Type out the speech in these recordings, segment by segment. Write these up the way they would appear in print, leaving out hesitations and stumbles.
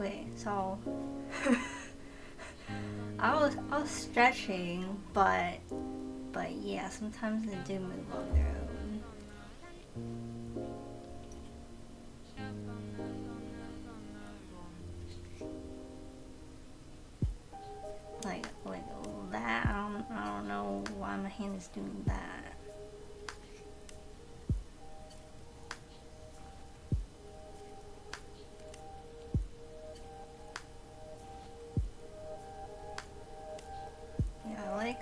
Wait, so I was stretching, but yeah, sometimes they do move on their own. Like that. I don't know why my hand is doing that. Yeah, like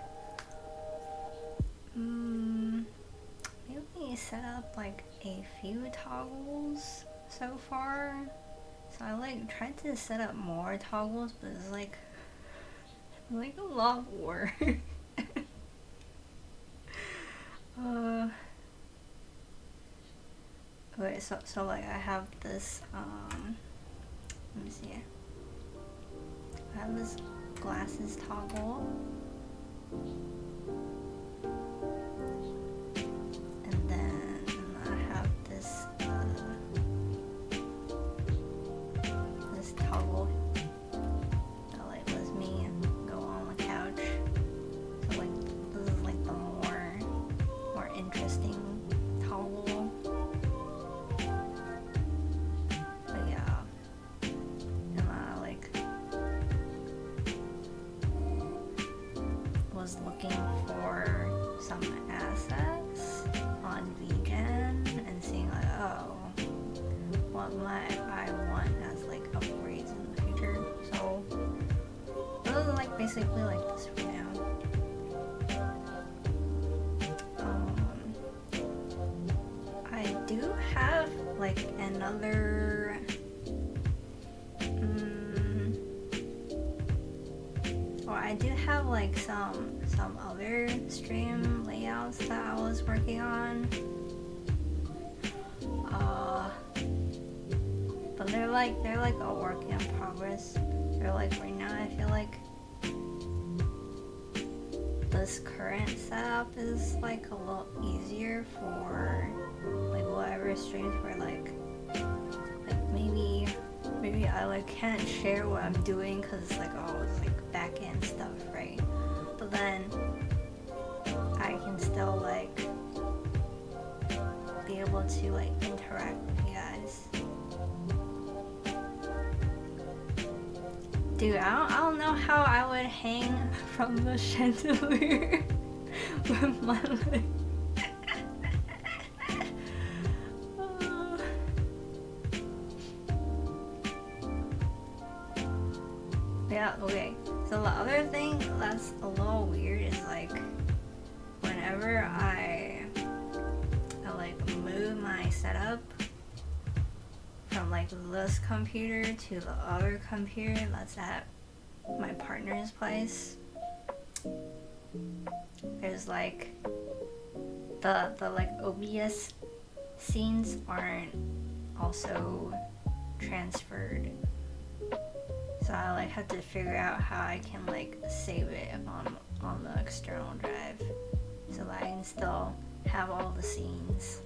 maybe set up like a few toggles so far. So I like tried to set up more toggles, but it's like a lot of work. uh, okay, so like I have this let me see. I have this glasses toggle, and then I have this this toggle that like lets me go on the couch. So like this is like the more interesting toggle. But yeah, and I like was looking for some assets on VGen and seeing like, oh, what might I want as like upgrades in the future. So this is like basically like this for now. I do have like another or I do have like some other stream layouts that I was working on. But they're like a work in progress. They're like right now I feel like this current setup is like a little easier for like whatever streams where like maybe I like can't share what I'm doing because it's like, oh, it's like back end stuff, right? But then I can still like be able to like interact with you guys. Dude, I don't know how I would hang from the chandelier with my leg. Yeah, okay. So the other thing that's a little weird is like whenever I like move my setup from like this computer to the other computer that's at my partner's place, there's like the like OBS scenes aren't also transferred. So I like have to figure out how I can like save it on the external drive so that I can still have all the scenes.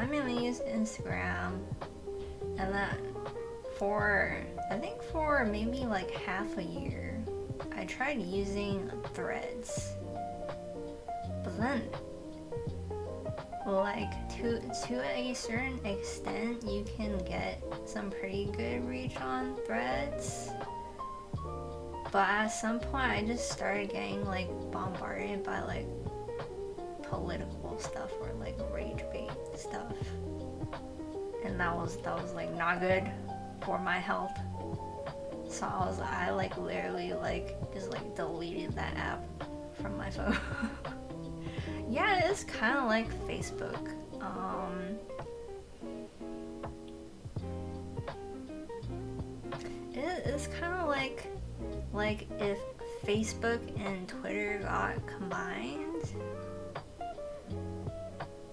I mainly use Instagram, and then I think for maybe like half a year, I tried using Threads, but then like to a certain extent, you can get some pretty good reach on Threads. But at some point, I just started getting like bombarded by like political stuff or like rage bait stuff, and that was like not good for my health. So I like literally like just like deleted that app from my phone. Yeah, it's kind of like Facebook. It's kind of like if Facebook and Twitter got combined.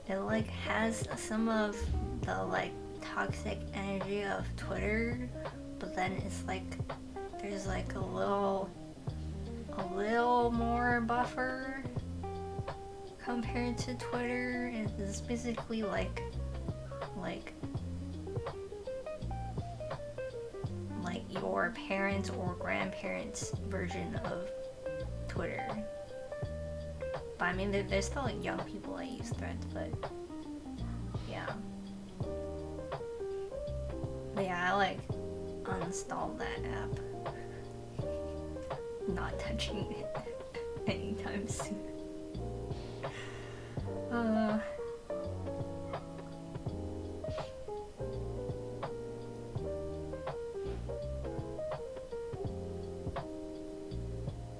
It like has some of the like toxic energy of Twitter, but then it's like there's like a little more buffer compared to Twitter. It's basically like your parents or grandparents' version of Twitter. But I mean, there's still like young people that use Threads, but yeah. But yeah, I like uninstalled that app. Not touching it anytime soon.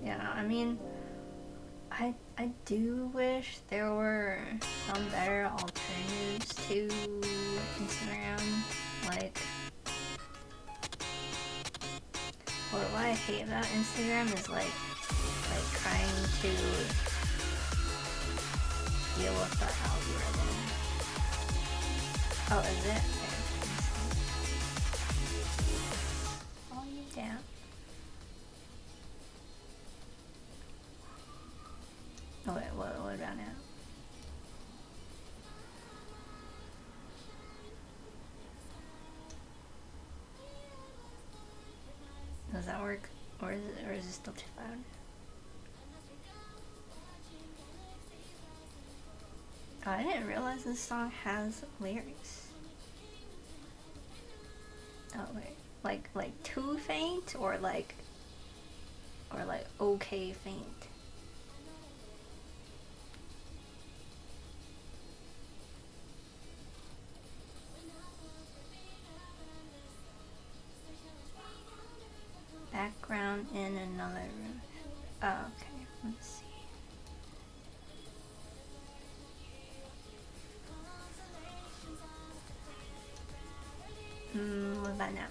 Yeah, I mean, I do wish there were some better alternatives to Instagram. Like, what I hate about Instagram is like trying to deal with the algorithm. Oh, is it? Okay. Oh, you down. Oh wait, what about now? Does that work? Or is it still too loud? Oh, I didn't realize this song has lyrics. Oh wait, like too faint or like okay faint. Background in another room. Oh, okay, let's see. What about now?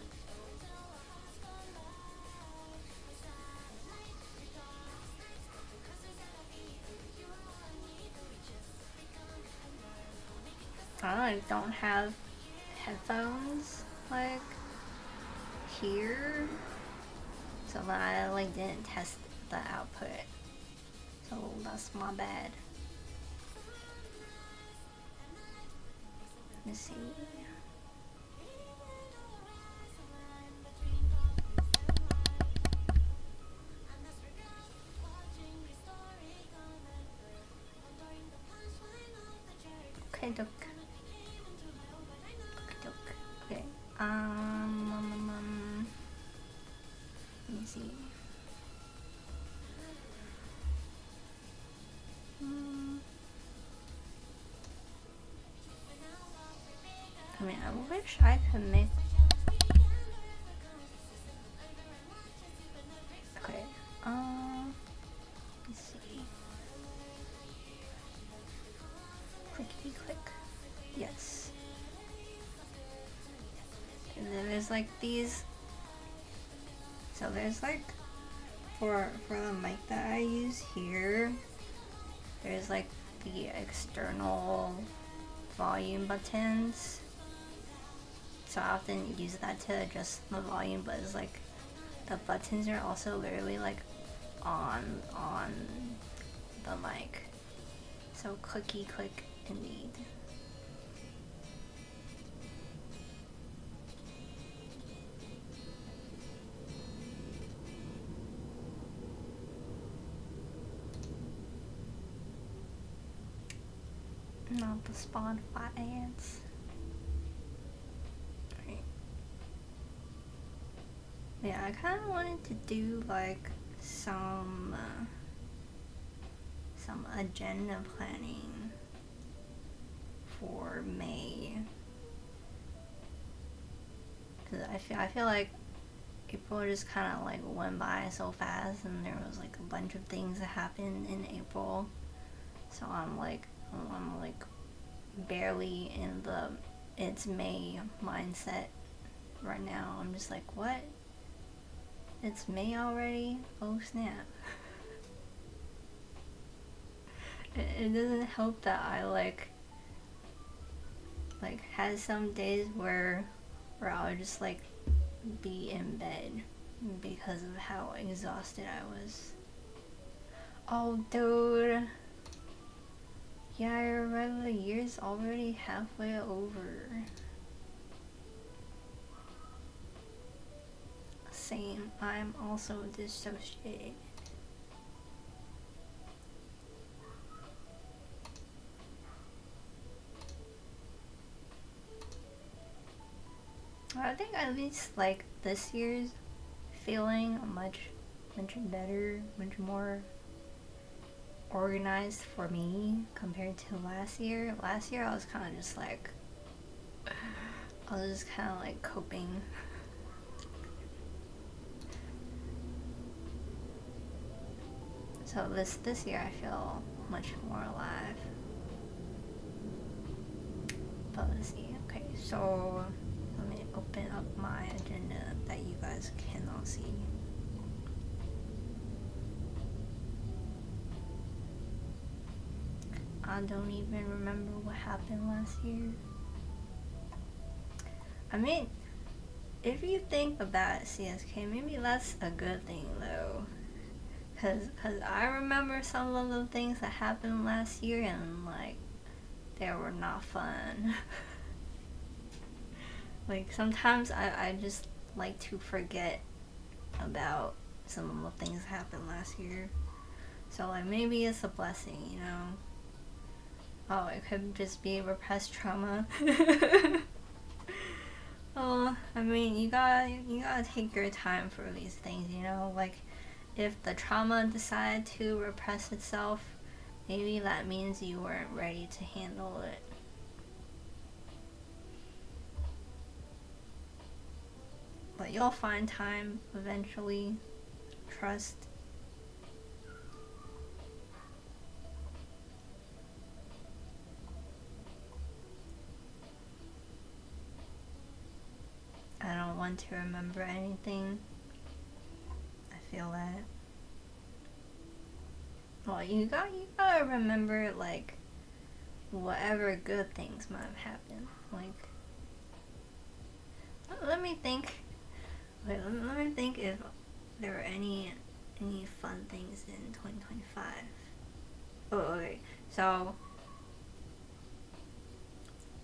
I don't have headphones like here, so I like didn't test the output, so that's my bad. Let's see. Okay, doke. Okay. Let me see. I mean, I wish I could make. Okay. Let's see. Clickety click. Yes. And then there's like these. So there's like for the mic that I use here, there's like the external volume buttons. So I often use that to adjust the volume, but it's like the buttons are also literally like on the mic. So clicky click indeed. out the Spotify ads. Right. Yeah, I kind of wanted to do like some agenda planning for May, because I feel like April just kind of like went by so fast, and there was like a bunch of things that happened in April. So I'm like barely in the it's May mindset right now. I'm just like, what? It's May already? Oh snap. It doesn't help that I like had some days where I'll just like be in bed because of how exhausted I was. Oh dude. Yeah, your regular year's already halfway over. Same, I'm also dissociated. I think at least like this year's feeling much better, much more organized for me compared to last year. Last year I was kind of just like, I was just kind of like coping. So this year I feel much more alive. But let's see. Okay, so let me open up my agenda that you guys cannot see. I don't even remember what happened last year. I mean, if you think about it, CSK, maybe that's a good thing though. Cause I remember some of the things that happened last year, and like, they were not fun. Like, sometimes I just like to forget about some of the things that happened last year. So like, maybe it's a blessing, you know? Oh, it could just be repressed trauma. Oh, I mean, you gotta take your time for these things, you know? Like, if the trauma decided to repress itself, maybe that means you weren't ready to handle it. But you'll find time eventually. Trust. I don't want to remember anything. I feel that. Well, you gotta remember, like, whatever good things might have happened. Like, let me think. Wait, let me think if there were any fun things in 2025. Oh, okay. So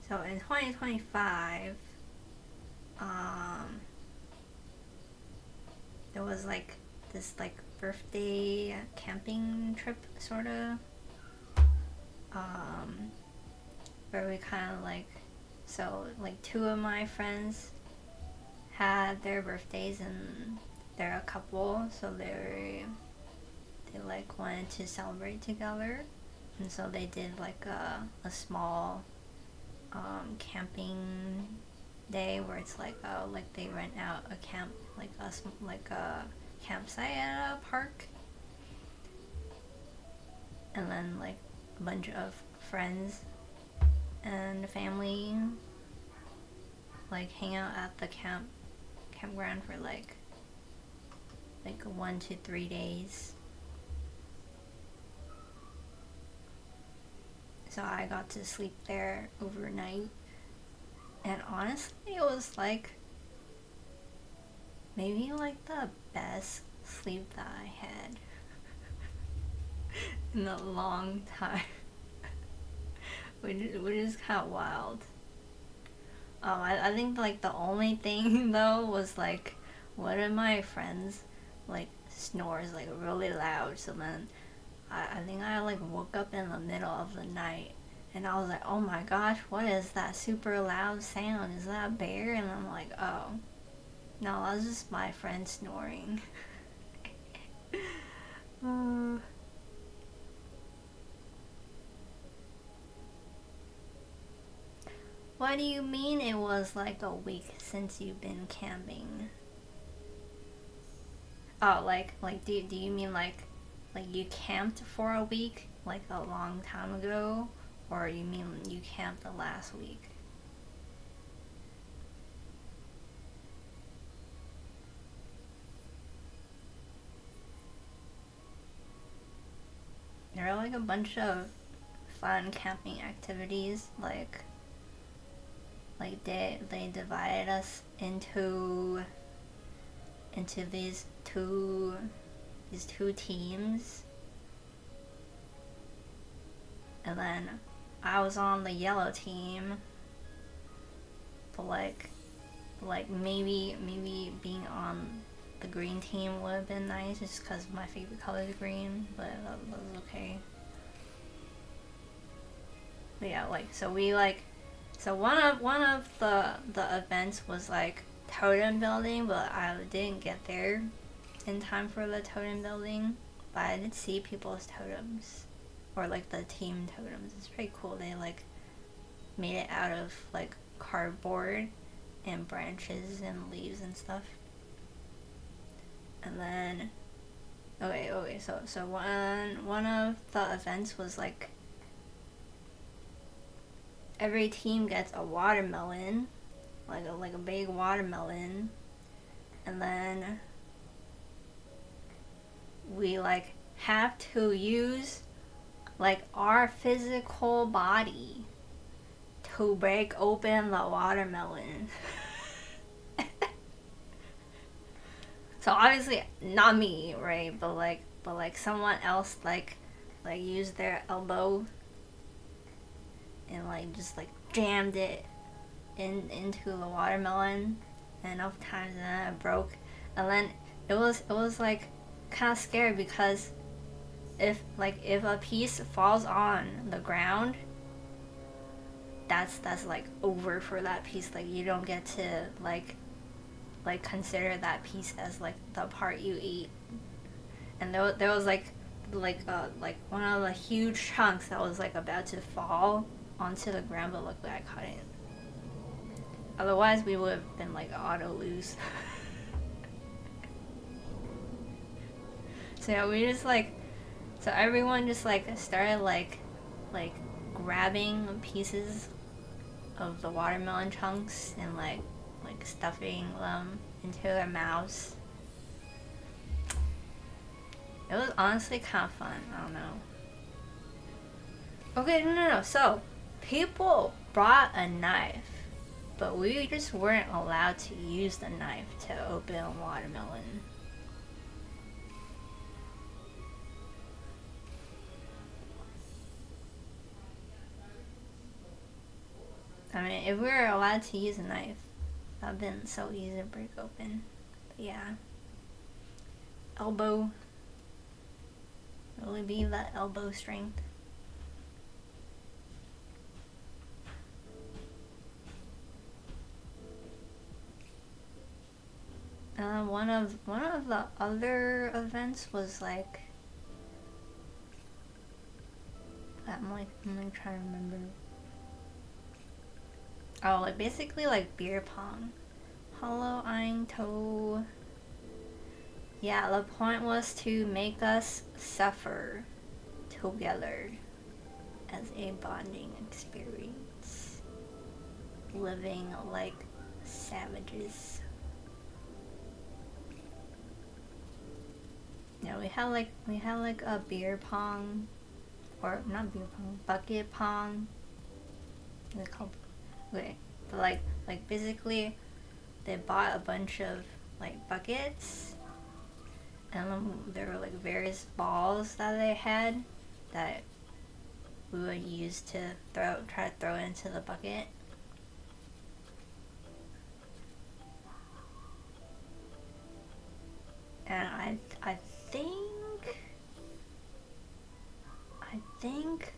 in 2025, there was like this like birthday camping trip sorta, where we kind of like, so like two of my friends had their birthdays, and they're a couple, so they like wanted to celebrate together, and so they did like a small camping day where it's like they rent out a camp, like a campsite at a park, and then like a bunch of friends and family like hang out at the campground for like 1 to 3 days. So I got to sleep there overnight, and honestly it was like maybe like the best sleep that I had in a long time. which is kind of wild. I think like the only thing though was like one of my friends like snores like really loud, so then I think I like woke up in the middle of the night, And I was like, oh my gosh, what is that super loud sound? Is that a bear? And I'm like, oh, no, that's just my friend snoring. What do you mean it was like a week since you've been camping? Oh, do you mean like you camped for a week, like a long time ago? Or you mean you camped the last week? There are like a bunch of fun camping activities, like they divided us into these two teams, and then I was on the yellow team, but maybe being on the green team would have been nice just because my favorite color is green, but that was okay. But yeah, so one of the events was like totem building, but I didn't get there in time for the totem building. But I did see people's totems, or like the team totems. It's pretty cool. They like made it out of like cardboard and branches and leaves and stuff. And then okay, so one of the events was like every team gets a watermelon, like a big watermelon, and then we like have to use like our physical body to break open the watermelon. So obviously not me, right? But like someone else like used their elbow and like just like jammed it into the watermelon enough times, and then it broke. And then it was like kind of scary because if a piece falls on the ground, that's like over for that piece. Like you don't get to like consider that piece as like the part you eat. And there was like one of the huge chunks that was like about to fall onto the ground, but luckily I caught it. Otherwise we would have been like auto lose. So yeah, we just so everyone just like started like grabbing pieces of the watermelon chunks and like stuffing them into their mouths. It was honestly kind of fun. I don't know. Okay, no. So people brought a knife, but we just weren't allowed to use the knife to open a watermelon. I mean, if we were allowed to use a knife, that would have been so easy to break open. But yeah. Elbow. Really be that elbow strength. One of the other events was like I'm trying to remember. Oh, like basically like beer pong. Hello, I'm Tote. Yeah, the point was to make us suffer together as a bonding experience. Living like savages. Yeah, we had like a beer pong, or not beer pong, bucket pong. They're called, okay, but like basically, they bought a bunch of like buckets, and then there were like various balls that they had that we would use to try to throw into the bucket. And I think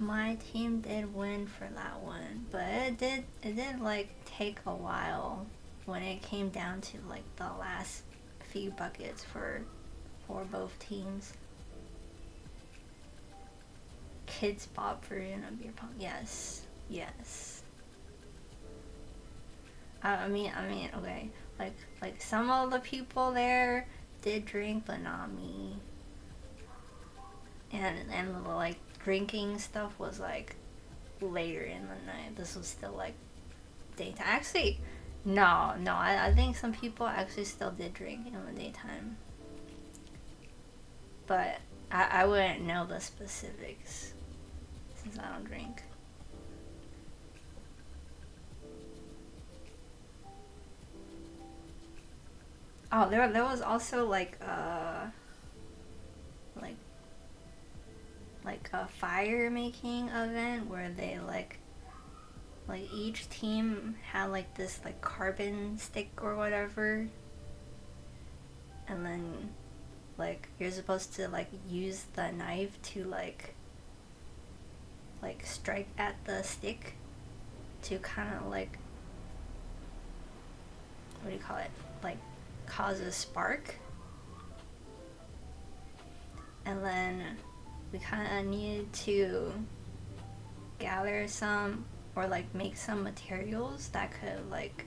My team did win for that one, but it did like take a while when it came down to like the last few buckets for both teams. Kids Bop version of beer pong. Yes, yes. I mean, okay. Like some of the people there did drink, but not me. And like drinking stuff was like later in the night. This was still like daytime. Actually, no. I think some people actually still did drink in the daytime, but I wouldn't know the specifics since I don't drink. Oh, there was also like a fire making event where they like each team had like this like carbon stick or whatever, and then like you're supposed to like use the knife to like strike at the stick to kind of like, what do you call it, like cause a spark. And then we kind of needed to gather some or like make some materials that could like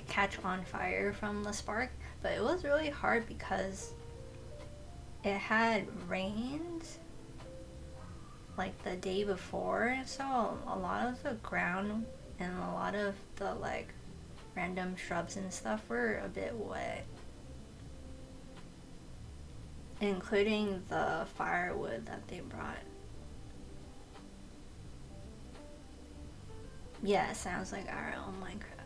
catch on fire from the spark. But it was really hard because it had rained like the day before, so a lot of the ground and a lot of the like random shrubs and stuff were a bit wet, including the firewood that they brought. Yeah, it sounds like RL Minecraft.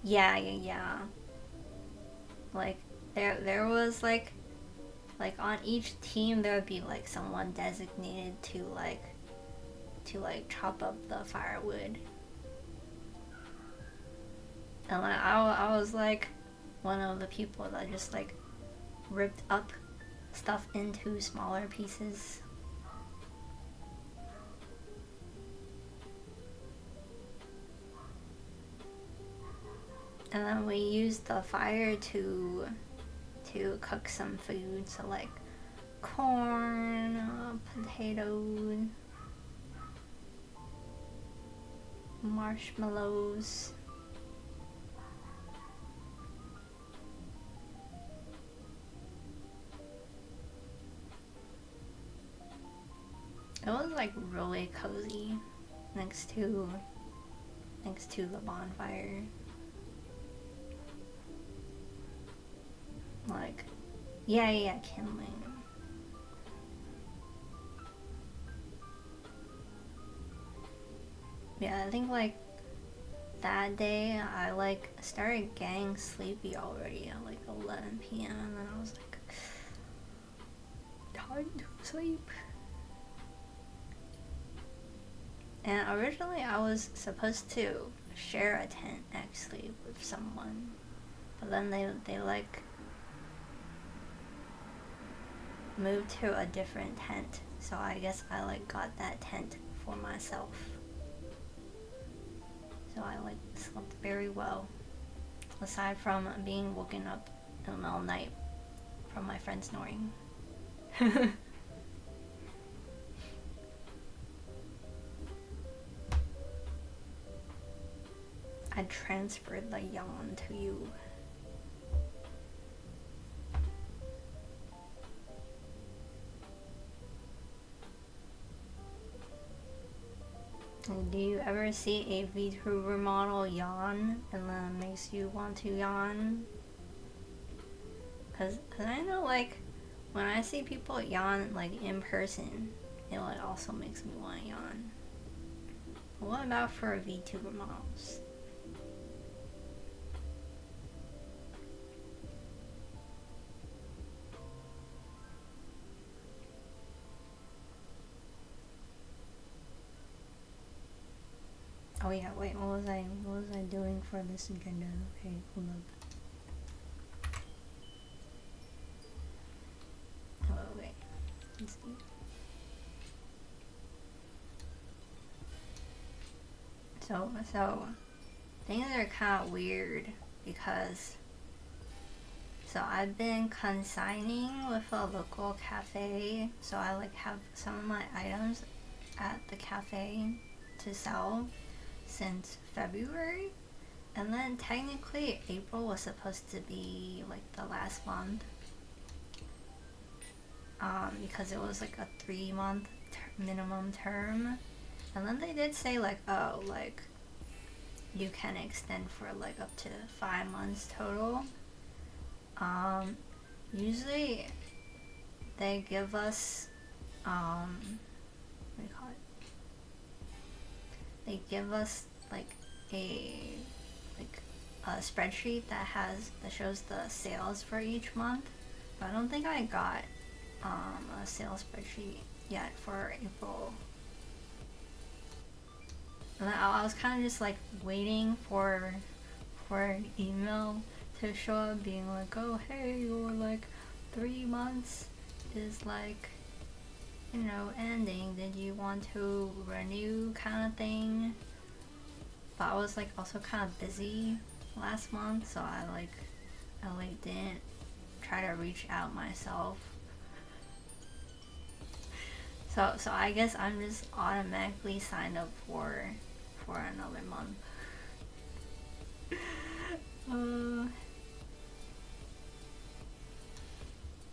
Yeah. Like there was like on each team there would be like someone designated to like chop up the firewood. And like I was like one of the people that just like ripped up stuff into smaller pieces. And then we used the fire to cook some food, so like corn, potatoes, marshmallows. It was like really cozy next to the bonfire. Like, yeah, kindling. Yeah, I think like that day I like started getting sleepy already at like 11 p.m. and then I was like, time to sleep. And originally I was supposed to share a tent actually with someone, but then they like moved to a different tent, so I guess I like got that tent for myself. So I like slept very well, aside from being woken up in the middle of the night from my friend snoring. I transferred the yawn to you. Do you ever see a Vtuber model yawn and then makes you want to yawn? Cause I know like when I see people yawn like in person, it like also makes me want to yawn. But what about for Vtuber models? Oh yeah, wait, what was I doing for this agenda? Okay, hold up. Oh wait. Let's see. So things are kind of weird because I've been consigning with a local cafe, so I like have some of my items at the cafe to sell since February, and then technically April was supposed to be like the last month, because it was like a 3-month minimum term, and then they did say like, oh, like you can extend for like up to 5 months total. Usually they give us, what do you call it? They give us like a spreadsheet that shows the sales for each month. But I don't think I got a sales spreadsheet yet for April. And I was kind of just like waiting for an email to show up being like, oh hey, your like 3 months is like, you know, ending, did you want to renew, kind of thing. But I was like also kind of busy last month, so I didn't try to reach out myself. So I guess I'm just automatically signed up for another month.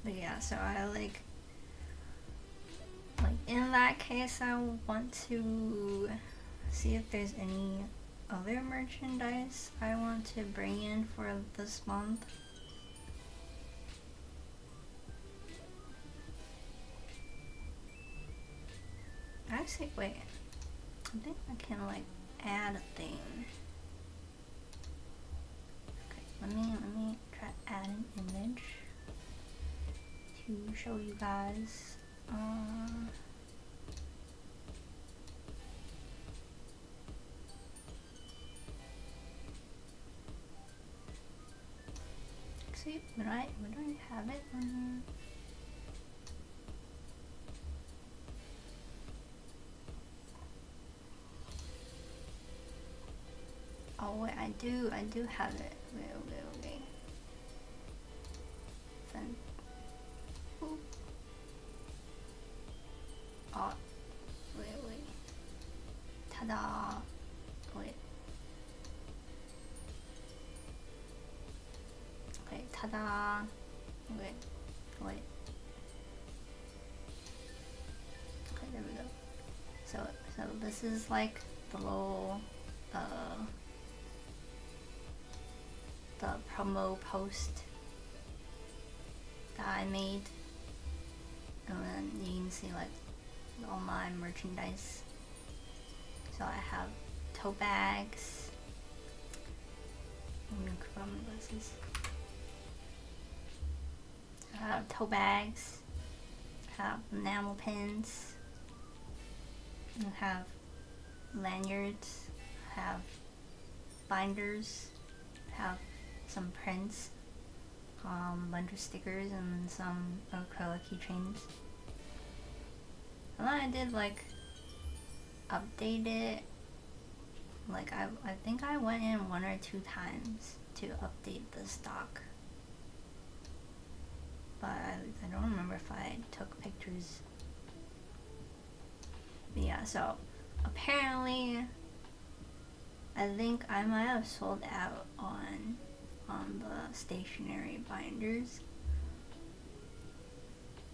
But yeah, so I like in that case I want to see if there's any other merchandise I want to bring in for this month. Actually, wait, I think I can like add a thing. Okay, let me try to add an image to show you guys. See, would I have it on here? Oh wait, I do have it. Wait. Then, ooh. Oh, wait. Ta-da! Wait. Okay, ta-da! Wait. Okay, there we go. So this is like the little the promo post that I made, and then you can see like all my merchandise. So I have tote bags. Let me put on my glasses. I have tote bags. I have enamel pins. I have lanyards. I have binders. I have some prints, bunch of stickers, and some acrylic keychains. And then I did like update it. Like I think I went in 1 or 2 times to update the stock, but I don't remember if I took pictures. But yeah, so apparently I think I might have sold out on the stationery binders.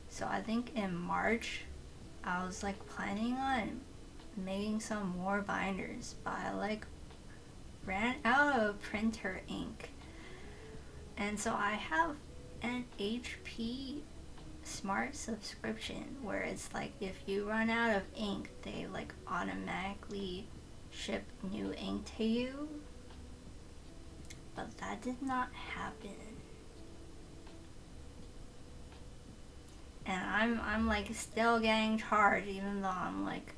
So I think in March I was like planning on making some more binders, but I like ran out of printer ink, and so I have an HP Smart subscription where it's like if you run out of ink, they like automatically ship new ink to you. But that did not happen. And I'm like still getting charged even though I'm like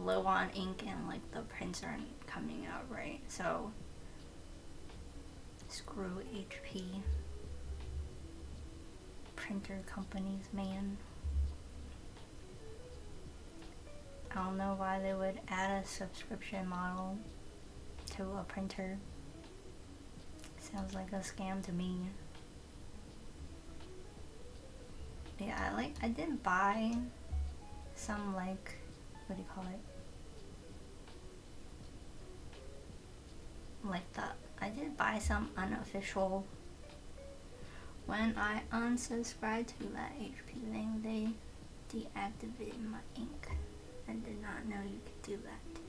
low on ink and like the prints aren't coming out right. So screw HP. Printer companies, man. I don't know why they would add a subscription model to a printer. Sounds like a scam to me. Yeah, I did buy some, like, what do you call it? I did buy some unofficial. When I unsubscribed to that HP thing, they deactivated my ink. I did not know you could do that.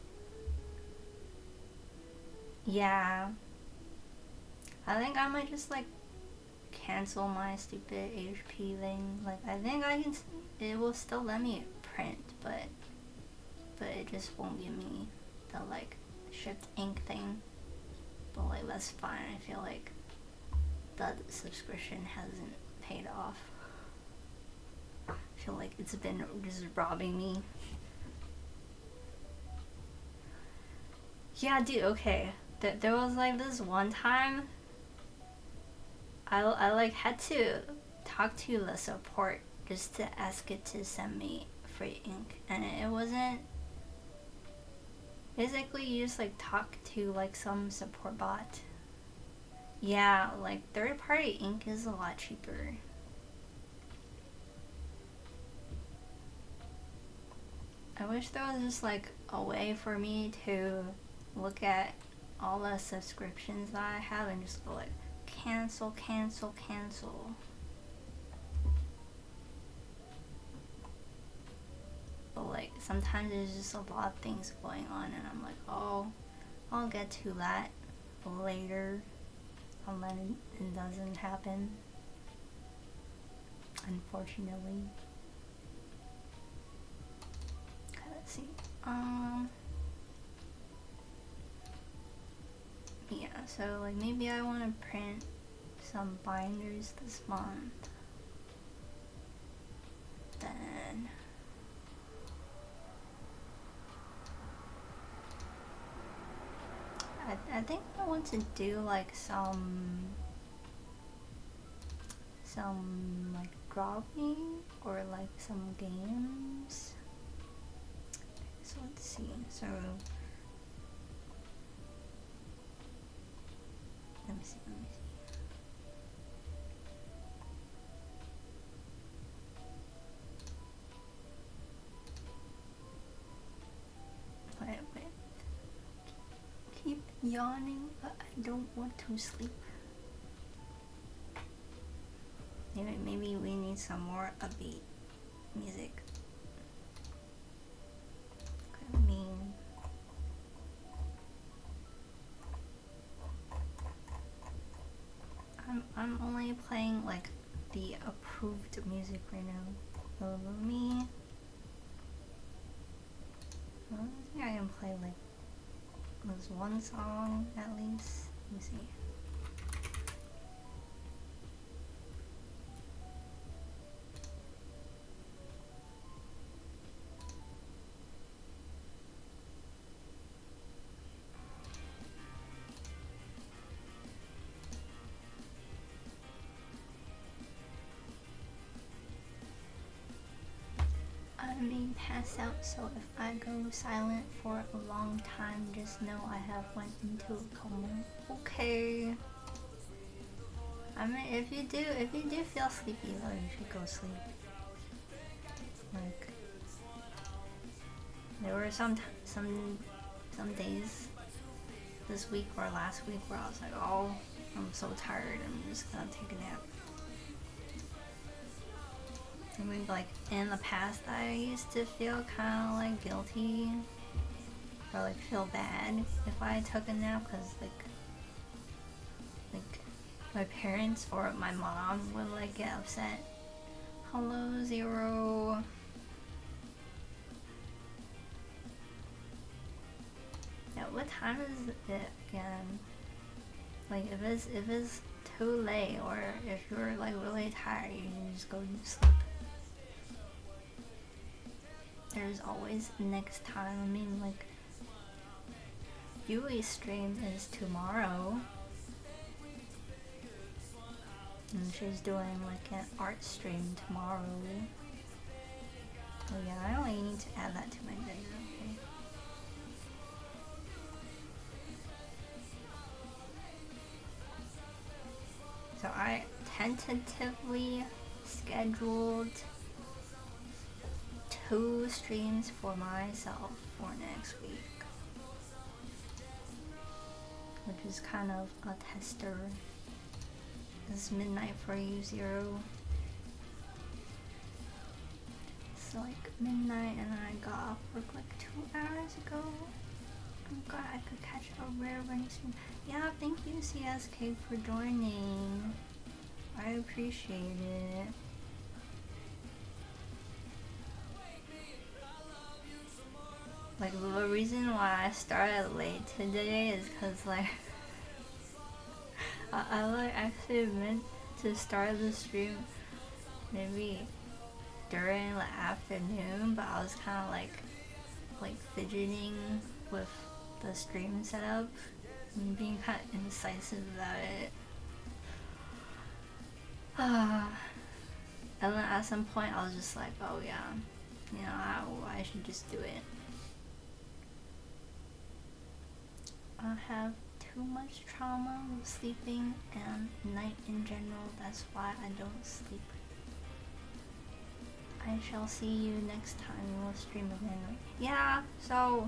Yeah. I think I might just, like, cancel my stupid HP thing. Like, I think it will still let me print, but it just won't give me the, like, shipped ink thing. But, like, that's fine. I feel like the subscription hasn't paid off. I feel like it's been just robbing me. Yeah, dude, okay. There was, like, this one time I like had to talk to the support just to ask it to send me free ink, and it wasn't. Basically, you just like talk to like some support bot. Yeah, like third-party ink is a lot cheaper. I wish there was just like a way for me to look at all the subscriptions that I have and just go like cancel, cancel, cancel. But like sometimes there's just a lot of things going on and I'm like, oh, I'll get to that later. And then it doesn't happen, unfortunately. Okay, let's see. Yeah, so like maybe I want to print some binders this month. Then I think I want to do like some like drawing or like some games. So let's see. So let me see. Wait. Keep yawning, but I don't want to sleep. Anyway, maybe we need some more upbeat music. I mean, I'm only playing like the approved music right now. So let me. I don't think I can play like this one song at least. Let me see. I may pass out, so if I go silent for a long time, just know I have went into a coma. Okay. I mean, if you do feel sleepy though, you should go sleep. Like, there were some days this week or last week where I was like, oh, I'm so tired, I'm just gonna take a nap. I mean, like, in the past, I used to feel kind of, like, guilty or, like, feel bad if I took a nap, because, like, my parents or my mom would, like, get upset. Hello, Zero. Yeah, what time is it again? Like, if it's too late, or if you're, like, really tired, you can just go to sleep. There's always next time. I mean, like, Yui's stream is tomorrow, and she's doing like an art stream tomorrow. Oh yeah, I only need to add that to my video. tentatively scheduled 2 streams for myself for next week, which is kind of a tester. It's midnight for you, Zero. It's like midnight and I got off work like 2 hours ago. I'm glad I could catch a rare running stream. Yeah, thank you CSK for joining. I appreciate it. Like, the reason why I started late today is because, like, I like actually meant to start the stream maybe during the afternoon, but I was kind of like fidgeting with the stream setup and being kind of indecisive about it. And then at some point I was just like, oh yeah, you know, I should just do it. I have too much trauma with sleeping and night in general. That's why I don't sleep. I shall see you next time we'll stream again. Yeah, so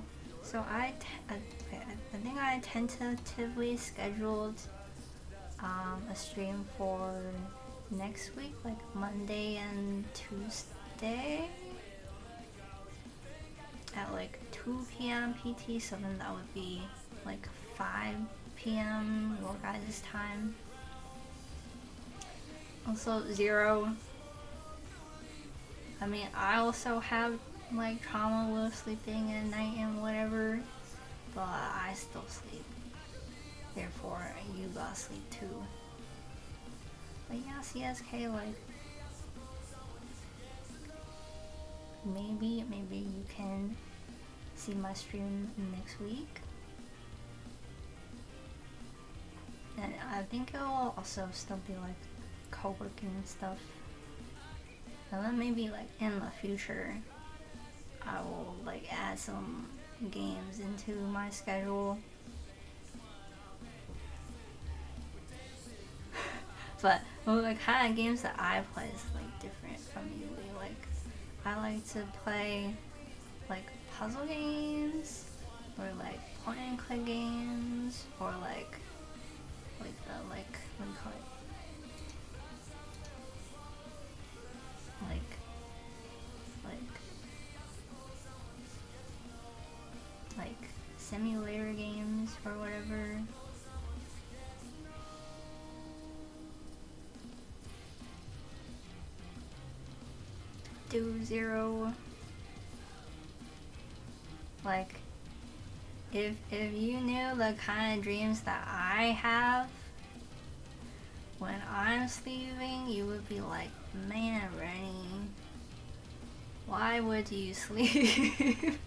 I think I tentatively scheduled a stream for next week, like Monday and Tuesday at like 2 p.m. PT, so then that would be like 5 p.m. your guys' time. Also, Zero. I mean, I also have like trauma with sleeping at night and whatever, but I still sleep. Therefore, you gotta sleep too. But yeah, CSK, like, maybe you can see my stream next week. And I think it will also still be like co-working and stuff. And then maybe like in the future, I will like add some games into my schedule. But the kind of games that I play is like different from you. Like, I like to play like puzzle games, or like point and click games, or like the what do you call it? Like simulator games or whatever. Do Zero. Like, if you knew the kind of dreams that I have when I'm sleeping, you would be like, man, Rennie, why would you sleep?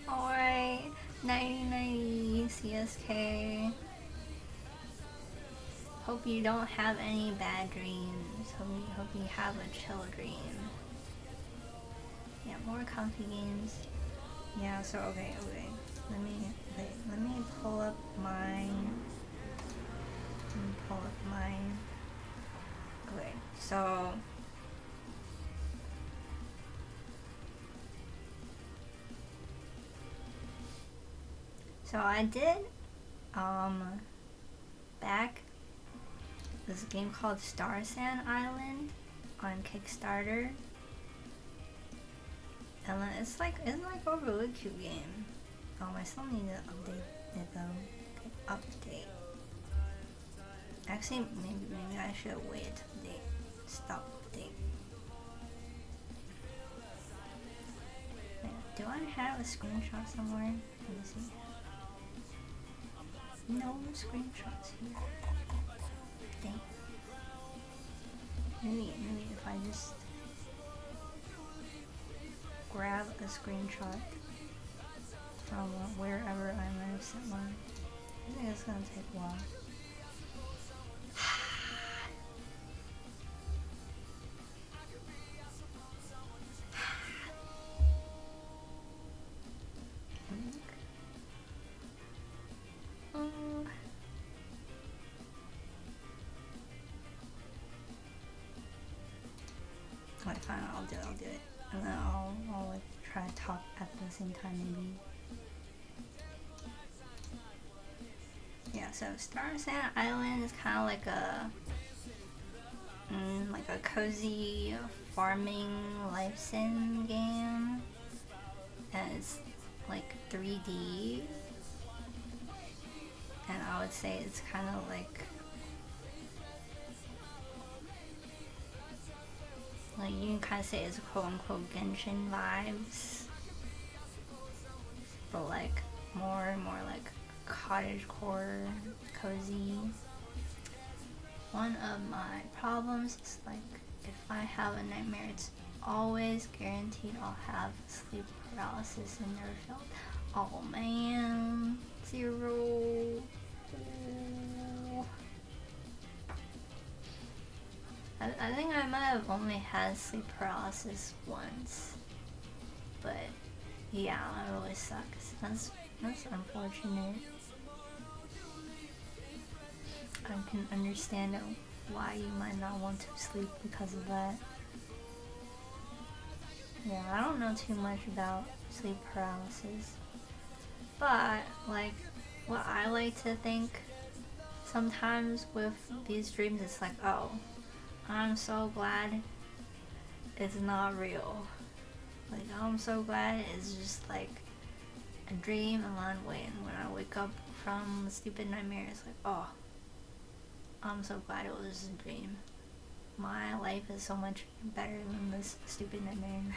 Alright, 9090 CSK. Hope you don't have any bad dreams. Hope you have a chill dream. Yeah, more comfy games. Yeah, so okay. Let me pull up mine. Okay, so I did back this game called Star Sand Island on Kickstarter. And then it's like a really cute game. I still need to update it though. Okay, update. Actually, maybe I should wait till they stop update. Wait, do I have a screenshot somewhere? Let me see. No screenshots here. Dang. Maybe if I just grab a screenshot from wherever I might have sent one. I think it's gonna take a while. do it. And then I'll like try to talk at the same time maybe. Yeah, so Star Sand Island is kind of like a cozy farming life sim game, and it's like 3D, and I would say it's kind of like you can kind of say it's quote-unquote Genshin vibes, but like more like cottagecore, cozy. One of my problems is like if I have a nightmare, it's always guaranteed I'll have sleep paralysis and never failed. Oh man, 0. I think I might have only had sleep paralysis once, but yeah, that really sucks. That's unfortunate. I can understand why you might not want to sleep because of that. Yeah, I don't know too much about sleep paralysis, but like what I like to think sometimes with these dreams is like, oh, I'm so glad it's not real. Like, I'm so glad it's just like a dream, and then when I wake up from the stupid nightmare, it's like, oh, I'm so glad it was just a dream. My life is so much better than this stupid nightmare.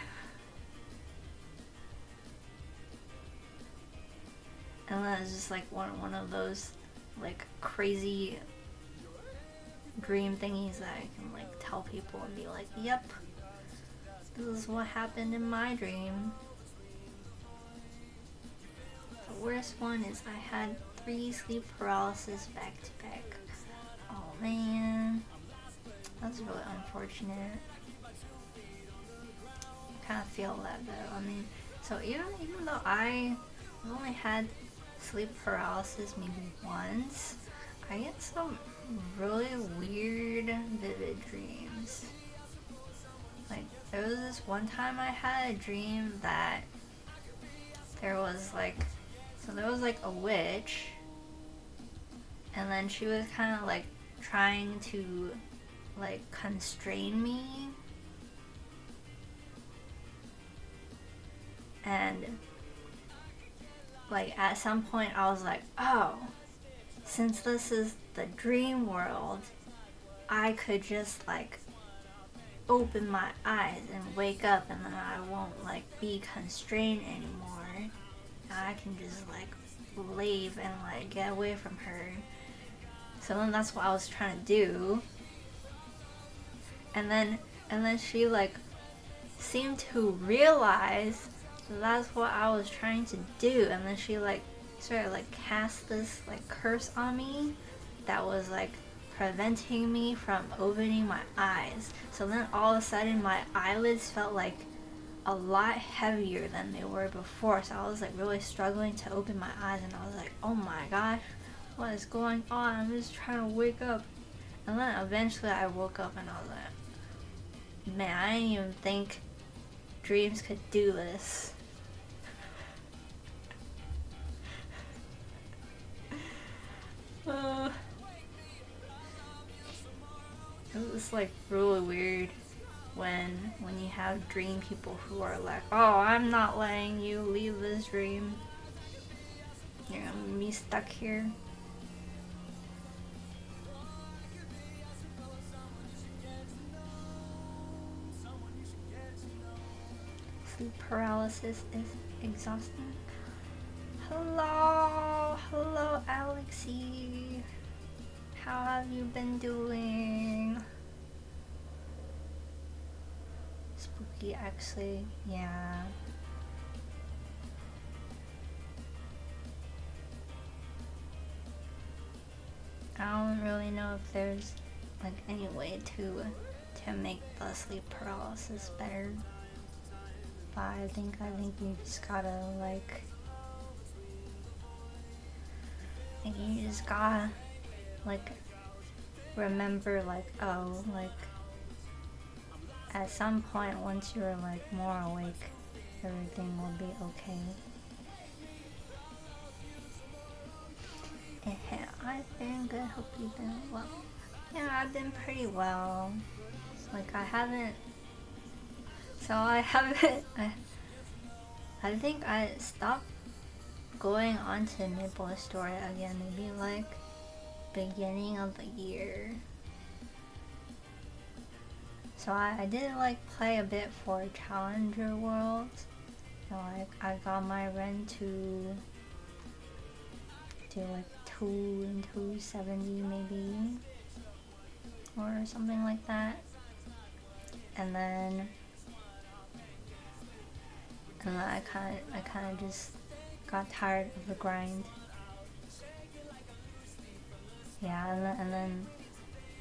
And then it's just like one of those like crazy dream thingies that I can like tell people and be like, yep, this is what happened in my dream. The worst one is I had 3 sleep paralysis back to back. Oh man, that's really unfortunate. I kind of feel that though. I mean, so even though I only had sleep paralysis maybe once, I get some really weird vivid dreams. Like there was this one time I had a dream that there was like a witch, and then she was kind of like trying to like constrain me, and like at some point I was like, oh, since this is the dream world, I could just like open my eyes and wake up, and then I won't like be constrained anymore, and I can just like leave and like get away from her. So then that's what I was trying to do, and then she like seemed to realize that's what I was trying to do, and then she like sort of like cast this like curse on me that was like preventing me from opening my eyes. So then all of a sudden my eyelids felt like a lot heavier than they were before, so I was like really struggling to open my eyes, and I was like, oh my gosh, what is going on? I'm just trying to wake up. And then eventually I woke up and I was like, man, I didn't even think dreams could do this. It's like really weird when you have dream people who are like, oh, I'm not letting you leave this dream. You're gonna be stuck here. Sleep paralysis is exhausting. Hello, Alexi. How have you been doing? Spooky, actually, yeah. I don't really know if there's like any way to make the sleep paralysis better. But I think you just gotta like, you just gotta like remember like, oh, like at some point, once you're like more awake, everything will be okay. I've been good, hope you've been well. Yeah, I've been pretty well. Like I haven't, I think I stopped going on to MapleStory again, maybe like beginning of the year. So I did like play a bit for Challenger World. So like I got my run to like 2 and 270 maybe, or something like that. And then I kind of just got tired of the grind. Yeah, and then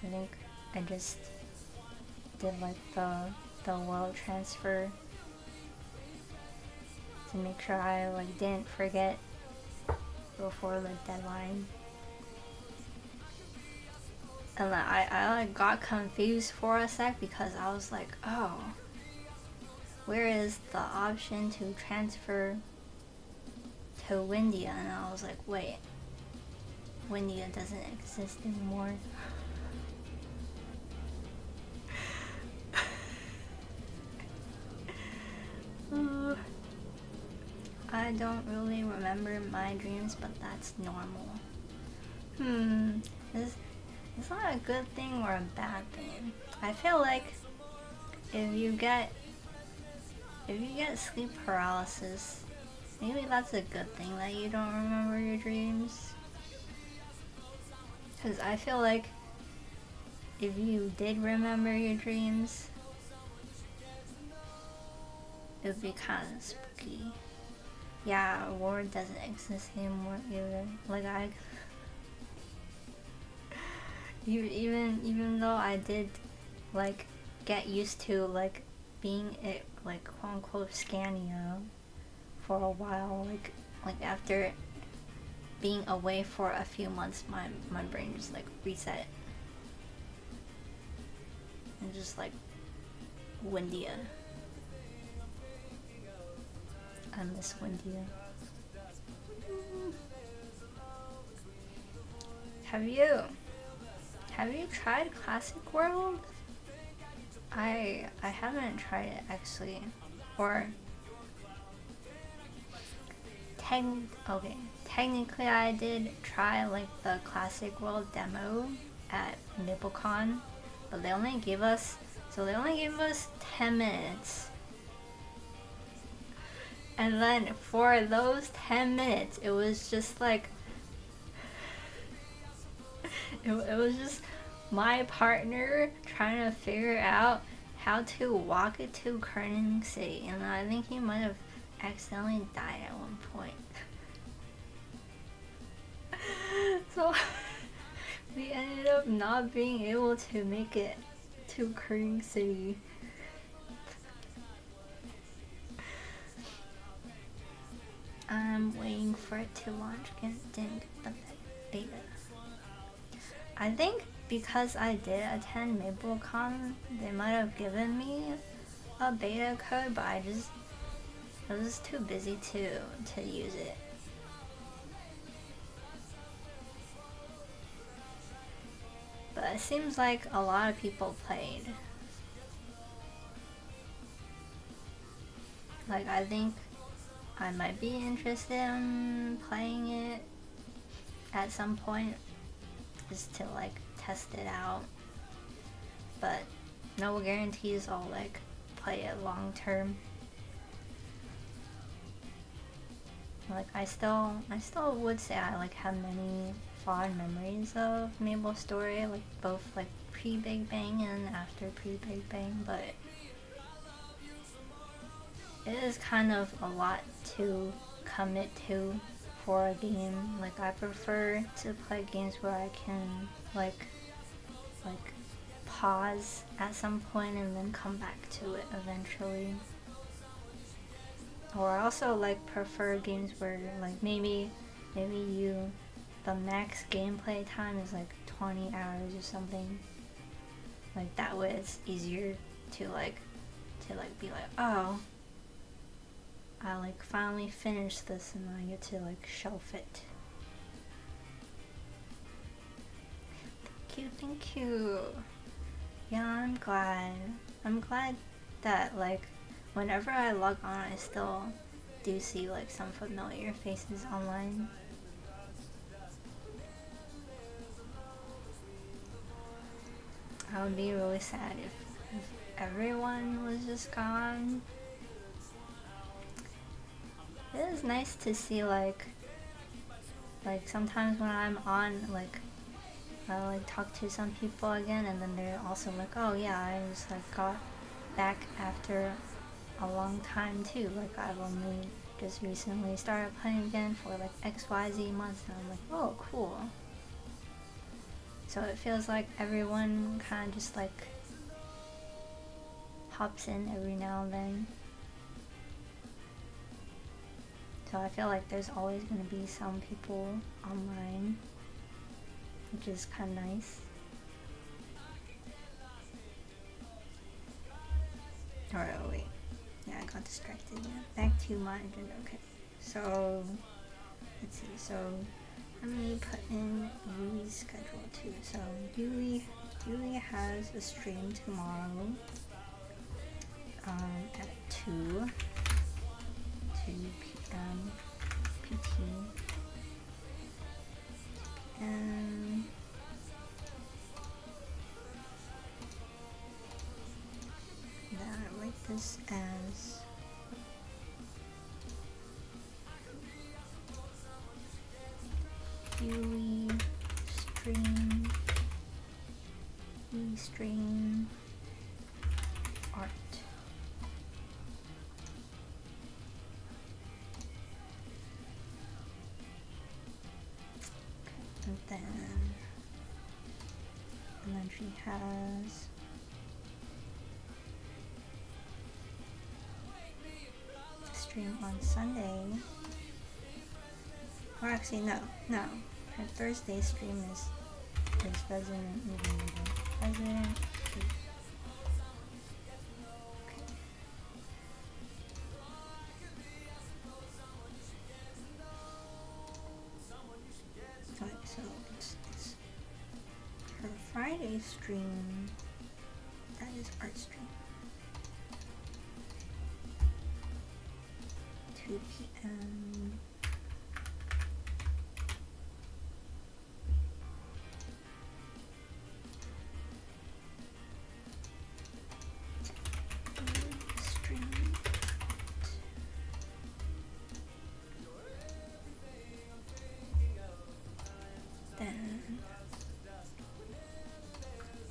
I think I just did like the world transfer to make sure I like didn't forget before the deadline. And then I like got confused for a sec because I was like, oh, where is the option to transfer to Windia? And I was like, wait, Windia doesn't exist anymore. I don't really remember my dreams, but that's normal. It's not a good thing or a bad thing. I feel like if you get sleep paralysis, maybe that's a good thing that you don't remember your dreams. Because I feel like if you did remember your dreams, it would be kind of spooky. Yeah, war doesn't exist anymore either. Like even though I did like get used to like being it like quote unquote Scandier for a while, like after being away for a few months, my brain just like reset and just like Windia. I miss Windia. Have you tried Classic World? I haven't tried it actually. Or technically I did try like the Classic World demo at MapleCon, but they only gave us 10 minutes. And then for those 10 minutes, it was just like it was just my partner trying to figure out how to walk it to Kerning City, and I think he might have accidentally died at one point. So we ended up not being able to make it to Kerning City. I'm waiting for it to launch again. Didn't get the beta. I think because I did attend MapleCon, they might have given me a beta code, but I was too busy to use it. But it seems like a lot of people played. Like I think I might be interested in playing it at some point, just to like test it out, but no guarantees I'll like play it long term. Like I still would say I like have many fond memories of MapleStory, like both like pre-Big Bang and after pre-Big Bang, but it is kind of a lot to commit to for a game. Like I prefer to play games where I can like pause at some point and then come back to it eventually. Or I also like prefer games where like maybe the max gameplay time is like 20 hours or something. Like that way it's easier to be like, oh, I like finally finished this and I get to like shelf it. Thank you. Yeah, I'm glad. I'm glad that like whenever I log on, I still do see like some familiar faces online. I would be really sad if everyone was just gone. It is nice to see like sometimes when I'm on, like I like talk to some people again and then they're also like, oh yeah, I just like got back after a long time too. Like I've only just recently started playing again for like XYZ months and I'm like, oh cool. So it feels like everyone kind of just like hops in every now and then. So I feel like there's always going to be some people online, which is kind of nice. Alright, oh wait. Yeah, I got distracted. Yeah. Back to my agenda. Okay. So, let's see. So, let me put in Yui's schedule too. So, Yui has a stream tomorrow at 2 p.m. PT. And then I write this as Yui stream art. Okay, and then she has a stream on Sunday. Or actually, no. Her Thursday stream is Resident Evil. Resident Evil. Okay, so it's her Friday stream. That is art stream. 2 p.m.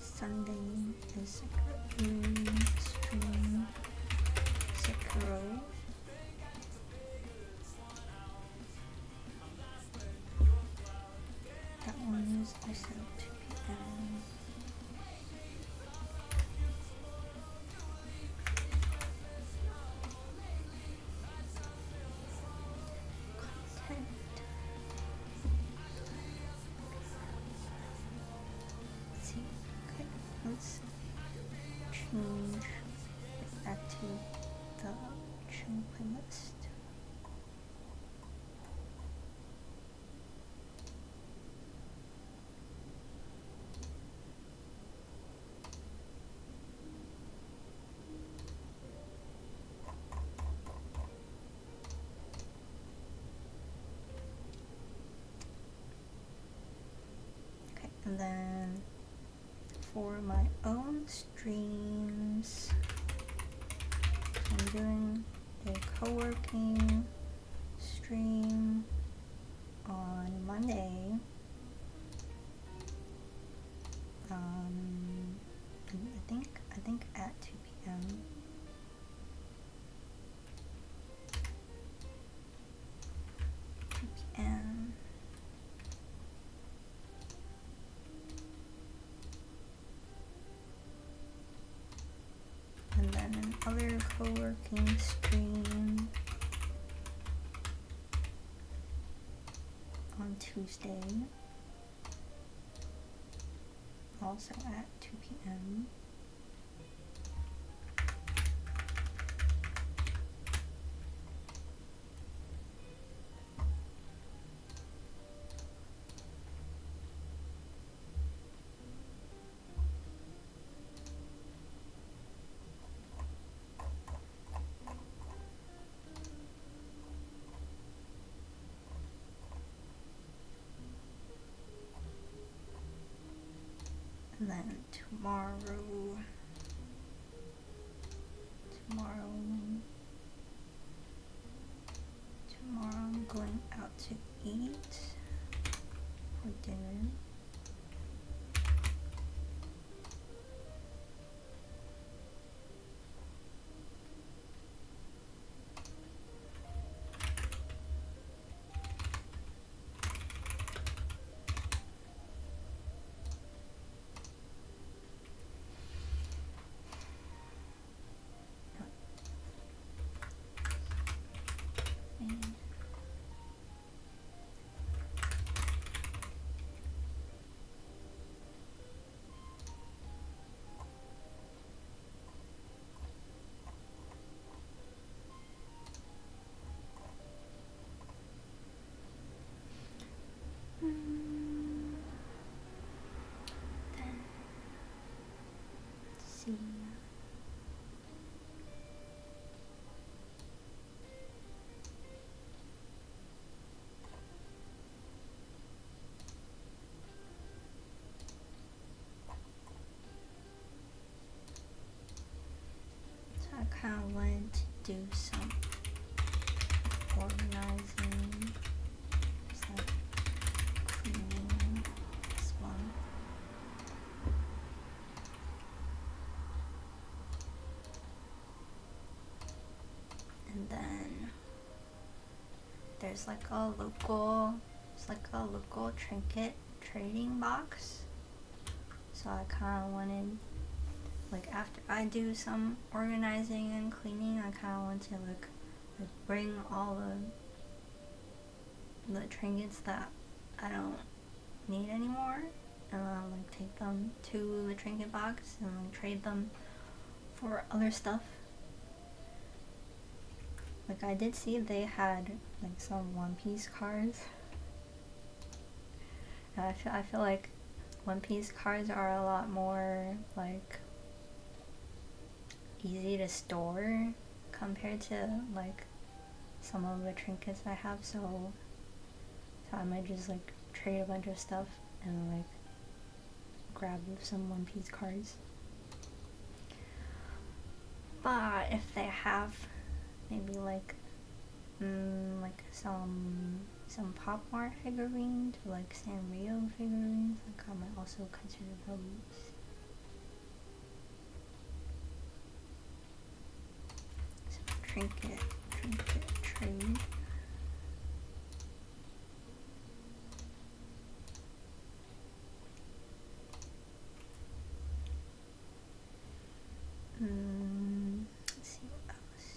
Sunday is stream Sekiro. That one is also 2 p.m. Content. Let's see. Okay, let's change it back to the chill playlist. Okay, and then for my own streams, I'm doing a co-working stream on Monday. I think at 2 p.m. And then another co-working stream on Tuesday, also at 2 p.m. And then tomorrow I'm going out to eat for dinner. Then see. So I kind of wanted to do some organizing. Cleaning this one. And then there's like a local trinket trading box. So I kind of wanted, like, after I do some organizing and cleaning, I kind of want to like bring all the trinkets that I don't need anymore, and like take them to the trinket box and like trade them for other stuff. Like I did see they had like some One Piece cards. And I feel like One Piece cards are a lot more like easy to store compared to like some of the trinkets I have, so I might just like trade a bunch of stuff and like grab some One Piece cards. But if they have maybe like some Pop Mart figurines or like Sanrio figurines, like I might also consider those. So trinket trade. Let's see what else.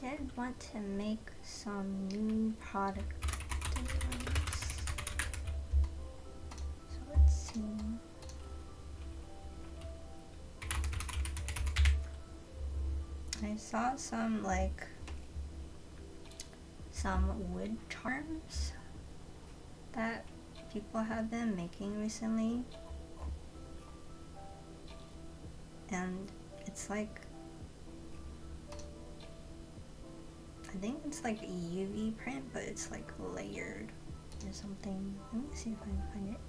I did want to make some new product designs. So let's see. I saw some wood charms that people have been making recently, and it's like, I think it's like a UV print, but it's like layered or something. Let me see if I can find it.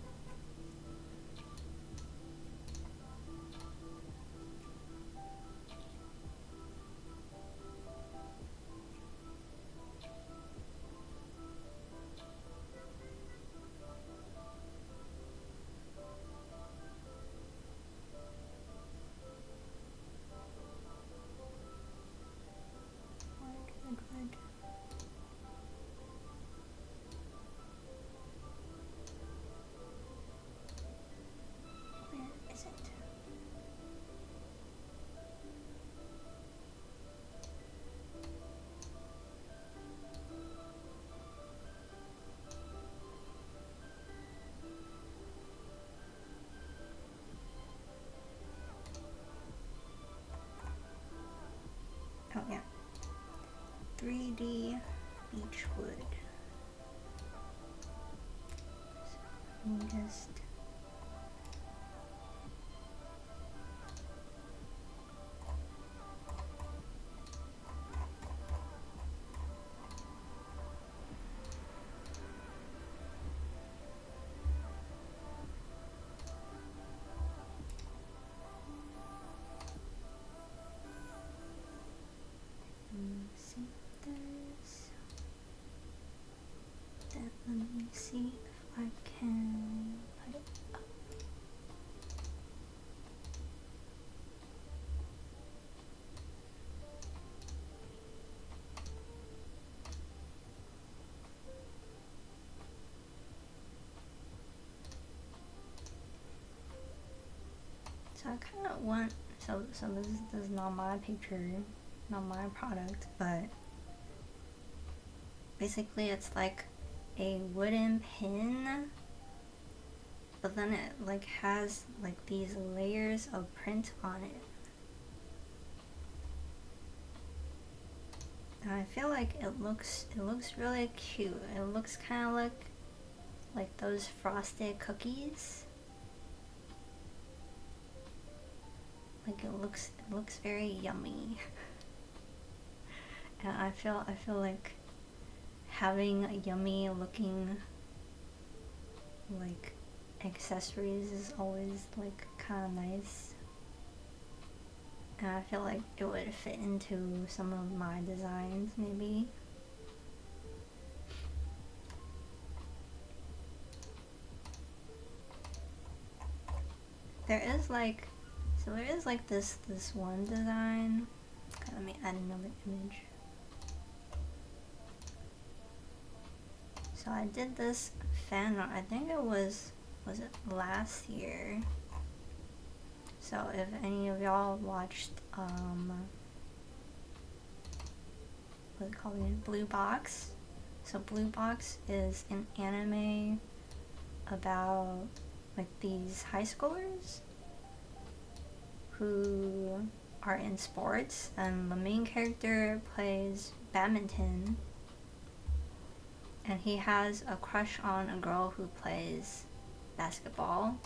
artist. Let me see if I can put it up. So I kind of want, so this is not my picture, not my product, but basically it's like a wooden pin, but then it like has like these layers of print on it. And I feel like it looks really cute. It looks kind of like those frosted cookies. Like it looks very yummy. And I feel like having a yummy looking like accessories is always like kind of nice. And I feel like it would fit into some of my designs maybe. There is like this one design. Okay, let me add another image. So I did this fan art, I think it was it last year? So if any of y'all watched what's it called, Blue Box. So Blue Box is an anime about like these high schoolers who are in sports, and the main character plays badminton, and he has a crush on a girl who plays basketball,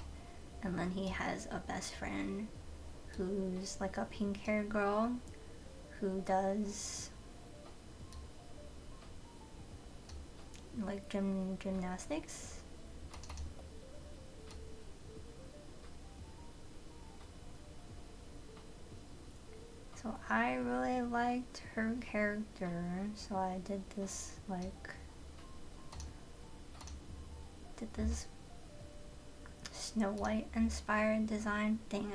and then he has a best friend who's like a pink haired girl who does like gymnastics. So I really liked her character, so I did this Snow White inspired design. Dang,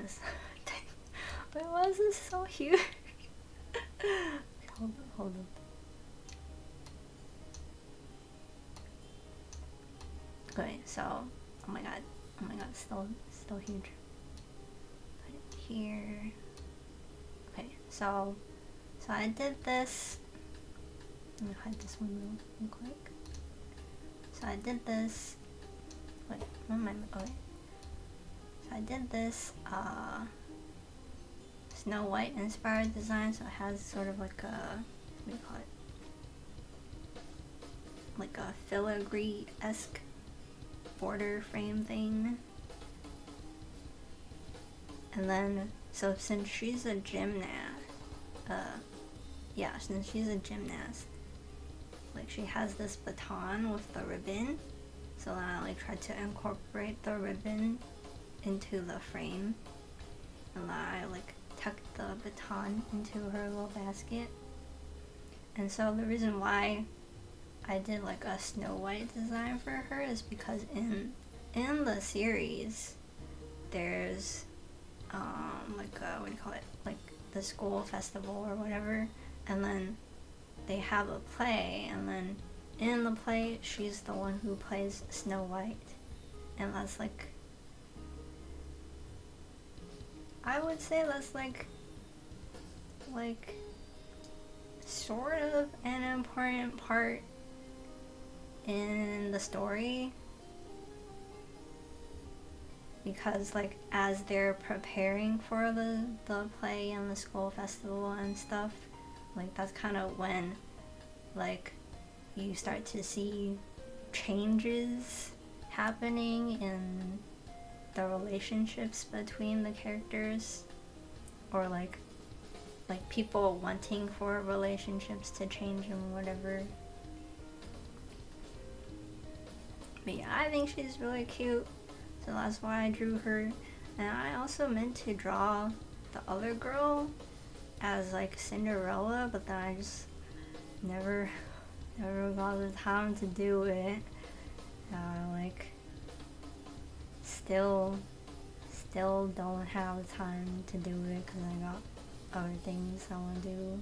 but why is this so huge? Hold up. Okay, so oh my god, still huge. Put it here. Okay, so I did this. Let me hide this one real quick. So I did this. Wait, what am I? Okay. So I did this Snow White inspired design. So it has sort of like a, what do you call it? Like a filigree-esque border frame thing. And then, so since she's a gymnast, since she's a gymnast, like she has this baton with the ribbon, so then I like tried to incorporate the ribbon into the frame, and then I like tucked the baton into her little basket. And so the reason why I did like a Snow White design for her is because in the series there's what do you call it, like the school festival or whatever, and then they have a play, and then in the play she's the one who plays Snow White, and that's like, I would say that's like sort of an important part in the story, because like as they're preparing for the play and the school festival and stuff, like that's kind of when like you start to see changes happening in the relationships between the characters, or like people wanting for relationships to change and whatever. But yeah, I think she's really cute, so that's why I drew her. And I also meant to draw the other girl as like Cinderella, but then I just never got the time to do it. Like still don't have time to do it because I got other things I want to do.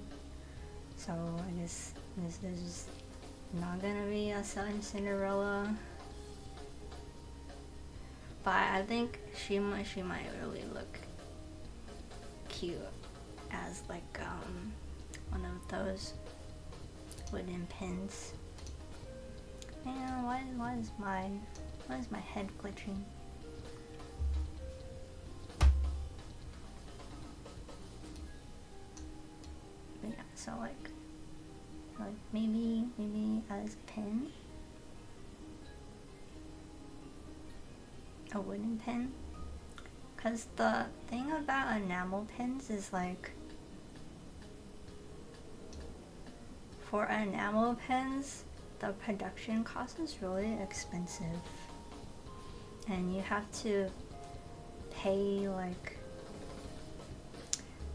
So I guess there's just not gonna be a Cinderella. But I think she might really look cute as like one of those wooden pins. Man, why is my head glitching? But yeah, so like maybe as a pin, a wooden pin. Cause the thing about enamel pins is like, for enamel pins, the production cost is really expensive, and you have to pay like,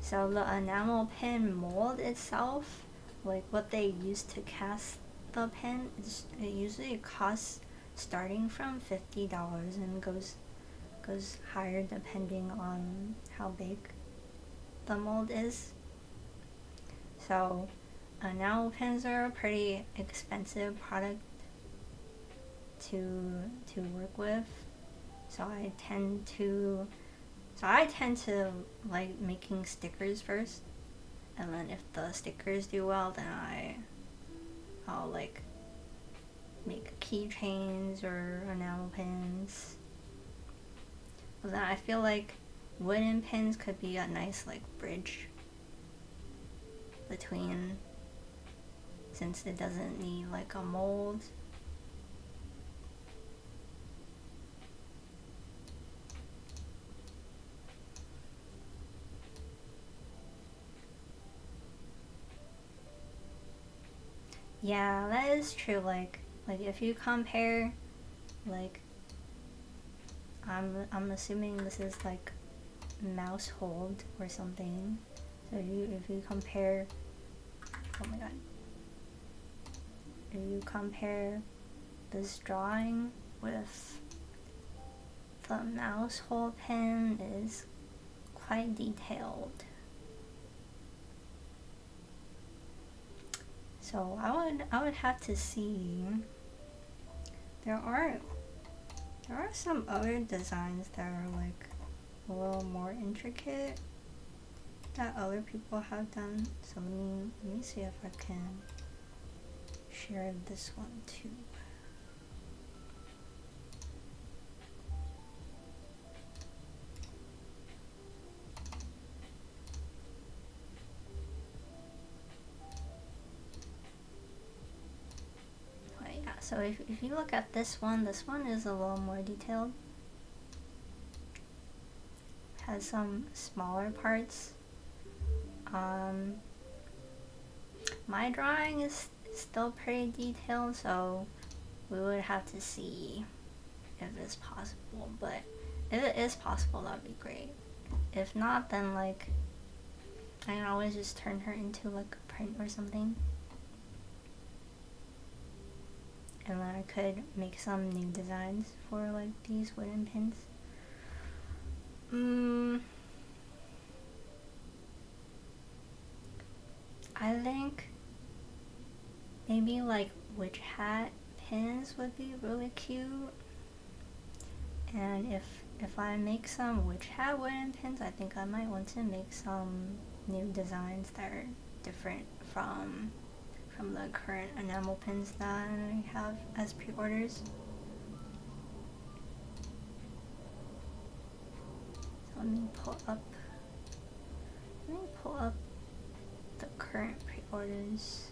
so the enamel pin mold itself, like what they use to cast the pin, it usually costs starting from $50 and goes higher depending on how big the mold is. So enamel pins are a pretty expensive product to work with. So I tend to like making stickers first, and then if the stickers do well, then I'll like make keychains or enamel pins. But then I feel like wooden pins could be a nice like bridge between, since it doesn't need like a mold. Yeah, that is true. Like if you compare, like I'm assuming this is like mouse hold or something. So if you compare, oh my god, if you compare this drawing with the mouse hold pen, it is quite detailed. So I would have to see. There are some other designs that are like a little more intricate that other people have done. So let me see if I can share this one too. So if you look at this one is a little more detailed. Has some smaller parts. My drawing is still pretty detailed, so we would have to see if it's possible. But if it is possible, that'd be great. If not, then like I can always just turn her into like a print or something. And then I could make some new designs for like these wooden pins. I think maybe like witch hat pins would be really cute. And if I make some witch hat wooden pins, I think I might want to make some new designs that are different from the current enamel pins that I have as pre-orders. So let me pull up the current pre-orders.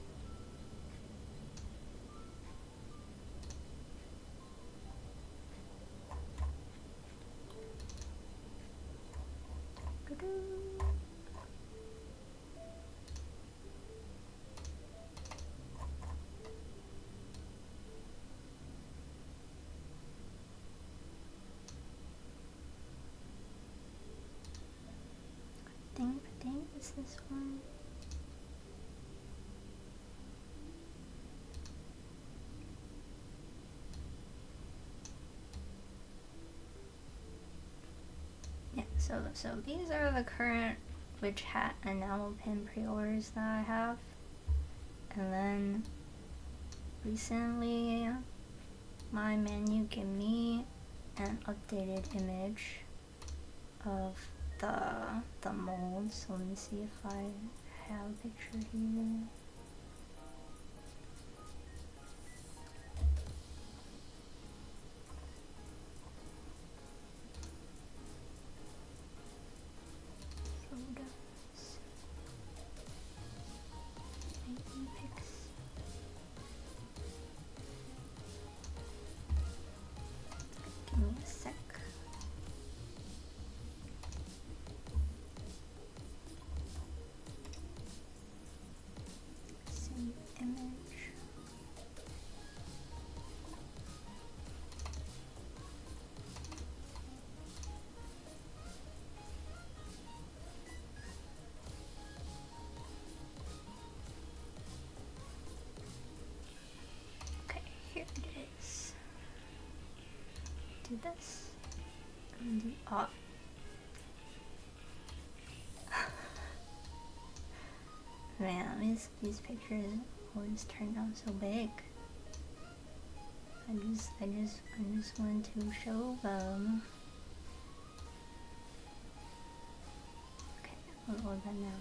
Dang, is this one? Yeah, so these are the current Widget enamel pin pre-orders that I have. And then recently my menu gave me an updated image of the mold. So let me see if I have a picture here. Photos. Making pics. Give me a sec. Save image. Okay, here it is. Do this. And do off. Man, these pictures always turn out so big. I just want to show them. Okay, what was that now?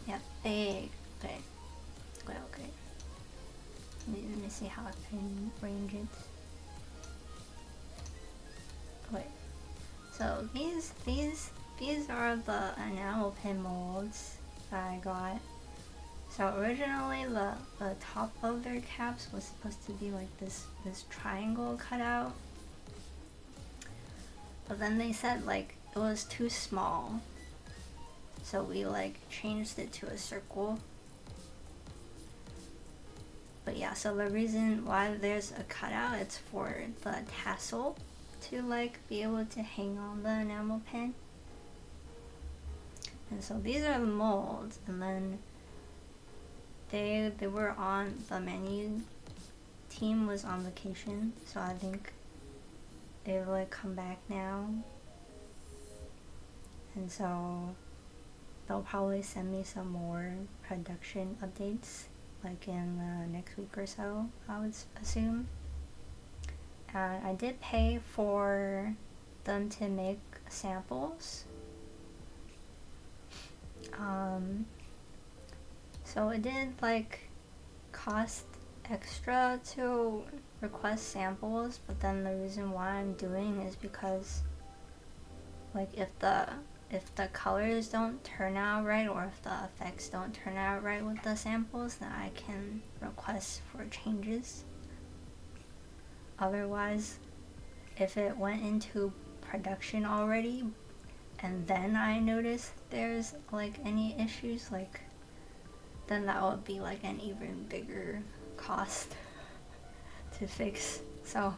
Yeah, big. Okay. Okay. Let me see how I can range it. Wait. So these are the enamel pin molds that I got. So originally the top of their caps was supposed to be like this triangle cutout. But then they said like it was too small. So we like changed it to a circle. But yeah, so the reason why there's a cutout, it's for the tassel to like be able to hang on the enamel pin. And so these are the molds, and then they were on the menu team was on vacation, so I think they've like come back now. And so they'll probably send me some more production updates like in next week or so, I would assume. I did pay for them to make samples. So it did like cost extra to request samples, but then the reason why I'm doing is because like if the colors don't turn out right, or if the effects don't turn out right with the samples, then I can request for changes. Otherwise, if it went into production already and then I notice there's like any issues, like then that would be like an even bigger cost to fix. So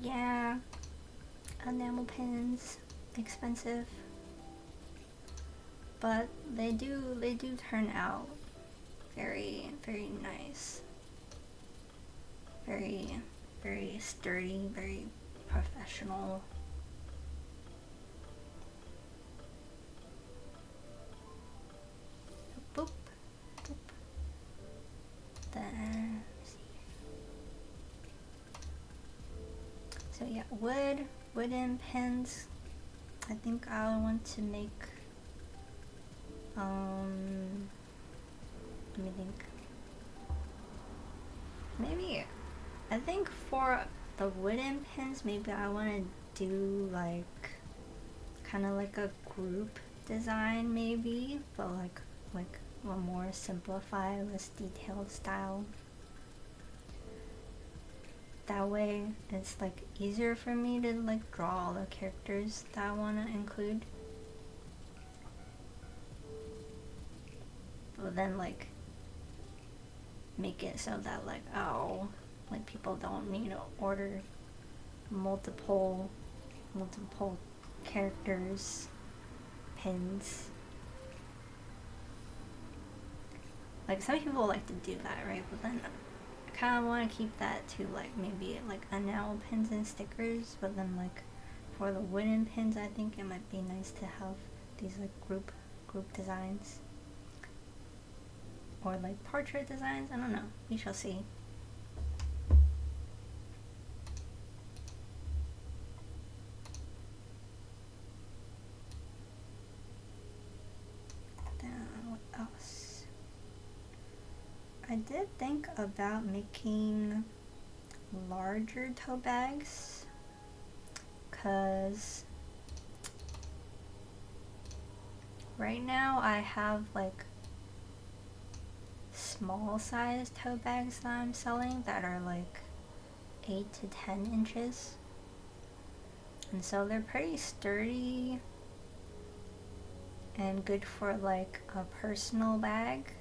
yeah, enamel pins, expensive, but they do turn out very nice, very sturdy, very professional. Boop, boop. Then so yeah, wooden pins. I think I want to make let me think. Maybe I think for the wooden pins, maybe I want to do like kind of like a group design, maybe, but like a more simplified, less detailed style. that way it's like easier for me to like draw all the characters that I want to include. But then like make it so that like, oh, like people don't need to order multiple characters pins. Like some people like to do that, right? But then I kind of want to keep that to like maybe like enamel pins and stickers. But then like for the wooden pins, I think it might be nice to have these like group designs or like portrait designs. I don't know. We shall see. Then what else? I did think about making larger tote bags, cause right now I have like small size tote bags that I'm selling that are like 8 to 10 inches, and so they're pretty sturdy and good for like a personal bag.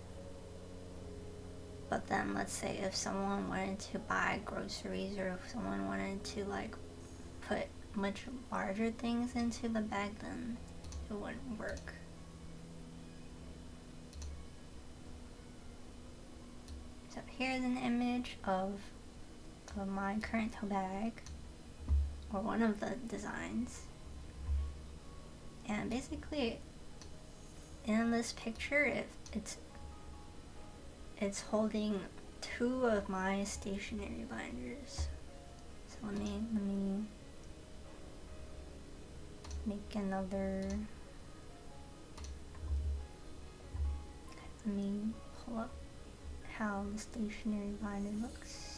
But then let's say if someone wanted to buy groceries, or if someone wanted to like put much larger things into the bag, then it wouldn't work. So here's an image of my current tote bag, or one of the designs. And basically in this picture, it's holding 2 of my stationery binders. So let me make another. Let me pull up how the stationery binder looks.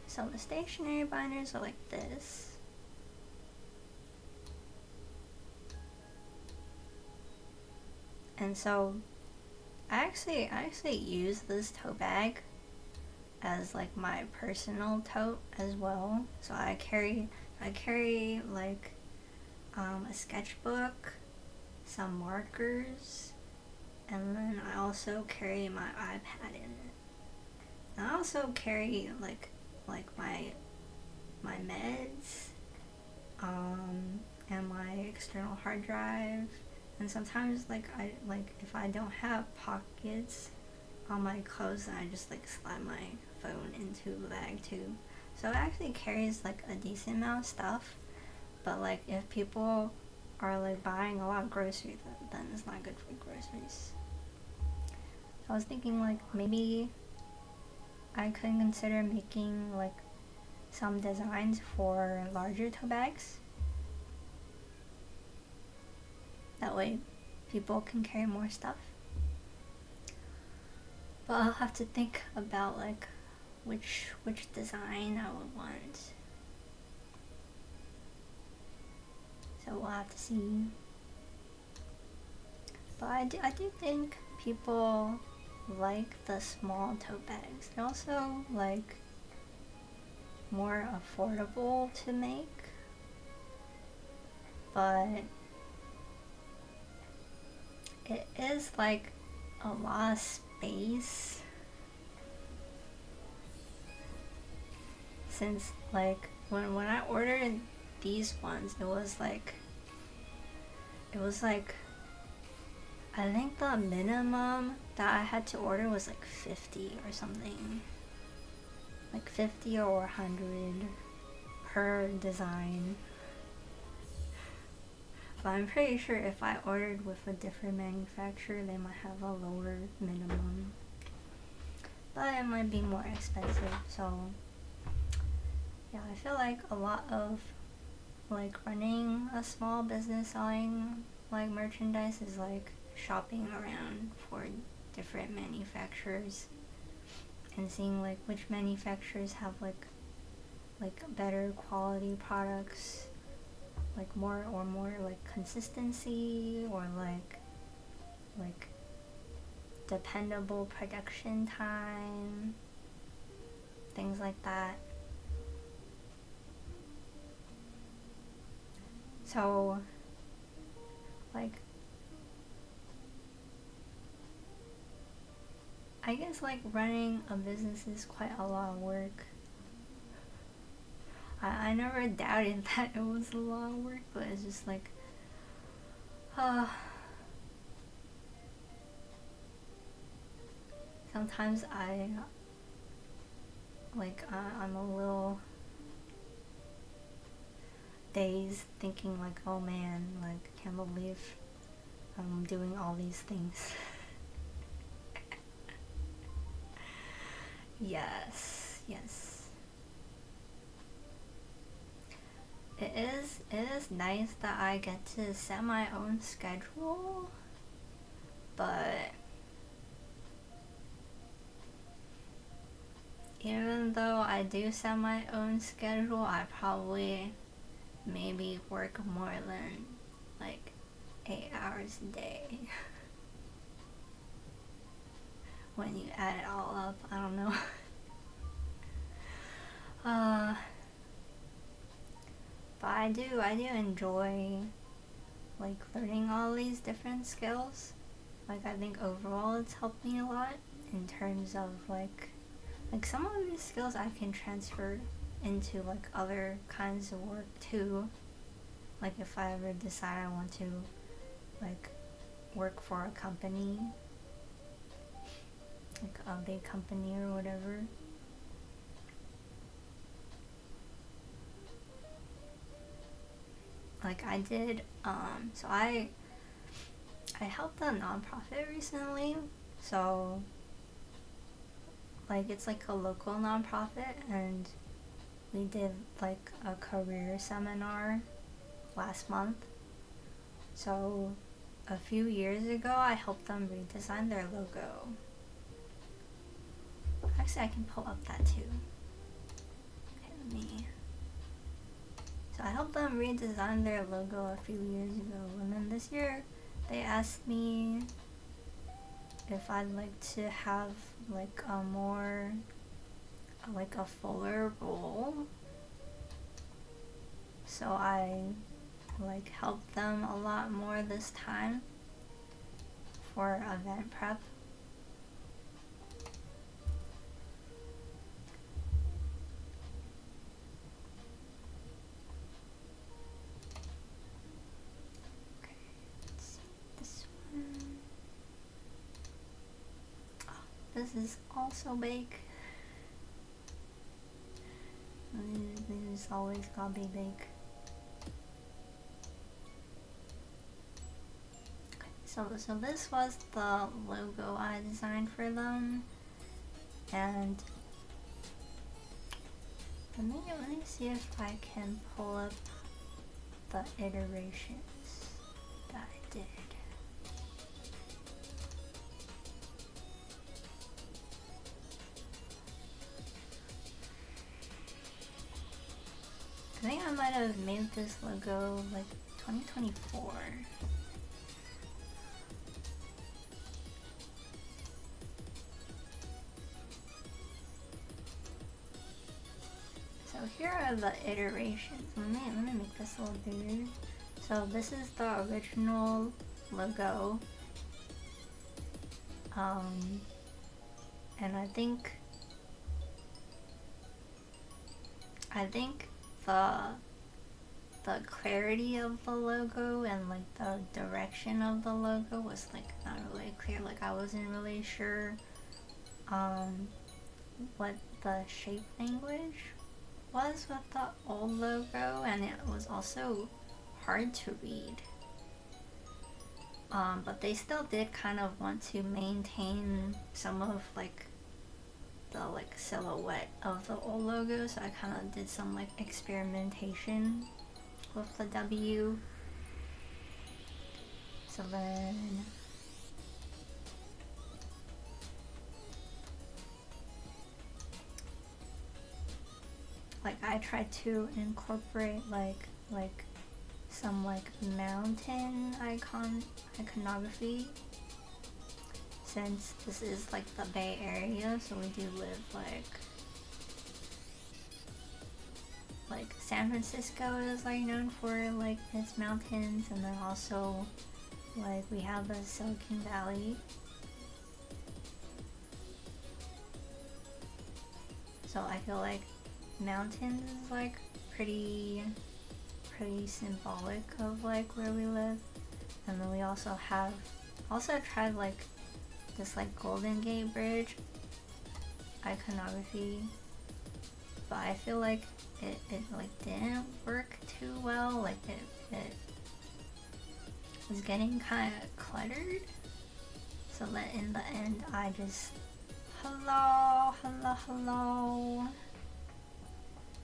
So the stationery binders are like this. And so I actually use this tote bag as like my personal tote as well. So I carry like a sketchbook, some markers, and then I also carry my iPad in it. And I also carry like my meds, and my external hard drive, and sometimes like if I don't have pockets on my clothes, then I just like slide my phone into the bag too. So it actually carries like a decent amount of stuff, but like if people are like buying a lot of groceries, then it's not good for groceries. So I was thinking like maybe I could consider making like some designs for larger tote bags. That way people can carry more stuff. But I'll have to think about like which design I would want. So we'll have to see. But I do think people like the small tote bags. They're also like more affordable to make, but it is like a lot of space, since like when I ordered these ones, it was like I think the minimum that I had to order was like 50 or something. Like 50 or 100 per design. But I'm pretty sure if I ordered with a different manufacturer, they might have a lower minimum. But it might be more expensive, so yeah, I feel like a lot of like running a small business selling like merchandise is like shopping around for different manufacturers. and seeing like which manufacturers have like better quality products, like more like consistency, or like dependable production time, things like that. So like I guess like running a business is quite a lot of work. I never doubted that it was a lot of work, but it's just like sometimes I'm a little dazed, thinking like, oh man, like can't believe I'm doing all these things. Yes. It is nice that I get to set my own schedule, but even though I do set my own schedule, I probably maybe work more than like 8 hours a day. When you add it all up, I don't know. But I do enjoy like learning all these different skills. Like I think overall it's helped me a lot in terms of like some of these skills I can transfer into like other kinds of work too. Like if I ever decide I want to like work for a company, like a big company or whatever. Like I did, so I helped a nonprofit recently, so like it's like a local nonprofit, and we did like a career seminar last month. So a few years ago I helped them redesign their logo. Actually I can pull up that too. Okay, let me... So I helped them redesign their logo a few years ago, and then this year they asked me if I'd like to have like a more like a fuller role. So I like helped them a lot more this time for event prep. This is also bake. This always gotta be bake. Okay, so this was the logo I designed for them, and let me see if I can pull up the iterations that I did. I think I might have made this logo like 2024. So here are the iterations. Let me make this a little bigger. So this is the original logo. And I think the clarity of the logo and like the direction of the logo was like not really clear. Like I wasn't really sure what the shape language was with the old logo, and it was also hard to read. But they still did kind of want to maintain some of like the like silhouette of the old logo, so I kind of did some like experimentation with the W. So then like I tried to incorporate like some like mountain iconography, since this is like the Bay Area, so we do live like San Francisco is like known for like its mountains, and then also like we have the Silicon Valley. So I feel like mountains is like pretty symbolic of like where we live. And then we also tried like this like Golden Gate Bridge iconography, but I feel like it like didn't work too well. Like it was getting kind of cluttered. So then in the end I just hello.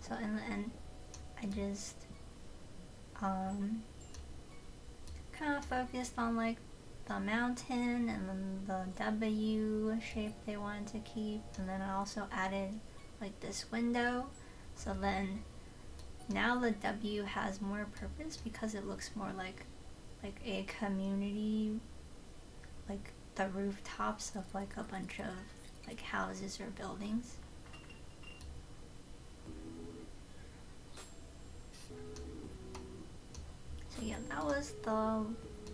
So in the end I just kind of focused on like the mountain and then the W shape they wanted to keep, and then I also added like this window. So then now the W has more purpose because it looks more like a community, like the rooftops of like a bunch of like houses or buildings. So yeah, that was the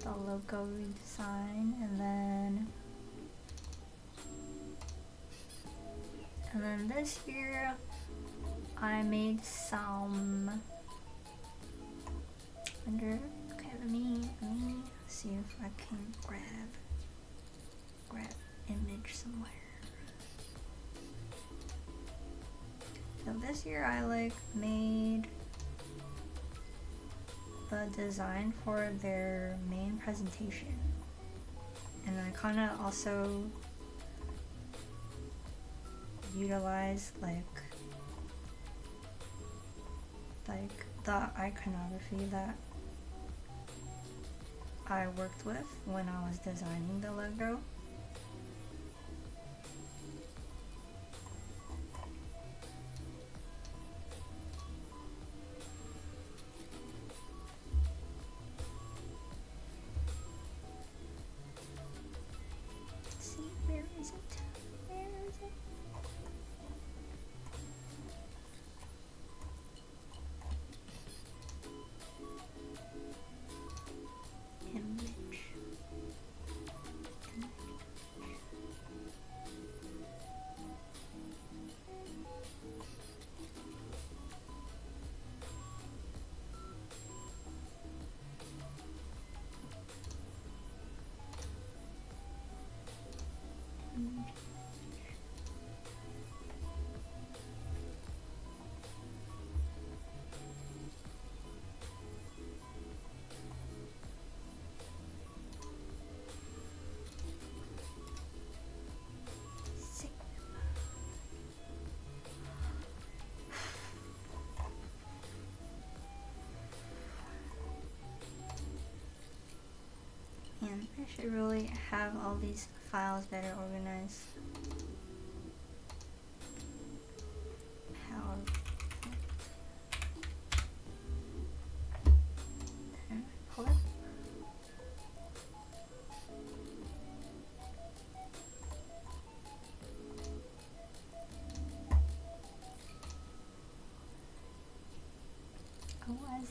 logo redesign, and then this year I made some under. Okay, let me see if I can grab image somewhere. So this year I like made the design for their main presentation, and I kind of also utilized like the iconography that I worked with when I was designing the logo. And I should really have all these files better organized. Then pull it. Otherwise,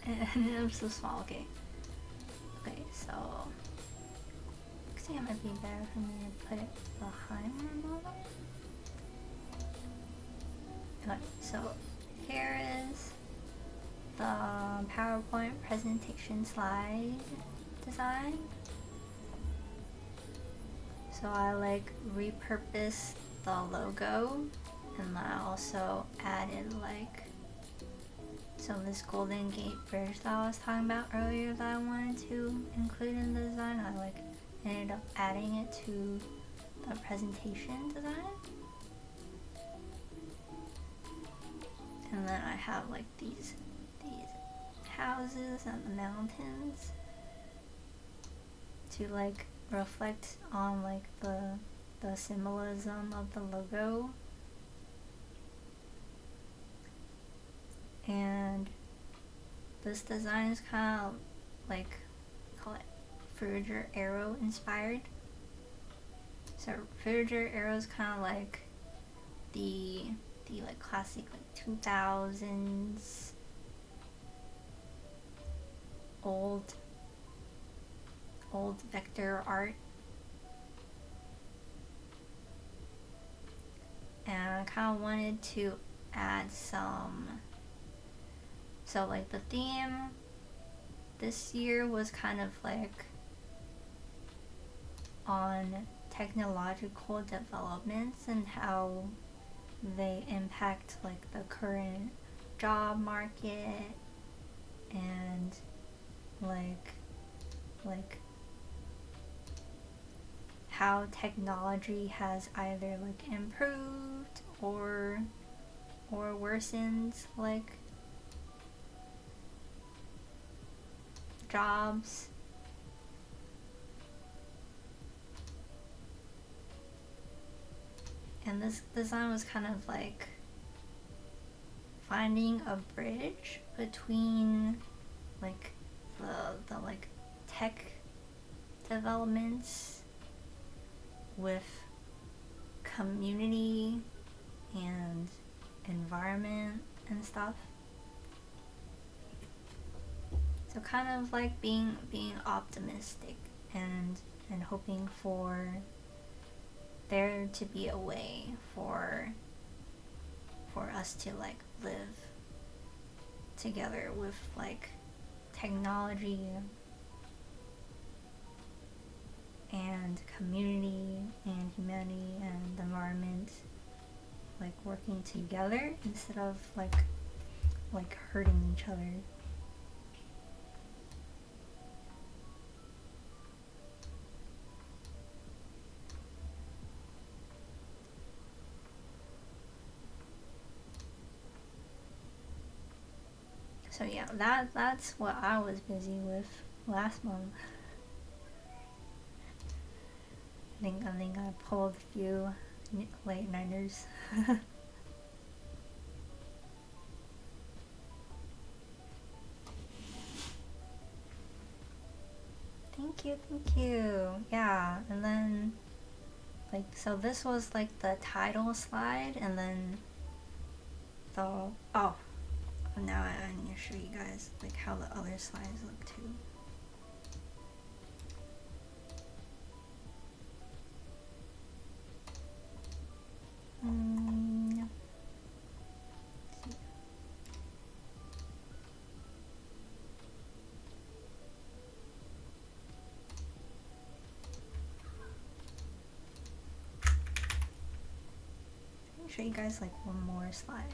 and I'm so small. Okay. Okay, so I think it might be better for me to put it behind my model. Okay, so here is the PowerPoint presentation slide design. So I like repurposed the logo, and I also added like this Golden Gate Bridge that I was talking about earlier that I wanted to include in the design. I like ended up adding it to the presentation design. And then I have like these houses and the mountains to like reflect on like the symbolism of the logo. And this design is kind of like, call it Fruiter Arrow inspired. So Fruiter Arrow is kind of like the like classic like 2000s old vector art. And I kind of wanted to add some, so like the theme this year was kind of like on technological developments and how they impact like the current job market, and like how technology has either like improved or worsened like jobs. And this design was kind of like finding a bridge between like the like tech developments with community and environment and stuff. So kind of like being optimistic and hoping for there to be a way for us to like live together with like technology and community and humanity and the environment like working together instead of like hurting each other. So yeah, that's what I was busy with last month. I think I pulled a few late nighters. Thank you. Yeah, and then like so this was like the title slide, and then the now I need to show you guys like how the other slides look too. Yeah. Let me show you guys like one more slide.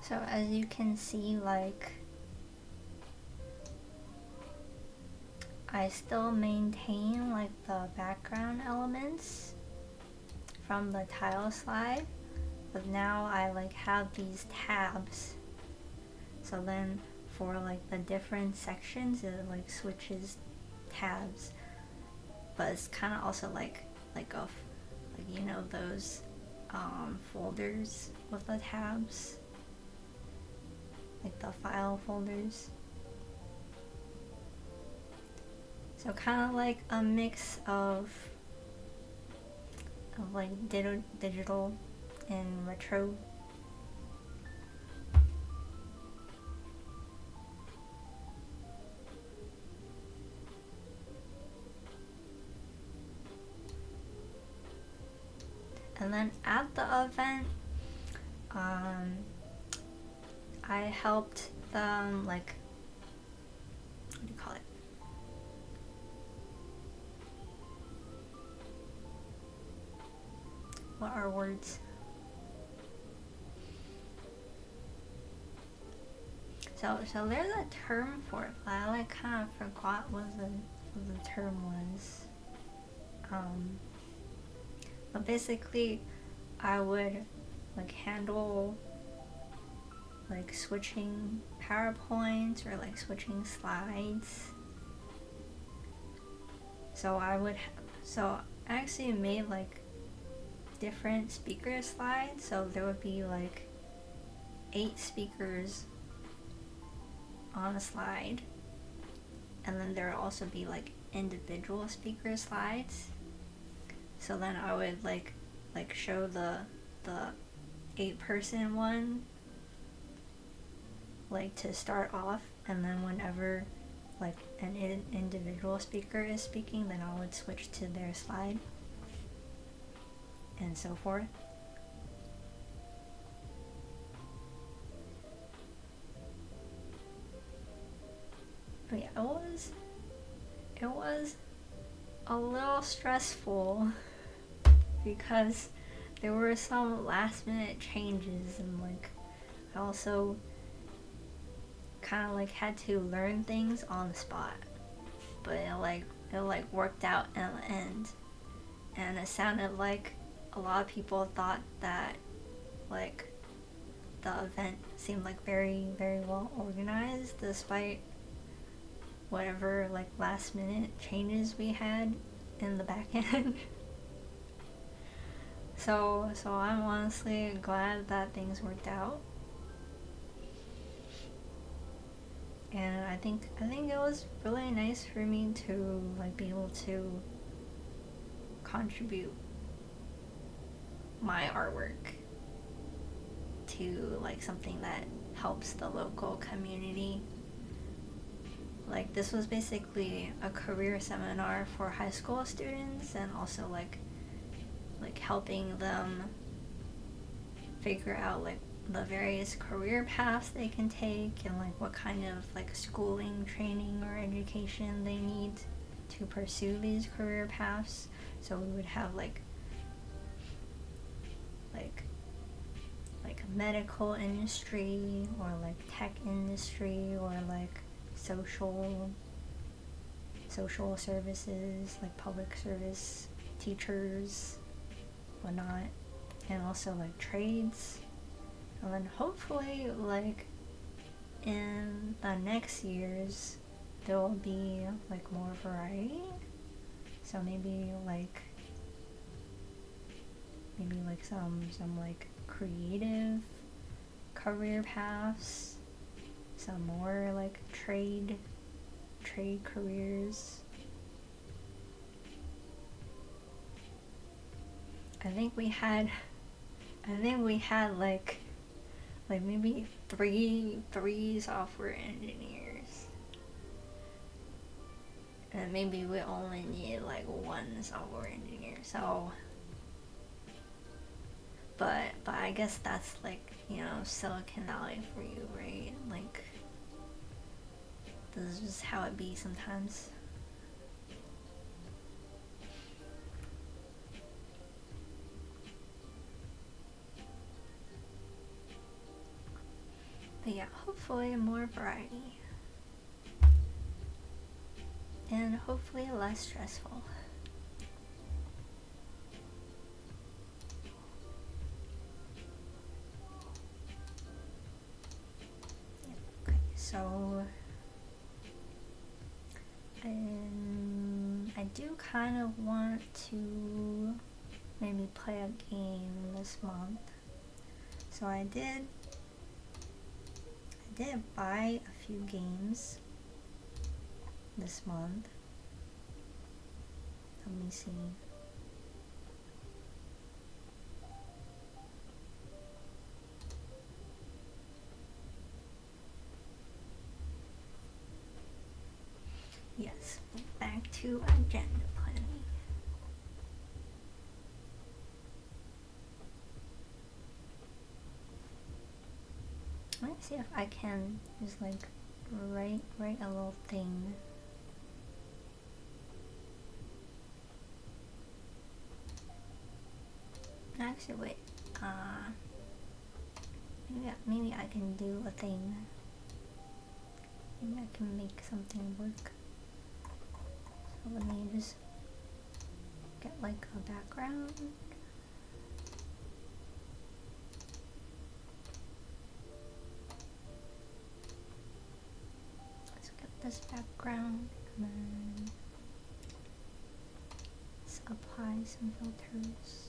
So as you can see, like I still maintain like the background elements from the tile slide, but now I like have these tabs. So then for like the different sections it like switches tabs, but it's kind of also like you know those folders with the tabs, like the file folders. So kind of like a mix of like digital and retro. And then at the event, I helped them like, what do you call it? What are words? So there's a term for it, but I like kind of forgot what the term was. But basically, I would like handle like switching PowerPoints or like switching slides. So I actually made like different speaker slides, so there would be like 8 speakers on a slide, and then there would also be like individual speaker slides. So then I would like show the 8-person one like to start off, and then whenever like an individual speaker is speaking, then I would switch to their slide, and so forth. But yeah, it was a little stressful because there were some last minute changes, and like I also kind of like had to learn things on the spot, but it worked out in the end, and it sounded like a lot of people thought that like the event seemed like very well organized despite whatever like last minute changes we had in the back end. So I'm honestly glad that things worked out. And I think it was really nice for me to like be able to contribute my artwork to like something that helps the local community. Like this was basically a career seminar for high school students, and also like helping them figure out like the various career paths they can take, and like what kind of like schooling, training, or education they need to pursue these career paths. So we would have like medical industry, or like tech industry, or like social services, like public service, teachers, whatnot, and also like trades. And then hopefully like in the next years there will be like more variety. So maybe like some like creative career paths, some more like trade careers. I think we had like maybe three software engineers, and maybe we only need like 1 software engineer. So but I guess that's like, you know, Silicon Valley for you, right? Like this is just how it be sometimes. But yeah, hopefully more variety. And hopefully less stressful. Yeah, okay, so I do kind of want to maybe play a game this month. So I did buy a few games this month. Let me see. Yes, back to agenda planning. Let me see if I can just like write a little thing. Actually, wait. Maybe I can do a thing. Maybe I can make something work. So let me just get like a background. this background, and then let's apply some filters.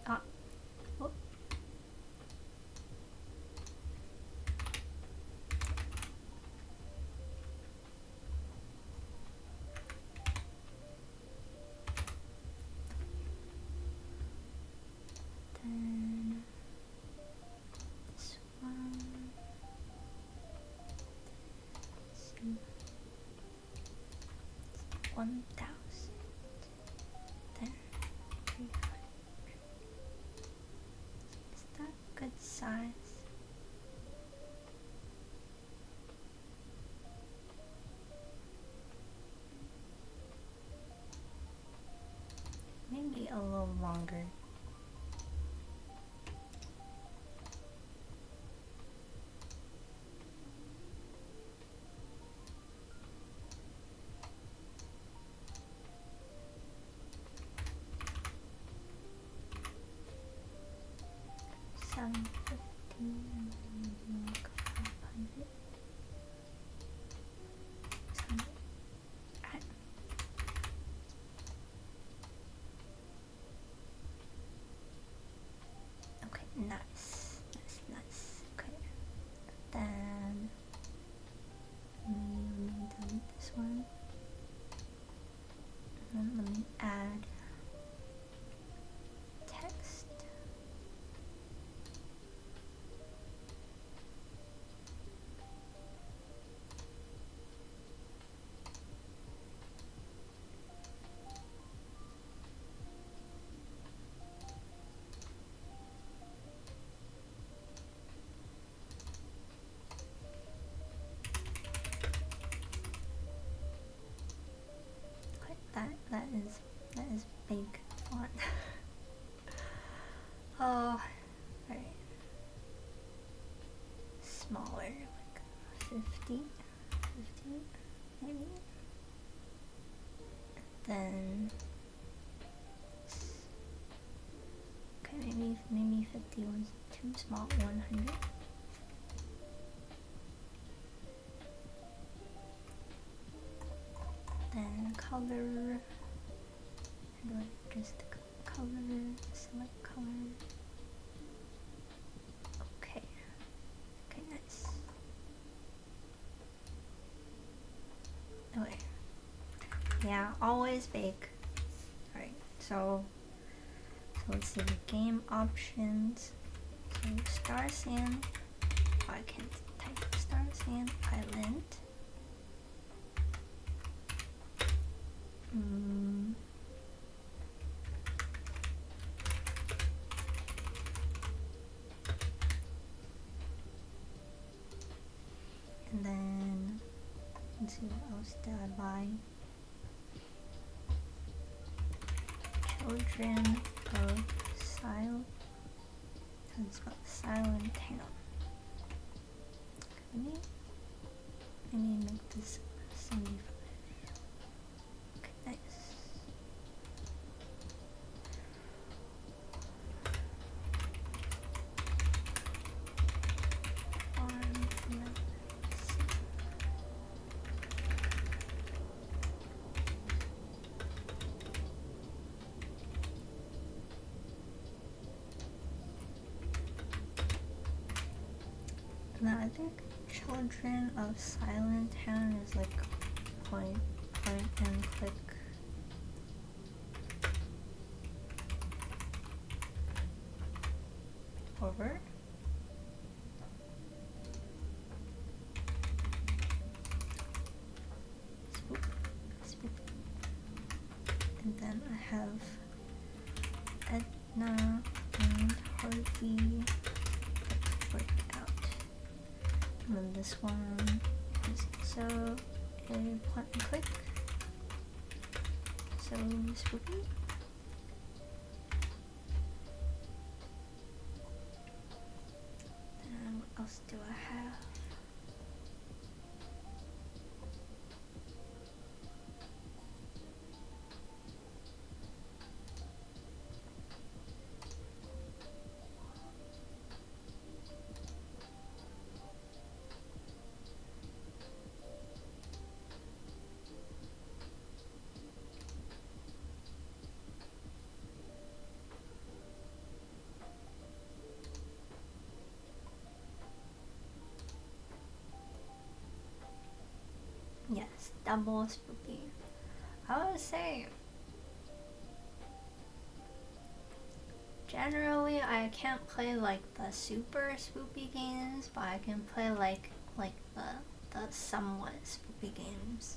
Ah, oh. Then this one. Let's see. It's 1,000. Then 300. Is that good size? Maybe a little longer. $750 and then like 500. Okay, nice. Okay. Then let me delete this one. And then let me add text. That is big font. Oh, right. Smaller, like 50 maybe. Then okay, maybe 50 was too small. 100. Then color. How do I adjust the color? Select color. Okay. Okay, nice. Okay. Yeah, always bake. Alright, so let's see the game options. So Star Sand. Oh, I can't type Star Sand Island. And then let's see what else did I buy. Children of Silent. It's about Silent Town. Maybe make this 75. Okay, nice. Now I think Children of Silent Town is like point and click. Forward. Spoop. And then I have Edna and Harvey. Work it out. And then this one is also a point and click. so spooky. Then what else do I have? Yes, double spooky. I would say generally I can't play like the super spooky games, but I can play like the somewhat spooky games.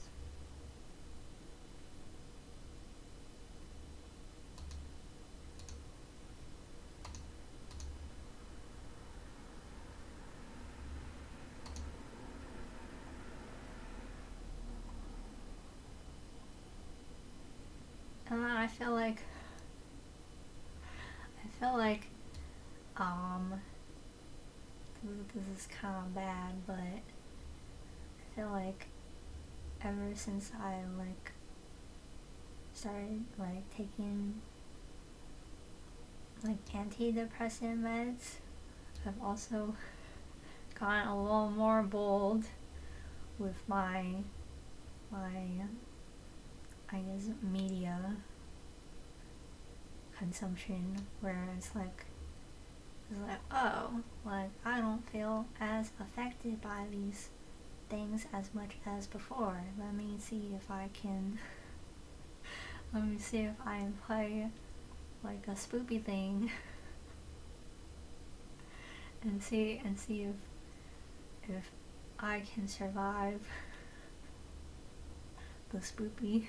And then I feel like this is kind of bad, but I feel like ever since I like started like taking like antidepressant meds, I've also gotten a little more bold with my I guess media consumption, where it's like oh, like I don't feel as affected by these things as much as before. Let me see if I can play like a spoopy thing and see if I can survive the spoopy.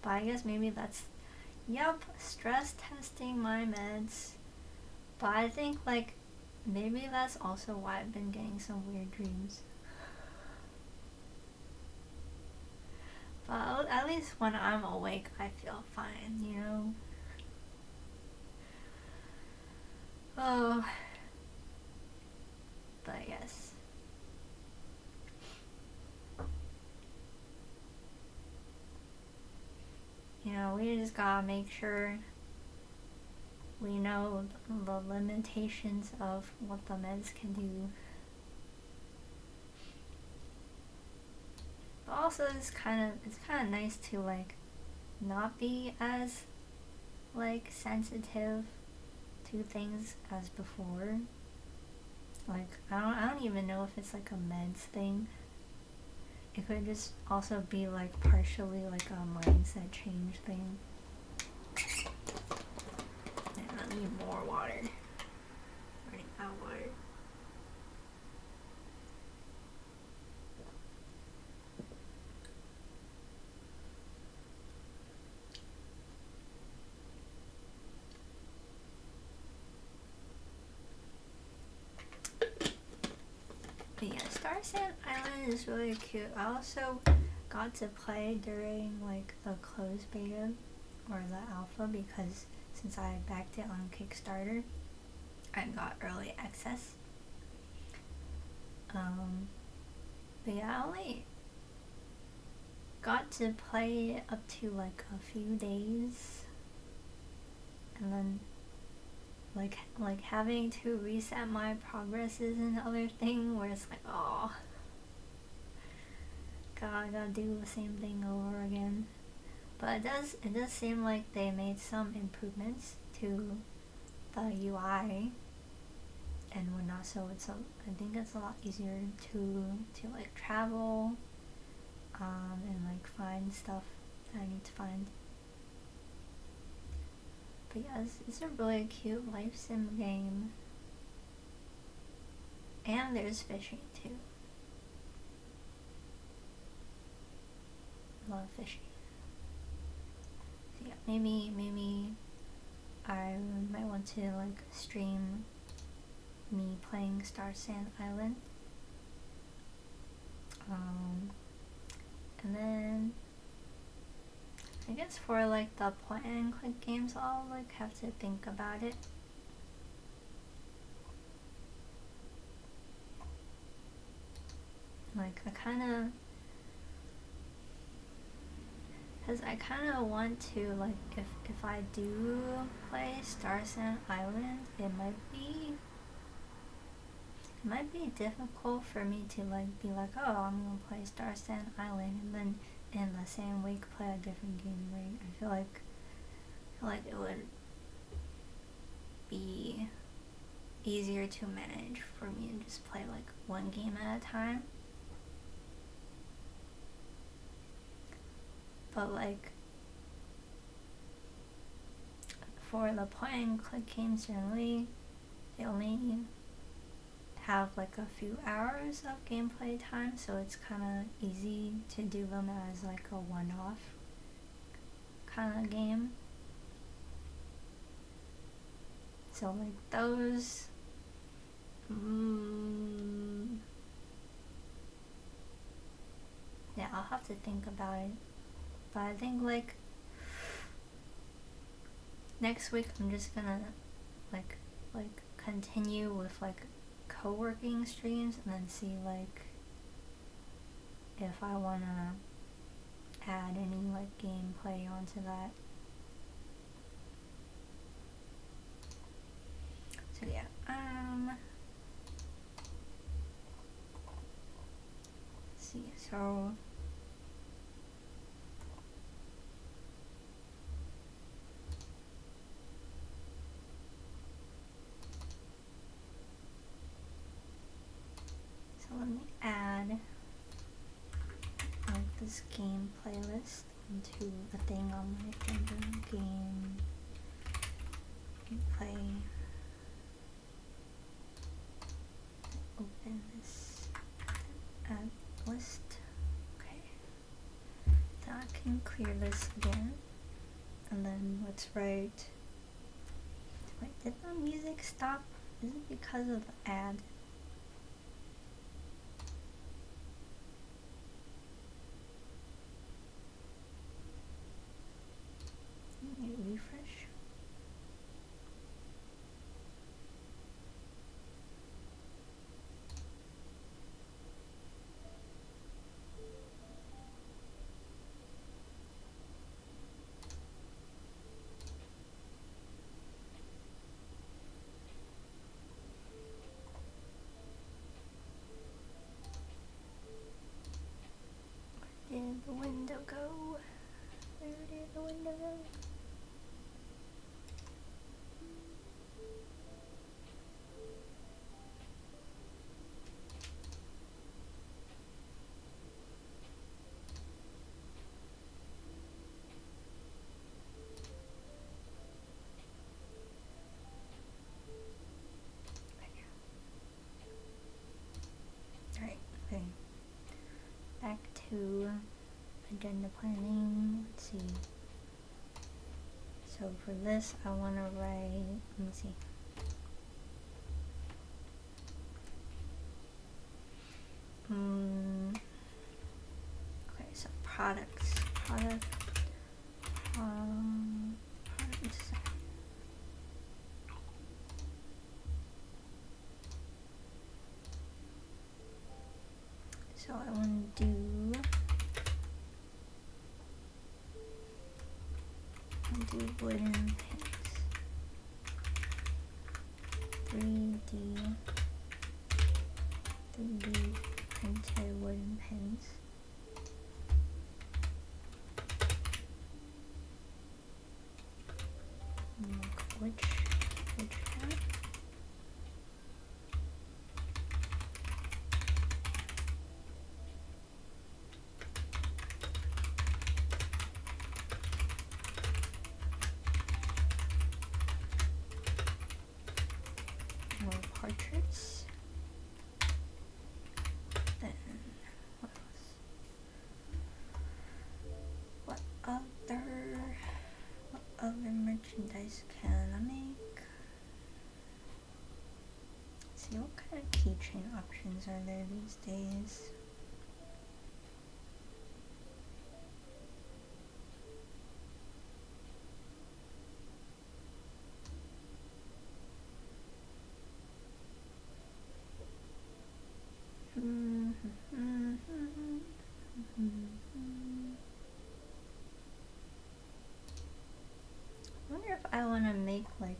But I guess maybe that's, yep, stress testing my meds. But I think like maybe that's also why I've been getting some weird dreams. But at least when I'm awake I feel fine, you know? Oh, but yes. You know, we just gotta make sure we know the limitations of what the meds can do. But also it's kind of nice to like not be as like sensitive to things as before. Like I don't even know if it's like a meds thing. It could just also be like partially like a mindset change thing. And I need more water. Running out of water. But yeah, Star Sand Island is really cute. I also got to play during like the closed beta or the alpha, because since I backed it on Kickstarter, I got early access. But yeah, I only got to play up to like a few days, and then like having to reset my progress is another thing where it's like, oh god, I gotta do the same thing over again. But it does seem like they made some improvements to the UI and whatnot, so I think it's a lot easier to like travel and like find stuff that I need to find. But yeah, it's a really cute life sim game. And there's fishing too. Love fishing. So yeah, maybe I might want to like stream me playing Star Sand Island. guess for like the point and click games, I'll like have to think about it. Like I kind of want to, like, if I do play Star Sand Island, it might be difficult for me to like be like, oh, I'm gonna play Star Sand Island and then in the same week play a different game, right? I feel like it would be easier to manage for me to just play like one game at a time. But like for the point and click games, generally they only have like a few hours of gameplay time, so it's kind of easy to do them as like a one-off kind of game. So like those, yeah, I'll have to think about it. But I think like next week I'm just gonna like continue with like co-working streams and then see like if I wanna add any like gameplay onto that. So yeah, let's see, so let me add like this game playlist into a thing on my agenda. Gameplay. Open this add list. Okay. Then I can clear this again. And then let's write. Wait, did the music stop? Is it because of the ad? Refresh. Where did the window go? Where did the window go? Alright, okay. Back to agenda planning. Let's see. So for this, I want to write, let me see. Okay, so products. Product design. So I want to do wooden pins. 3D printed wooden pins. Which hat? More portraits. Then what else? What other merchandise can I make? Let's see, what kind of keychain options are there these days? want to make like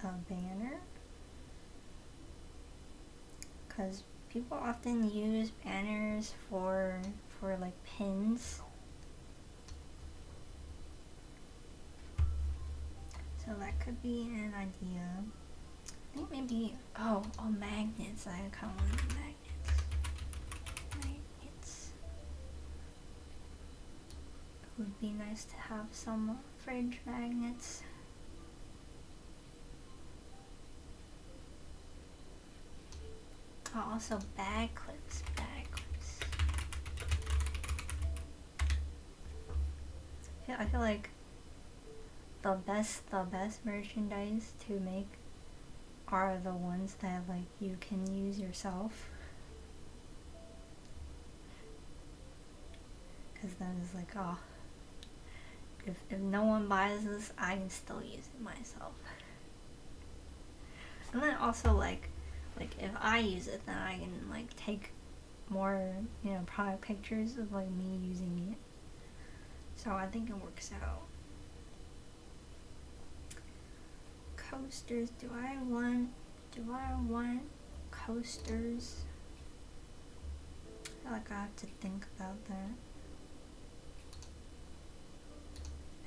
a banner, because people often use banners for like pins. So that could be an idea. I think maybe magnets. I kind of want magnets. Magnets. It would be nice to have some fridge magnets. Oh, also bag clips. I feel like the best merchandise to make are the ones that like you can use yourself, because then it's like, oh, if no one buys this, I can still use it myself. And then also like if I use it, then I can like take more, you know, product pictures of like me using it. So I think it works out. Coasters. Do I want coasters? I feel like I have to think about that.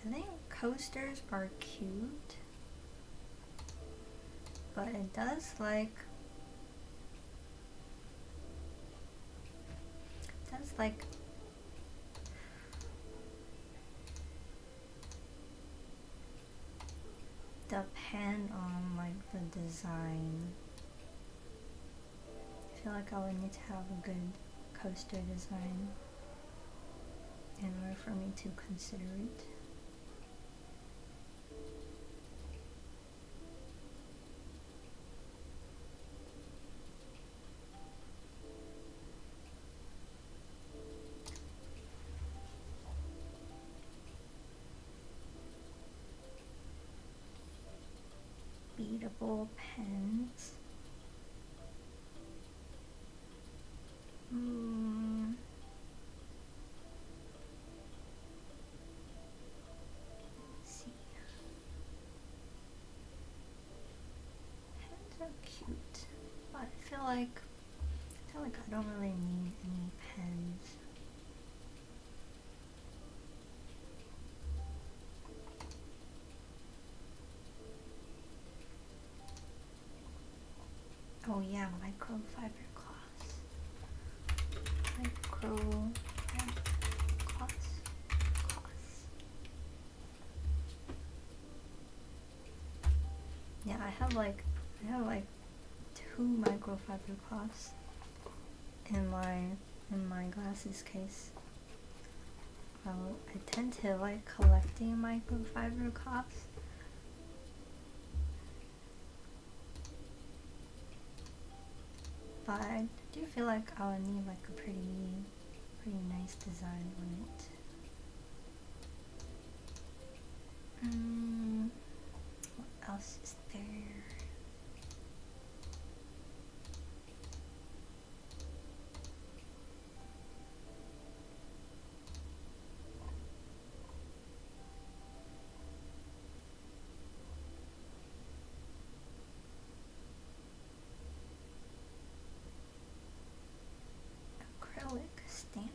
I think coasters are cute, but it does like depend on like the design. I feel like I would need to have a good coaster design in order for me to consider it. Beatable pens. Let's see. Pens are cute, but I feel like I don't really need any pens. Oh yeah, microfiber cloths. Yeah, I have like 2 microfiber cloths in my glasses case. I tend to like collecting microfiber cloths. But I do feel like I would need like a pretty nice design on it. What else is there? Acrylic stamps.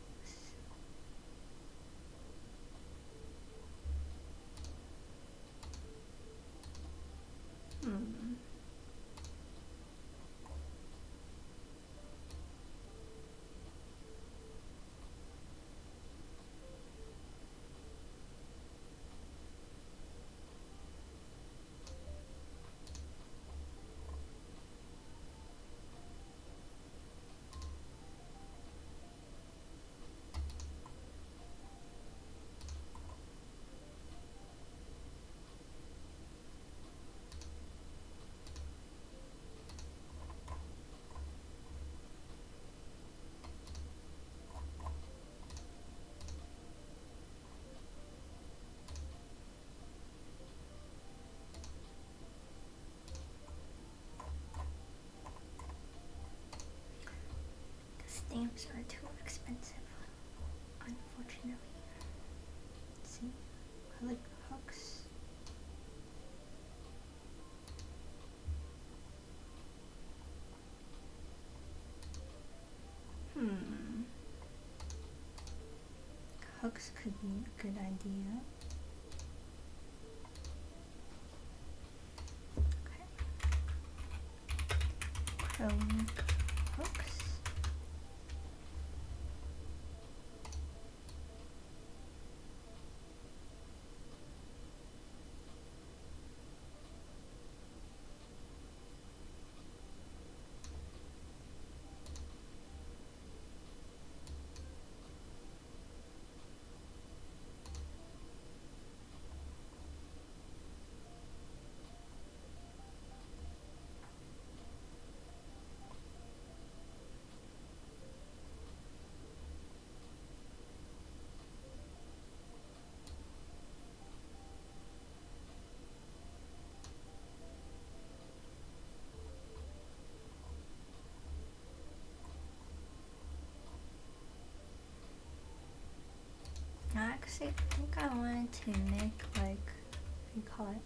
Stamps are too expensive, unfortunately. Let's see. Acrylic hooks. Hooks could be a good idea. Acrylic hooks. Actually, I think I wanted to make like, what do you call it?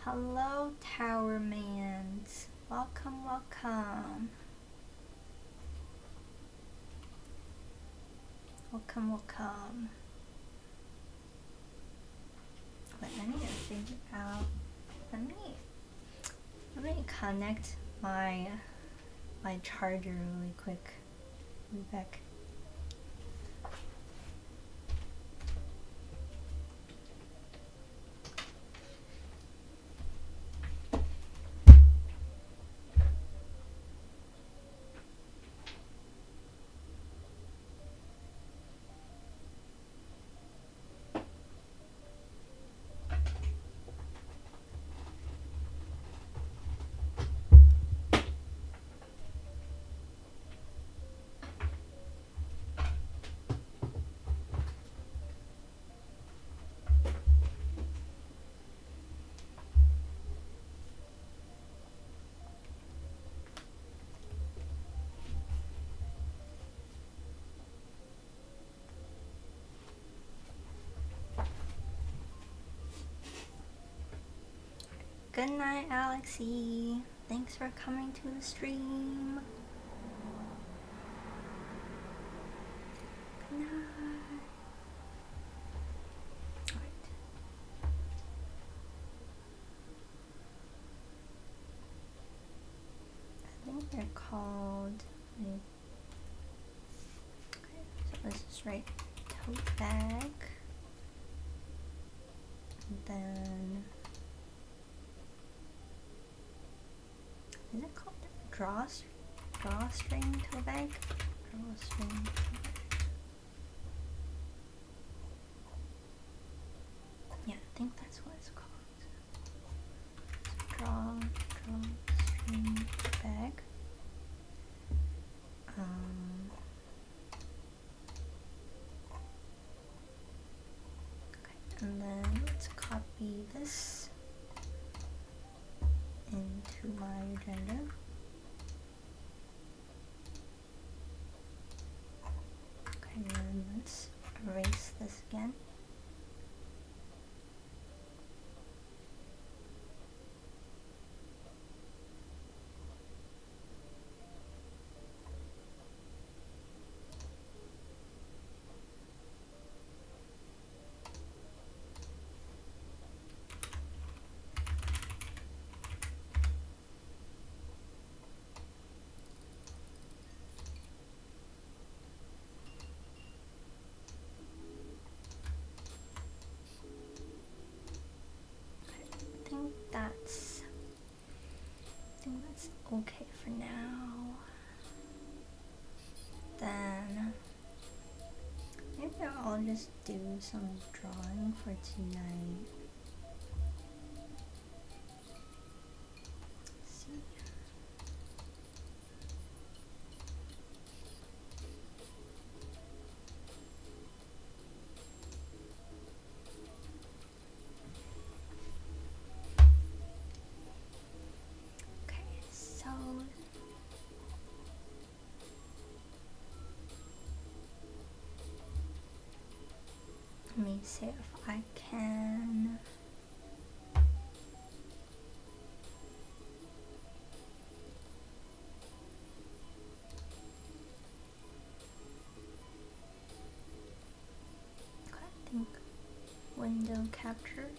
Hello, Tower Mans. Welcome, welcome. Welcome, welcome. Wait, I need to figure out. Let me connect my charger really quick. Be back. Good night, Alexi. Thanks for coming to the stream. Good night. Right. I think they're called. Okay, so let's just write tote bag. And then. Is it called drawstring tote bag? Drawstring tote bag. Yeah, I think that's what it's called. So drawstring tote bag. Okay, and then let's copy this into my agenda. Okay, and then let's erase this again. I think that's okay for now. Then maybe I'll just do some drawing for tonight. Let's see. Let me see if I can. I think window capture.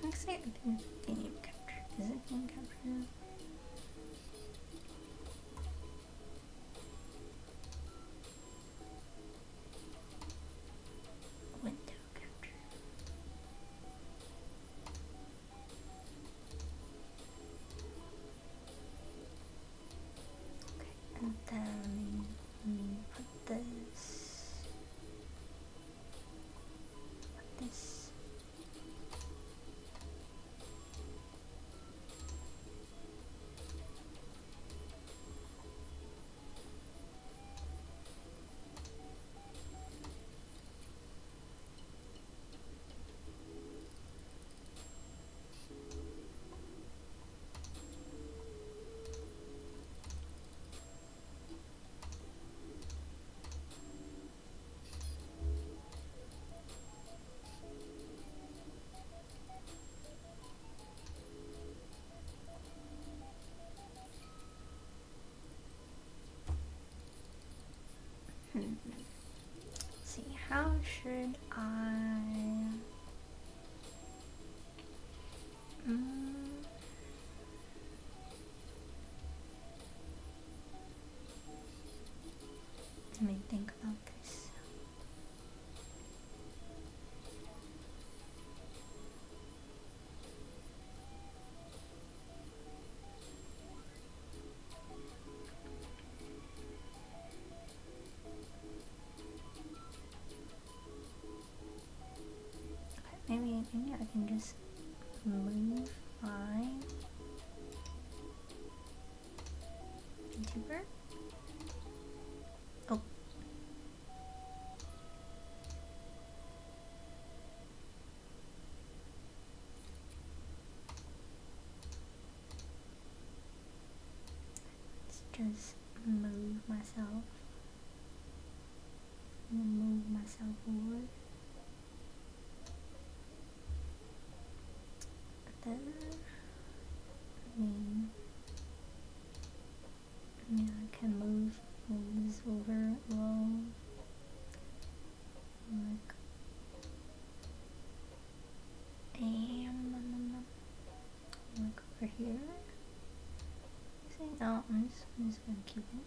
Actually, I didn't game capture. Is it game capture now? Window capture. Okay, and then put this. Put this. Let's see, how should I let me think about this. Maybe I can just move my Vtuber. Oh. Let's just move myself. Move myself forward. Then, yeah, I can move this over low, like, like over here. See, no, I'm just gonna keep it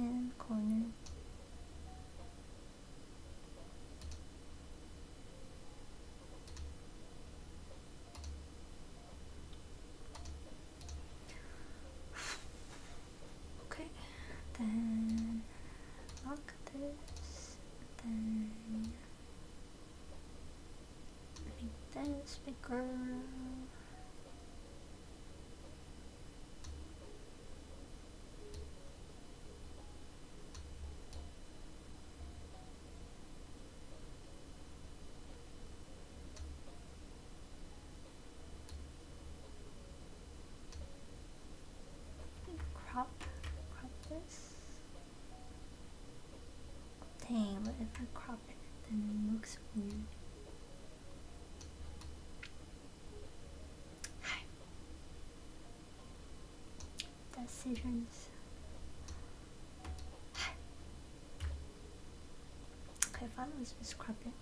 in the corner. Then lock this, then make this bigger. Crop this. Dang, but if I crop it, then it looks weird. Decisions. Okay, fine, let's just crop it.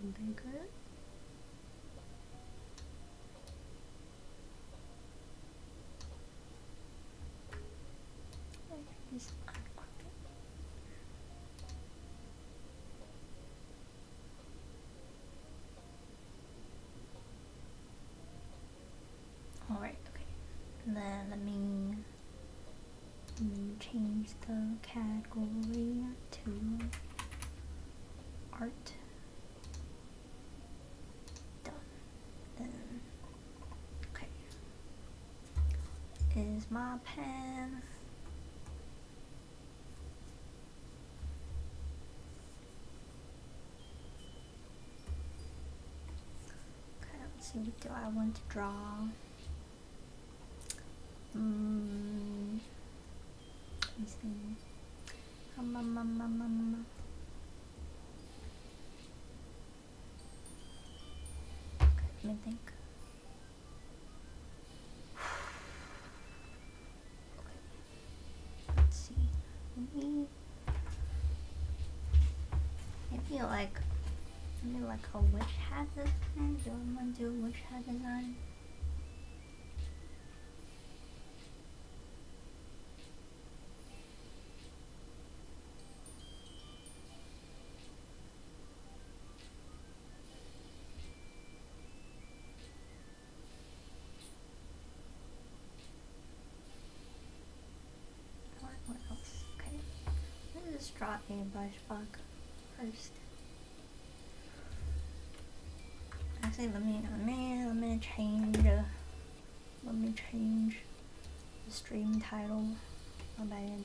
bigger. Is uncropped. Alright, okay. And then let me change the category to art. Done. Then, okay. Is my pen. Okay, let's see, what do I want to draw? Let me see. Okay, let me think. Okay, let's see. Maybe like a witch hat design. Do I want to do a witch hat design? What else? Okay. Let's just draw a brush bug first. Actually, let me change the stream title. My bad.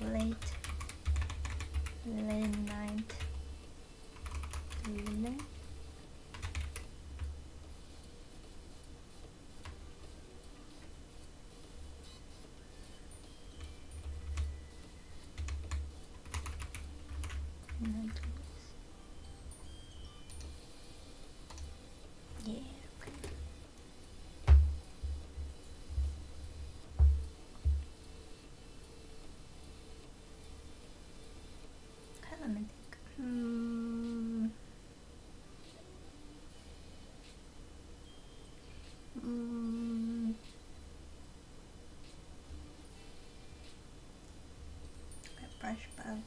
Late night reading. Yeah, okay. Okay, let me think. Okay, brush bug.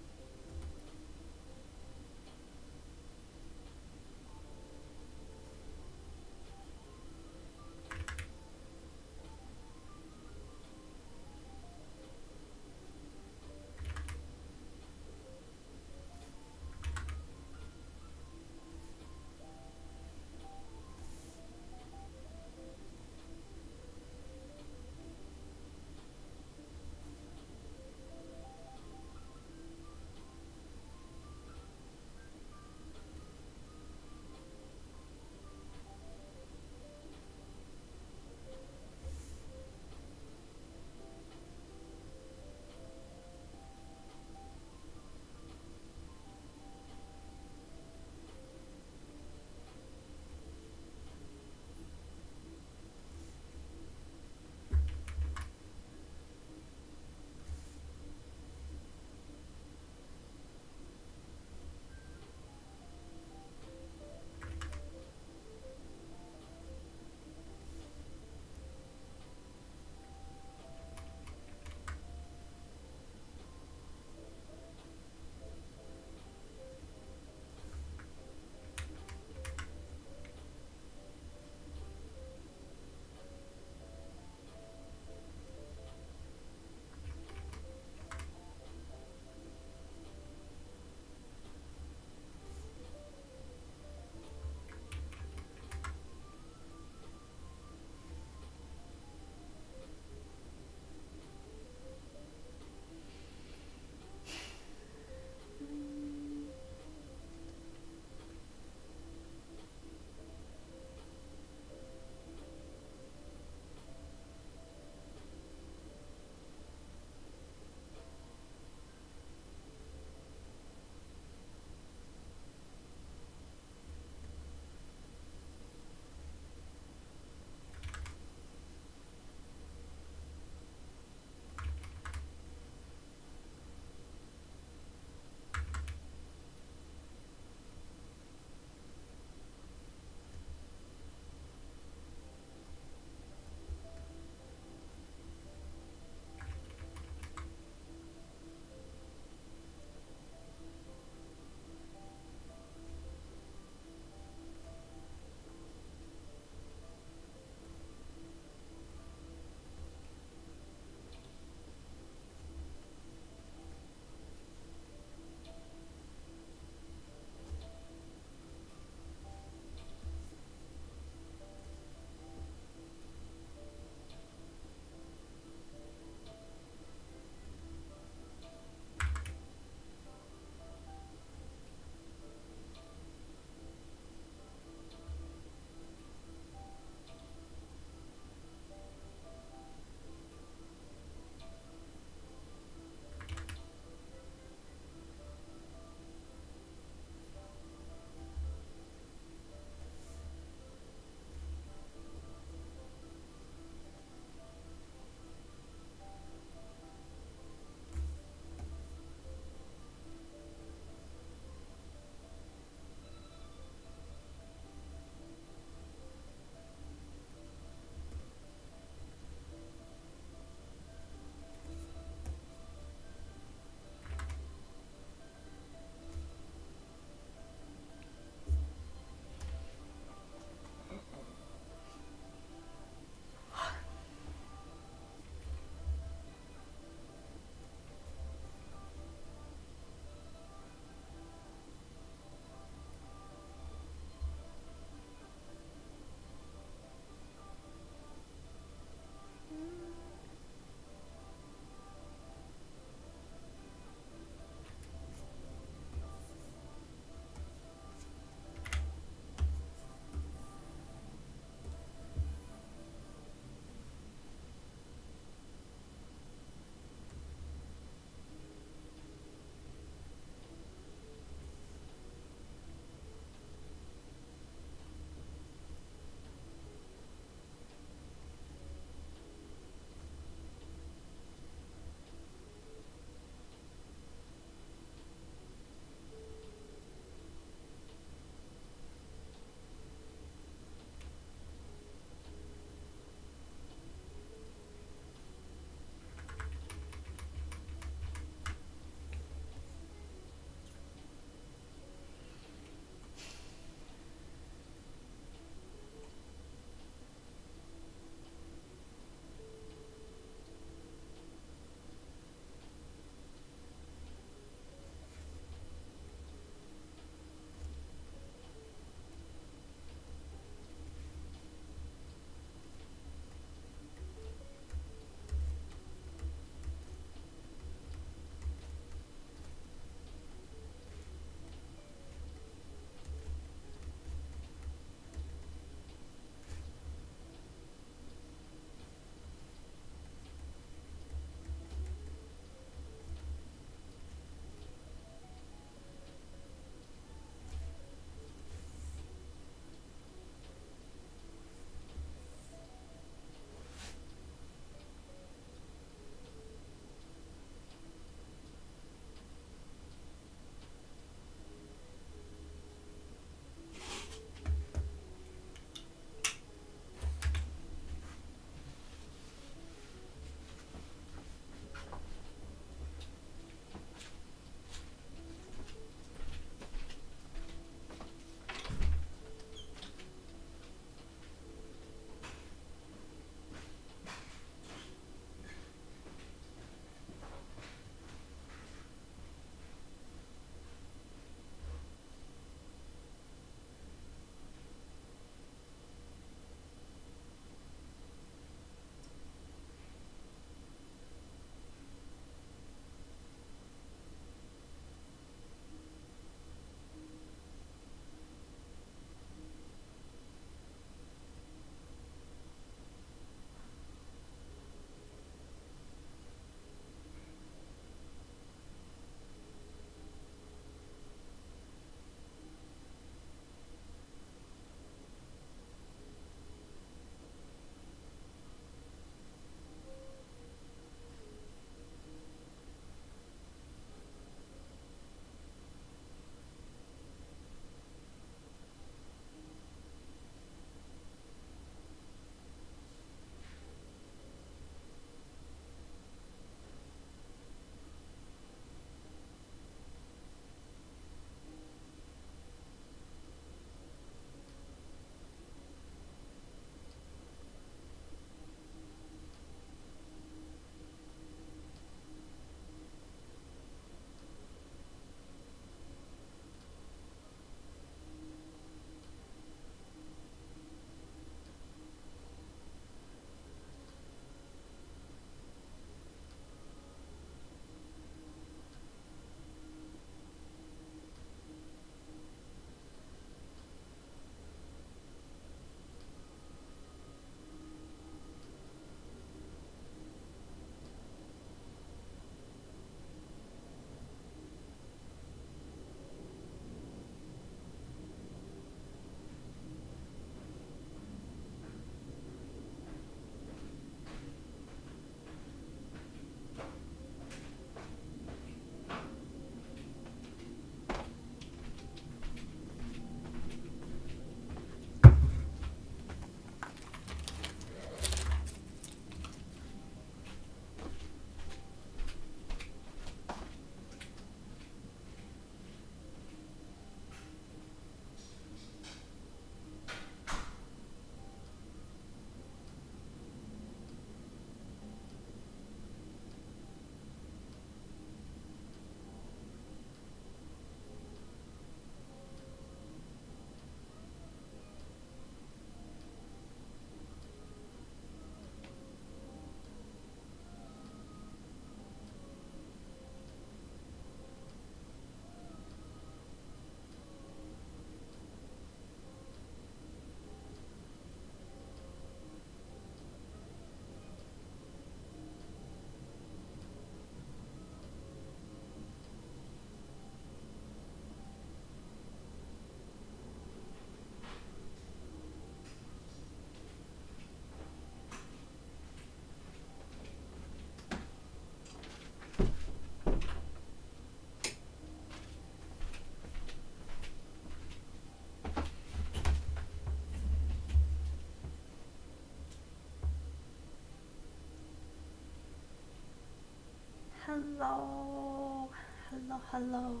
Hello. Hello, hello.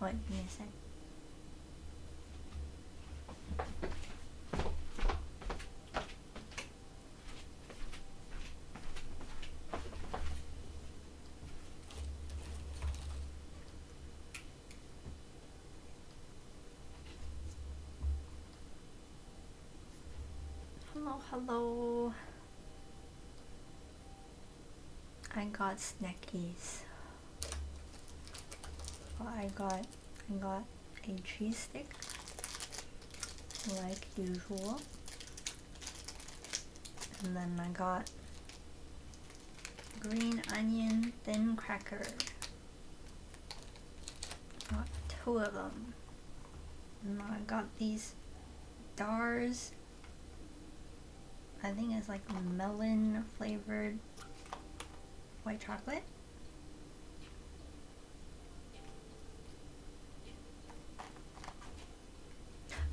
Wait, give me a sec. Hello, hello. I got Snackies. Well, I got a cheese stick, like usual, and then I got green onion thin cracker. Got 2 of them. And I got these Dars. I think it's like melon flavored white chocolate.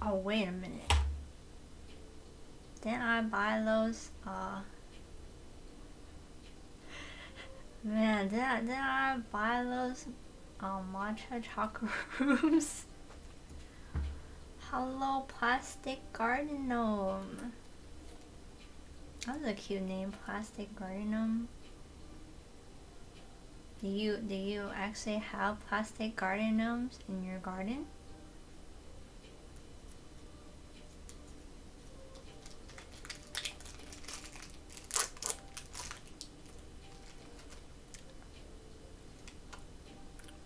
Oh, wait a minute. Didn't I buy those? Man, did I buy those matcha chocolate rooms? Hello, Plastic Garden Gnome. That's a cute name, Plastic Garden Gnome. Do you actually have plastic garden gnomes in your garden?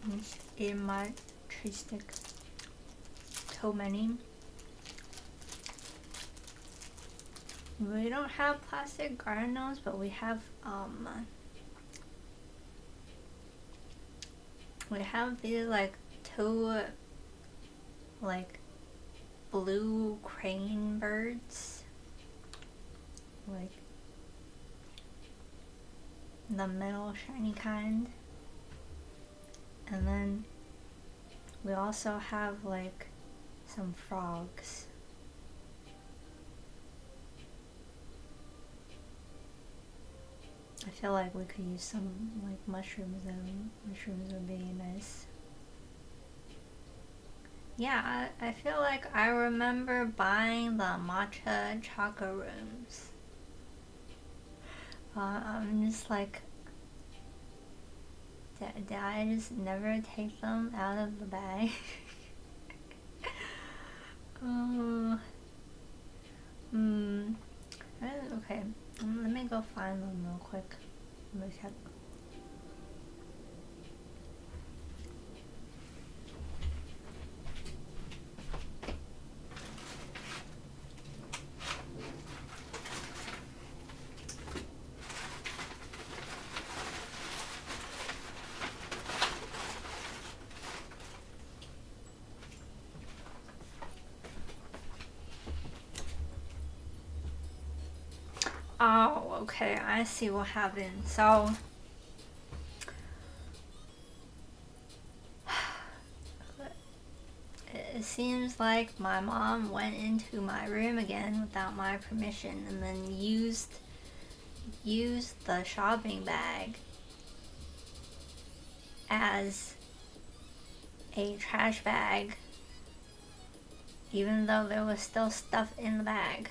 I'm just eating my tree stick. So many. We don't have plastic garden gnomes, but we have these like 2 like blue crane birds, like the middle shiny kind. And then we also have like some frogs. I feel like we could use some like mushrooms though. Mushrooms would be nice. Yeah, I feel like I remember buying the matcha choco rooms. I'm just like, did I just never take them out of the bag? Okay, let me go find them real quick. Let me check. Oh, okay, I see what happened. So, it seems like my mom went into my room again without my permission and then used the shopping bag as a trash bag, even though there was still stuff in the bag.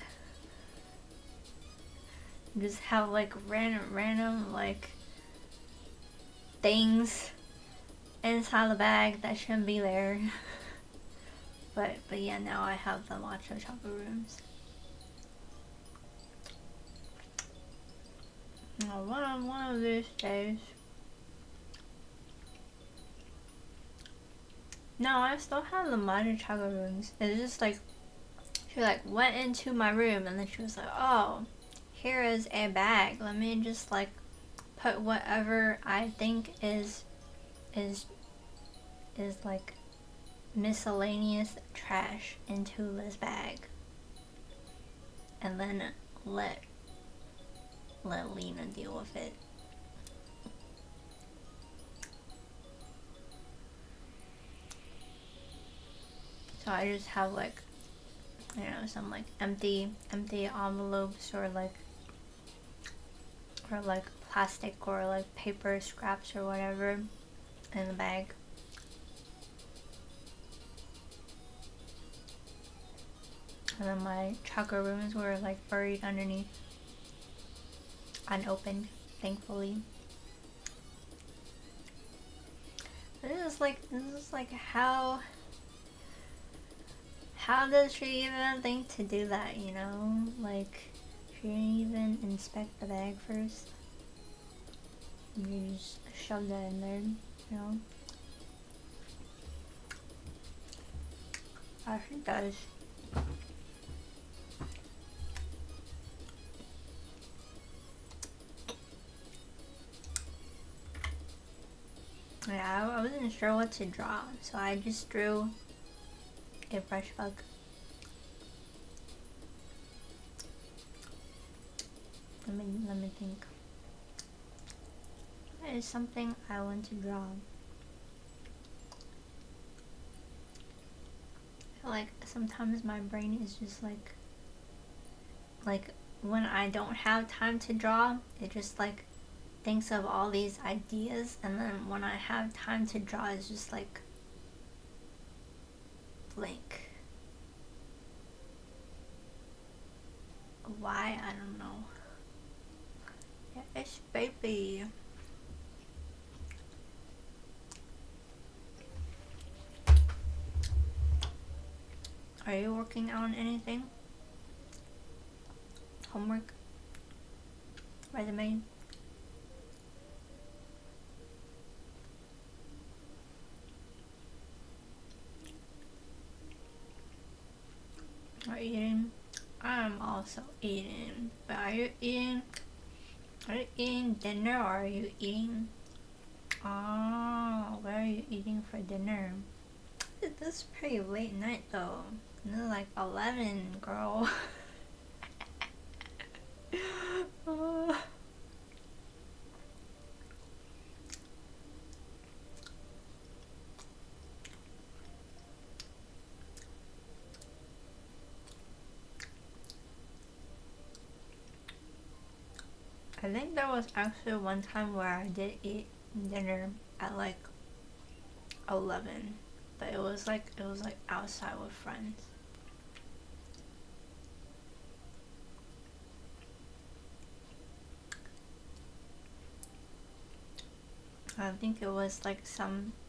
Just have like random like things inside the bag that shouldn't be there. but yeah, now I have the matcha chocolate rooms. Oh, one of these days. No, I still have the matcha chocolate rooms. It's just like she like went into my room and then she was like, oh, here is a bag. Let me just like put whatever I think is like miscellaneous trash into this bag, and then let Lena deal with it. So I just have like, you know, some like empty envelopes or like plastic or like paper scraps or whatever in the bag. And then my chocolate rooms were like buried underneath, unopened, thankfully. This is like how does she even think to do that, you know? Like, she didn't even inspect the bag first. You just shoved that in there, you know? She does. Yeah, I wasn't sure what to draw, so I just drew a brush bug. Let me think. That is something I want to draw. I feel like sometimes my brain is just like when I don't have time to draw, it just like thinks of all these ideas, and then when I have time to draw, it's just like blank. Why? I don't know. Yes, baby. Are you working on anything? Homework? Resume? Are you eating? I'm also eating. But are you eating? Are you eating dinner or are you eating? Oh, where are you eating for dinner? This is pretty late night though. It's like 11, girl. I think there was actually one time where I did eat dinner at like 11, but it was like outside with friends. I think it was like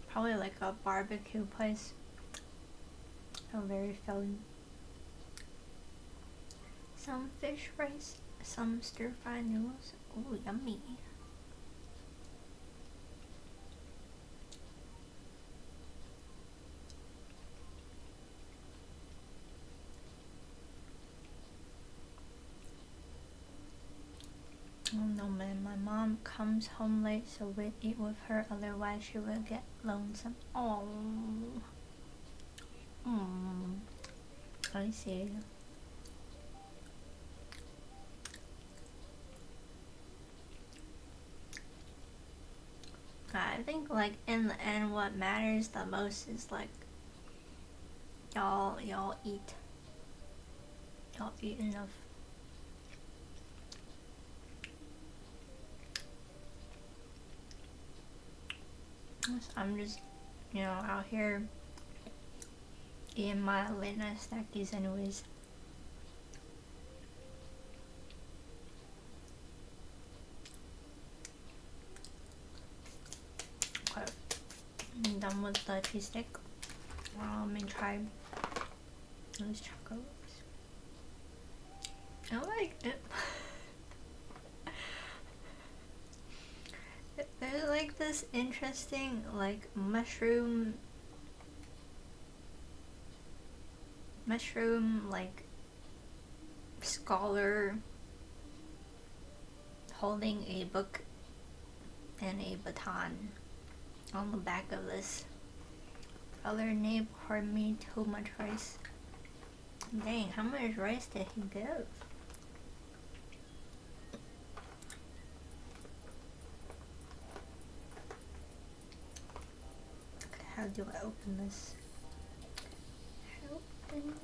probably like a barbecue place. I'm very filling. Some fish rice, some stir-fried noodles. Ooh, yummy. Oh no man, my mom comes home late so we'd eat with her, otherwise she would get lonesome. Oh. I see. I think like in the end what matters the most is like y'all eat. Y'all eat enough. I'm just, you know, out here eating my late night snackies anyways. Okay, I'm done with the cheese stick. Let me try those chocolates. I like it. There's like this interesting like mushroom like scholar holding a book and a baton on the back of this. Other name poured me too much rice. Dang, how much rice did he give? Okay, how do I open this? Open.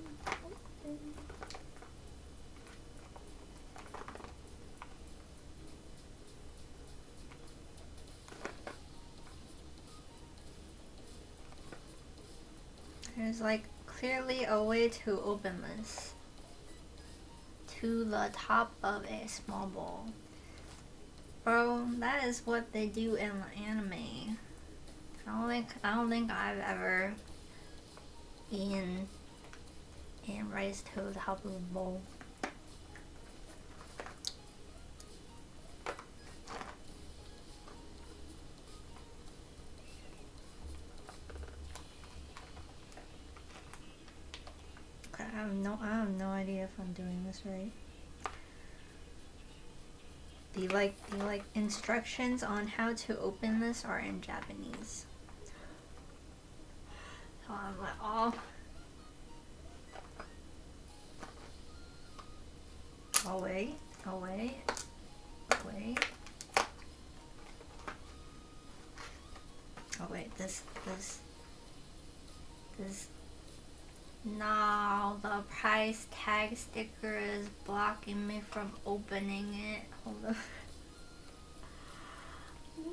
There's like clearly a way to open this to the top of a small bowl. Bro, that is what they do in the anime. I don't think I've ever eaten and rice to the top of a bowl. Okay, I have no idea if I'm doing this right. The instructions on how to open this are in Japanese. So I'm like, oh wait. Oh wait, this. No, the price tag sticker is blocking me from opening it. Hold on.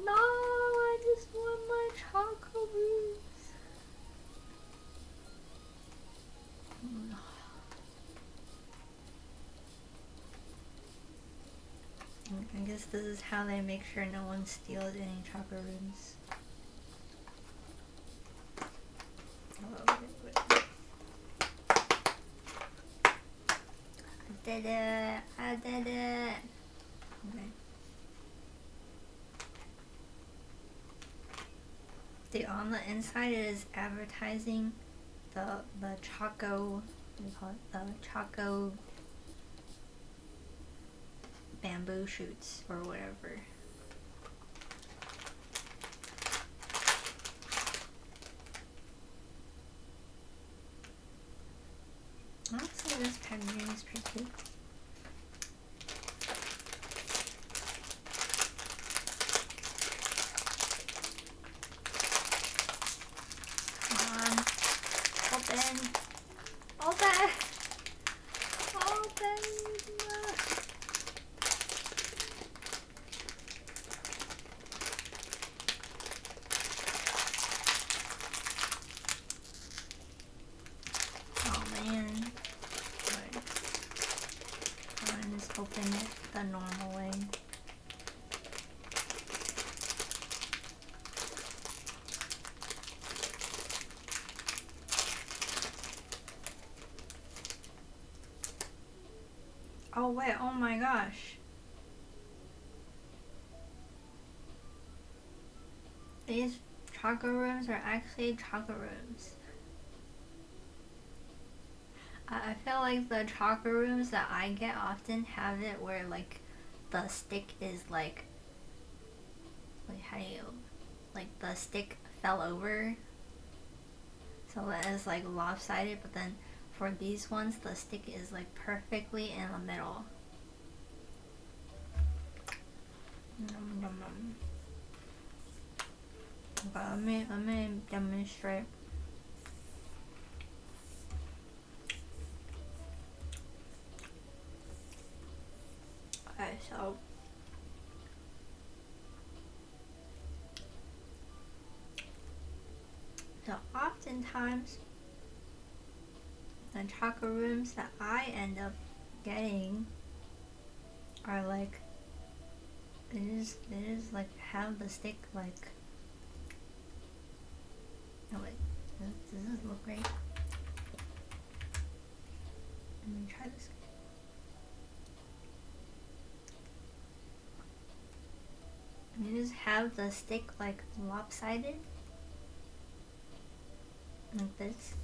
No, I just want my chocolates. I guess this is how they make sure no one steals any chocolates. Oh, wait. I did it. Okay. See, on the inside it is advertising the Choco, what do you call it? The Choco bamboo shoots or whatever. Honestly, this packaging is pretty cute. Come on. Open. Open. Open. Oh man. Good. Come on, just open it the normal way. Oh wait, oh my gosh. These chocolate rooms are actually chocolate rooms. I feel like the chocolate rooms that I get often have it where like the stick is like how do you, like the stick fell over. So that is like lopsided, but then for these ones the stick is like perfectly in the middle. Okay, let me demonstrate. Okay, so oftentimes the chocolate rooms that I end up getting are like they just like have the stick like, oh wait, does this look right? Let me try this. You just have the stick like lopsided like this,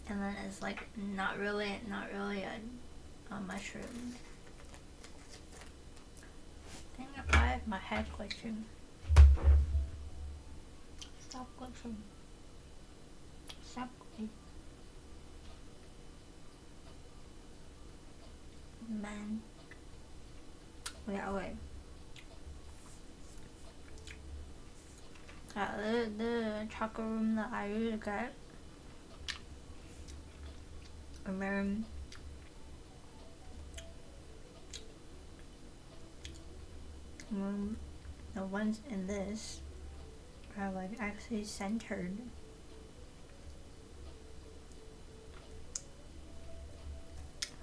and then it's like not really a mushroom. I think I have my head glitching. Stop glitching. Stop glitching. Man. Yeah, wait. The chocolate room that I usually get, remember, the ones in this are like actually centered.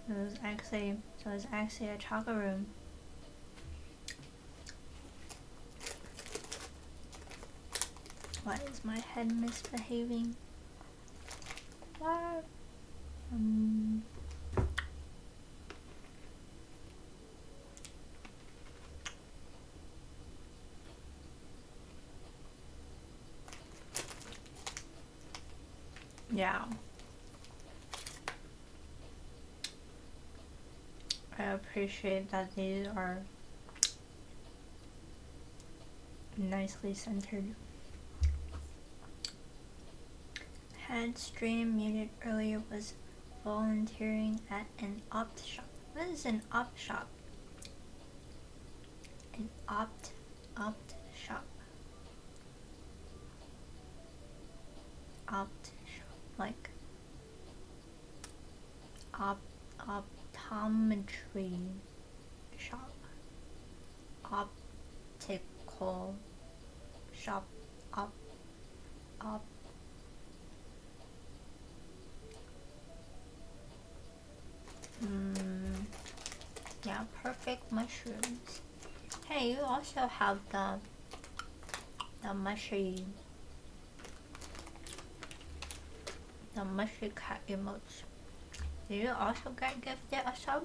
So it's actually a chocolate room. Why is my head misbehaving? What? Yeah. I appreciate that these are nicely centered. Had stream muted earlier, was volunteering at an opt shop. What is an opt shop? An opt shop. Opt shop, like optometry shop. Optical shop. Yeah, perfect mushrooms. Hey, you also have the mushy cat emotes. Did you also get gifted a sub?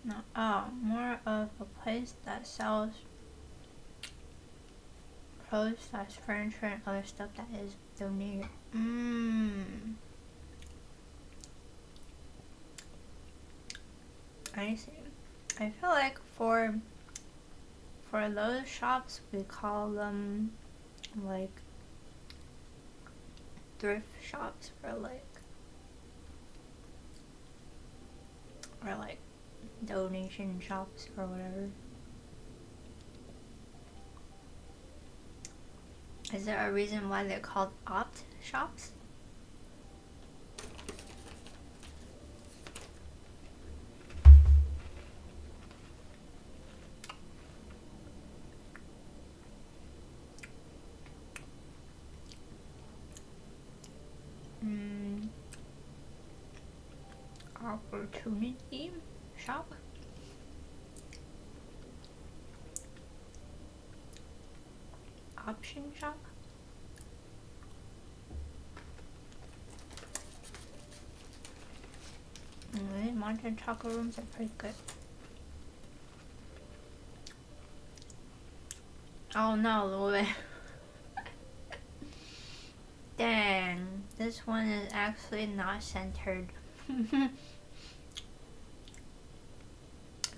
No. Oh, more of a place that sells clothes/furniture and other stuff that is donated. I see. I feel like for those shops we call them like thrift shops or like donation shops or whatever. Is there a reason why they're called opt shops? Opportunity shop? Option shop? These modern chocolate rooms are pretty good. Oh no, Louis. Dang, this one is actually not centered.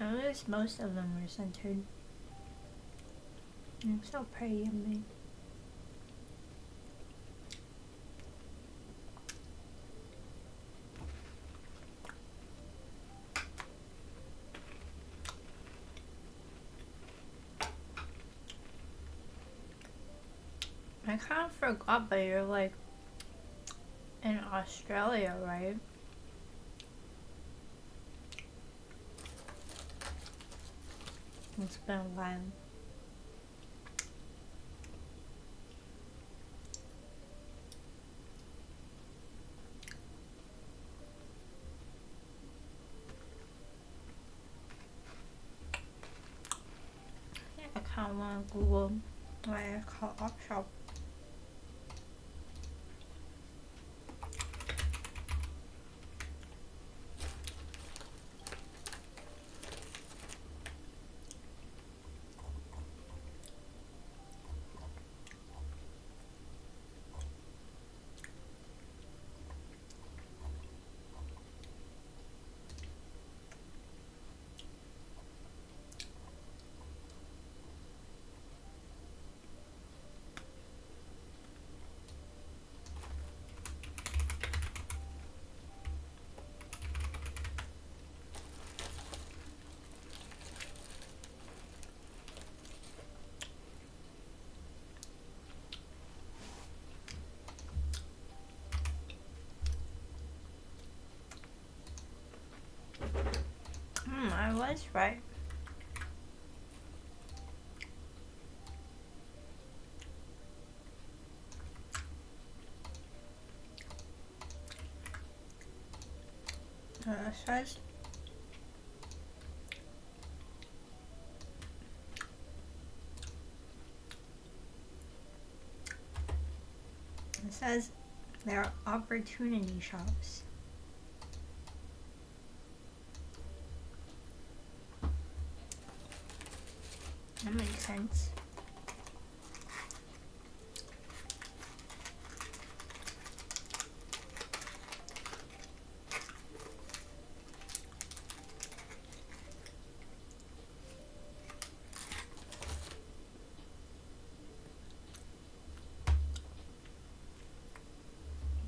At least most of them were centered. I'm so pretty of me. I kind of forgot, but you're like in Australia, right? It's been a while. Yeah, I kind of want to Google why it's called op shop. size, right? Size. It says there are opportunity shops. That makes sense.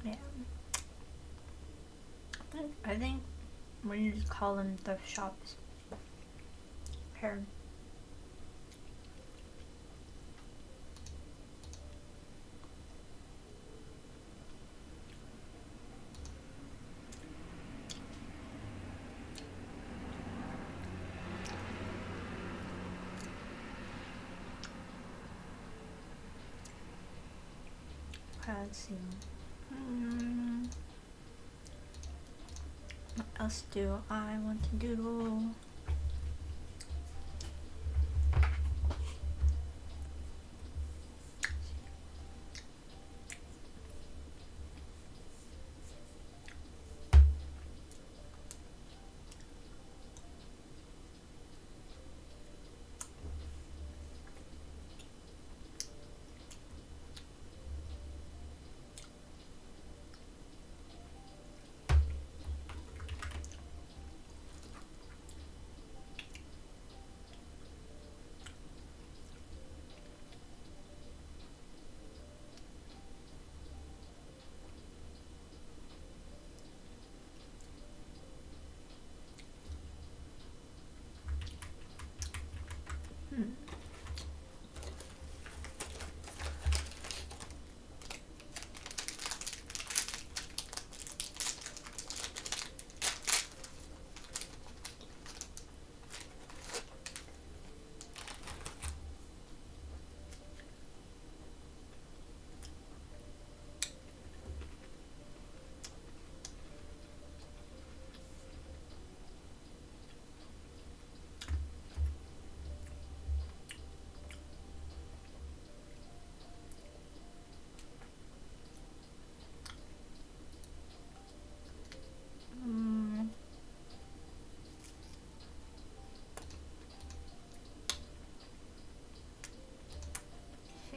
Yeah. I think we need to call them thrift shops. Paired. Let's see. What else do I want to doodle?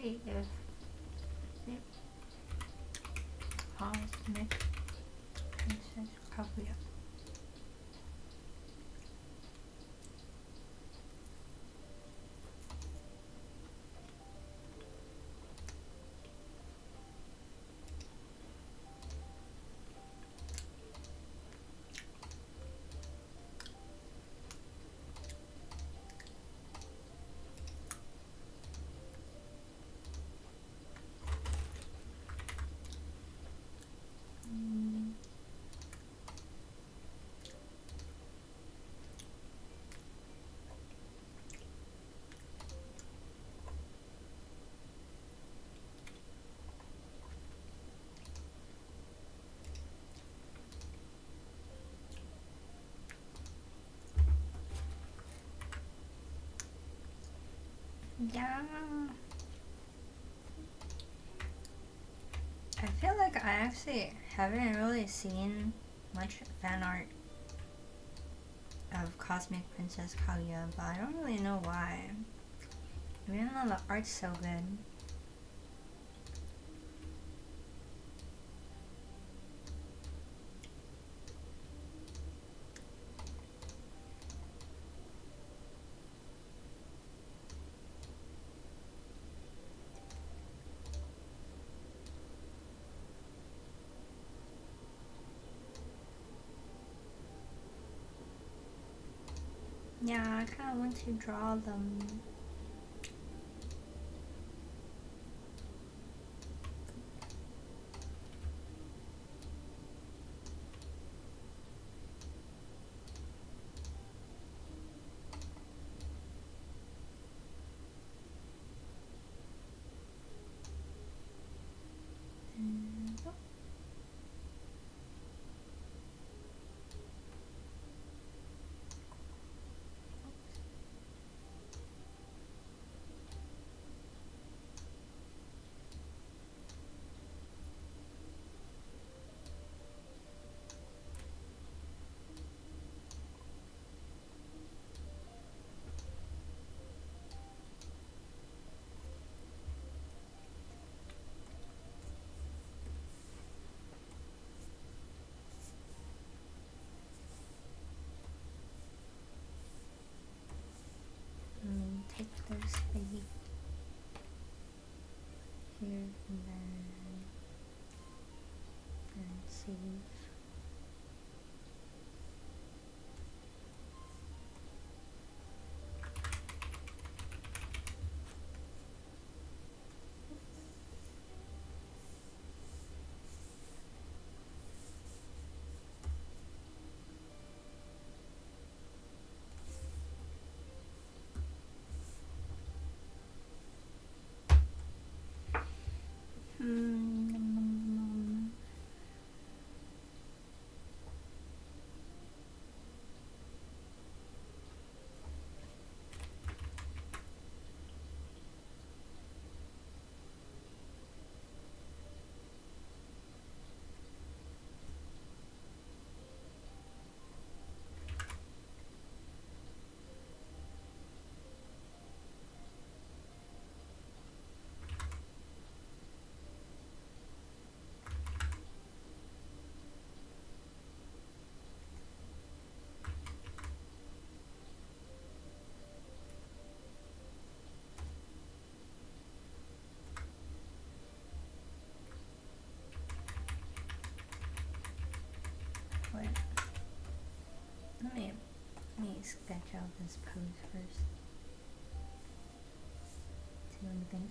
See if Cosmic Princess Kaguya. Yeah. I feel like I actually haven't really seen much fan art of Cosmic Princess Kaguya, but I don't really know why. Even though the art's so good. Yeah, I kind of want to draw them. here and then save. Wait. Let me sketch out this pose first. See what you think.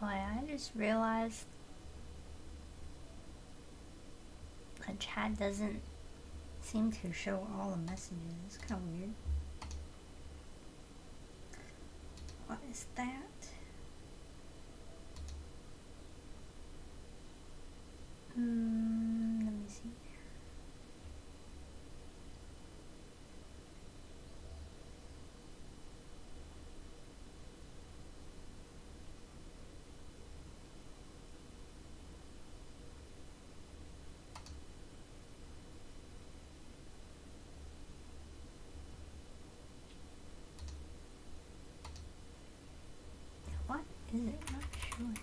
Oh, I just realized the chat doesn't seem to show all the messages. It's kind of weird. What is that? Let me see. What is it not showing?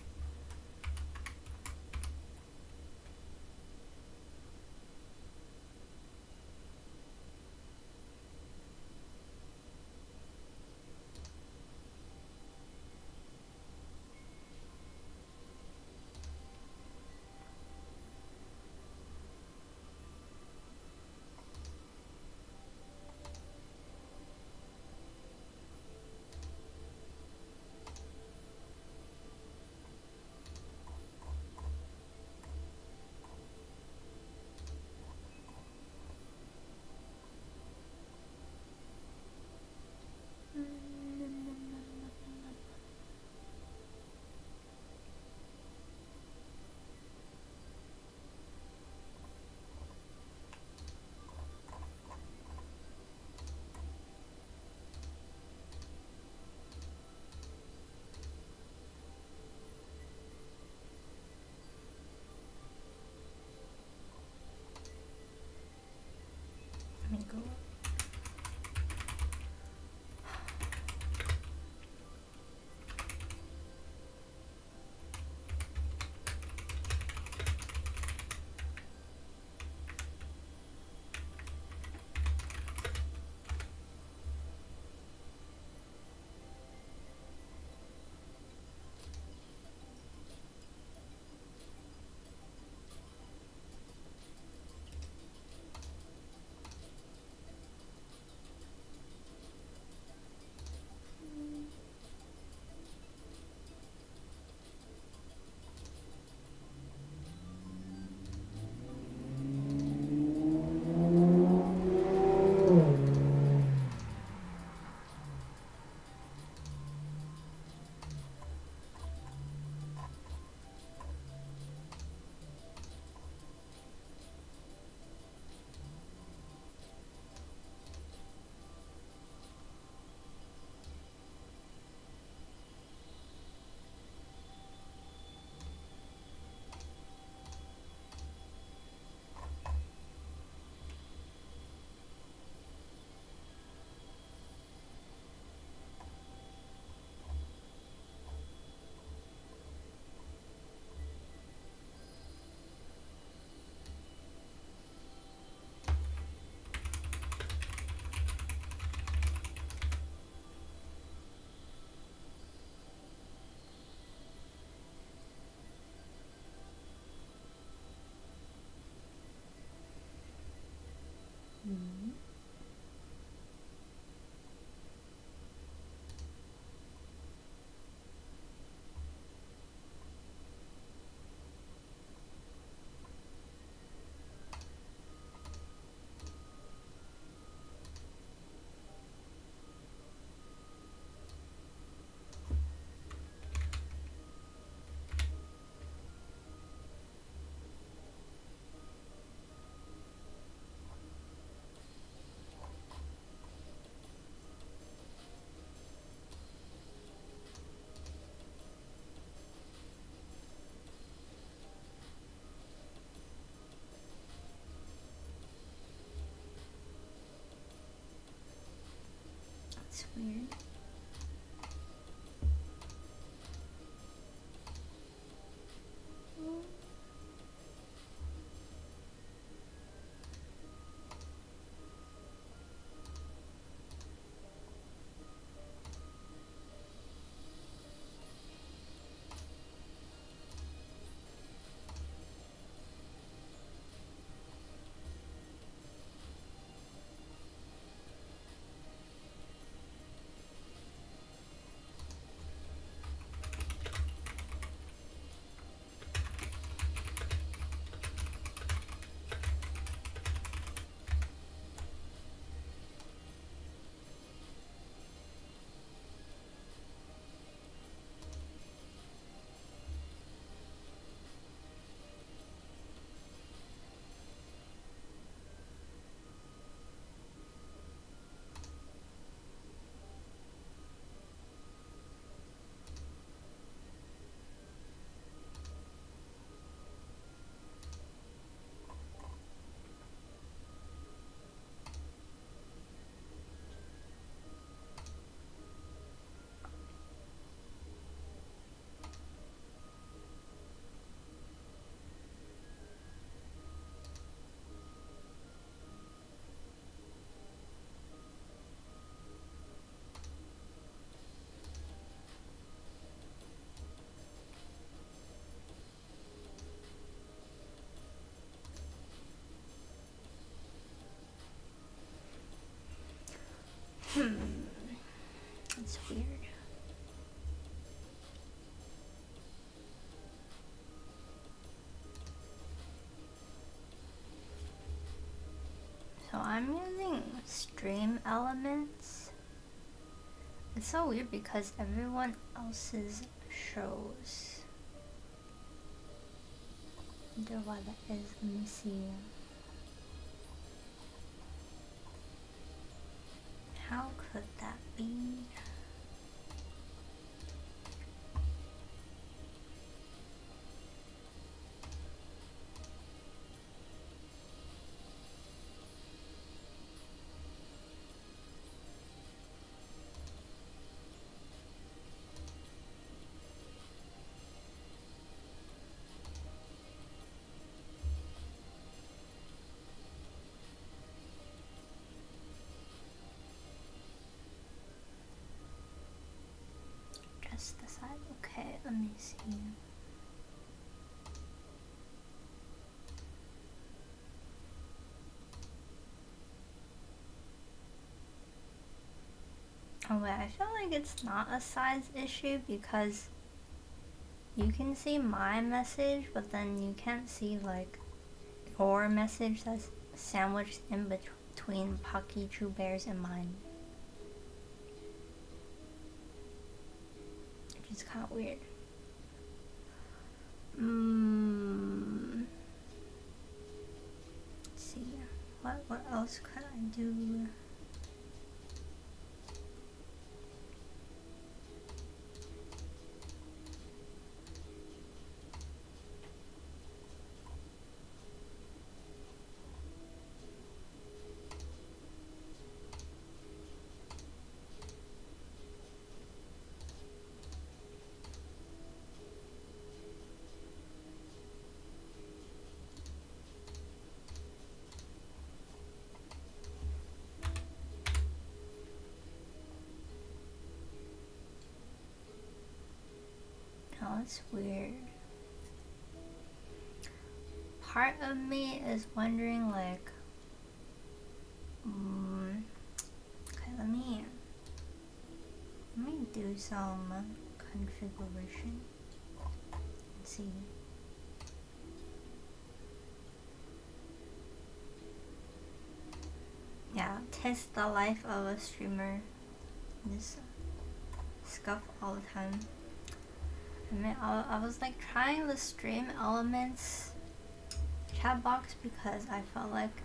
Let me go. That's weird. That's weird. So I'm using stream elements. It's so weird because everyone else's shows. I wonder why that is. Let me see. How could that be? The side. Okay, let me see. Oh wait, I feel like it's not a size issue because you can see my message, but then you can't see like your message that's sandwiched in between Pocky True Bears and mine. It's kind of weird. Let's see. What else could I do? Oh, it's weird. Part of me is wondering, like, okay, let me do some configuration and see. Yeah, test the life of a streamer. Just scuff all the time. I mean, I was like trying the stream elements chat box because I felt like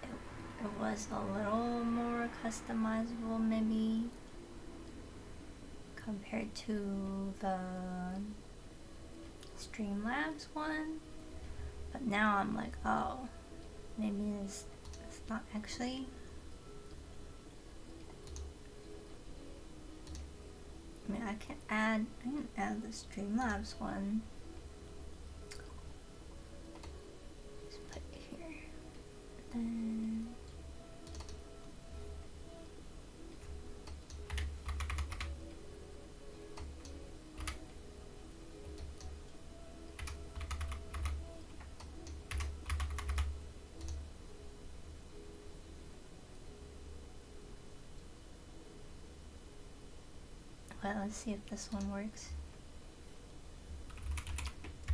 it was a little more customizable maybe compared to the Streamlabs one. But now I'm like, oh, maybe it's not actually. I mean, I can add the Streamlabs one. Just put it here. Then well, let's see if this one works.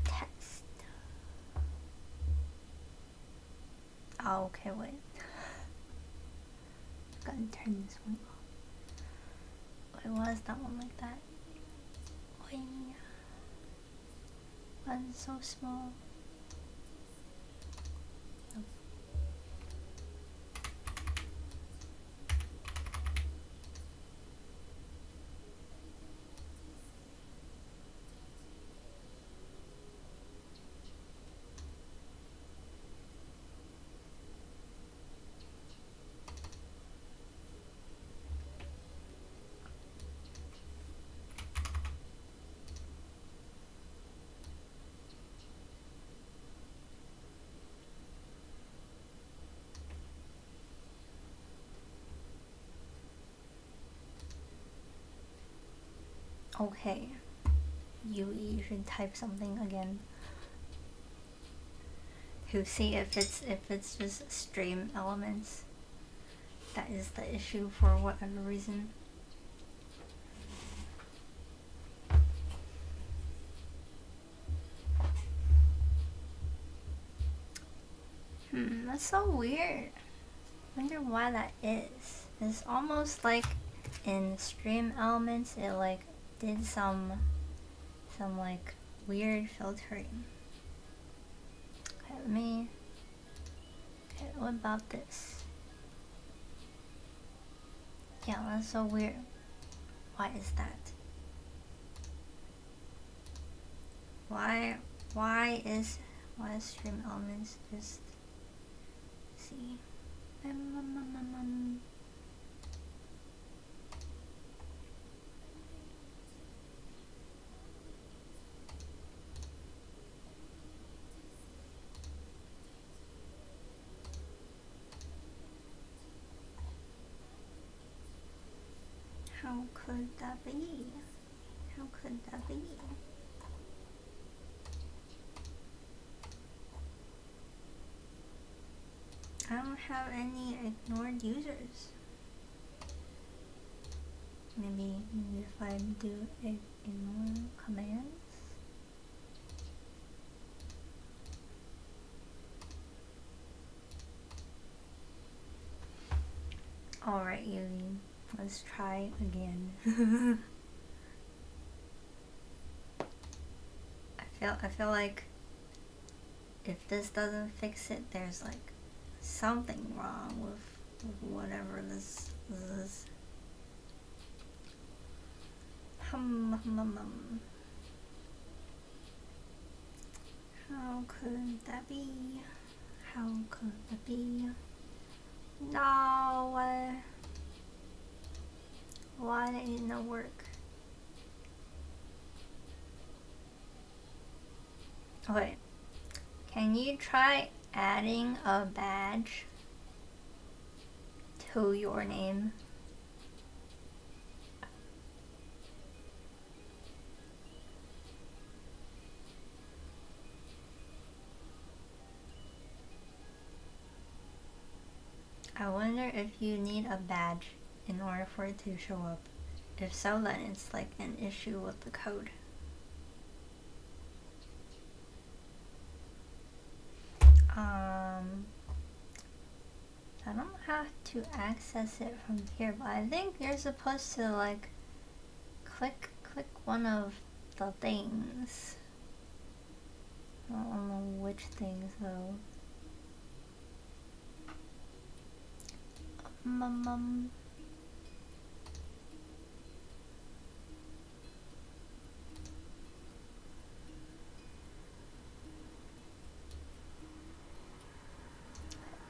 Test. Oh, okay, wait. Gotta turn this one off. Wait, why is that one like that? Wait. Why is it so small? Nope. Okay, you should type something again to see if it's just stream elements. that is the issue for whatever reason. That's so weird. Wonder why that is. It's almost like in stream elements it like did some like weird filtering. Okay, okay, what about this? Yeah, that's so weird. Why is that? Why is stream elements just see? How could that be? How could that be? I don't have any ignored users. Maybe if I do ignore commands. Alright, Yuli, let's try again. I feel like if this doesn't fix it, there's like something wrong with whatever this is. How could that be? How could that be? No, why didn't it work? Okay, can you try adding a badge to your name? I wonder if you need a badge in order for it to show up. If so, then it's like an issue with the code. I don't have to access it from here, but I think you're supposed to like click one of the things. I don't know which things though.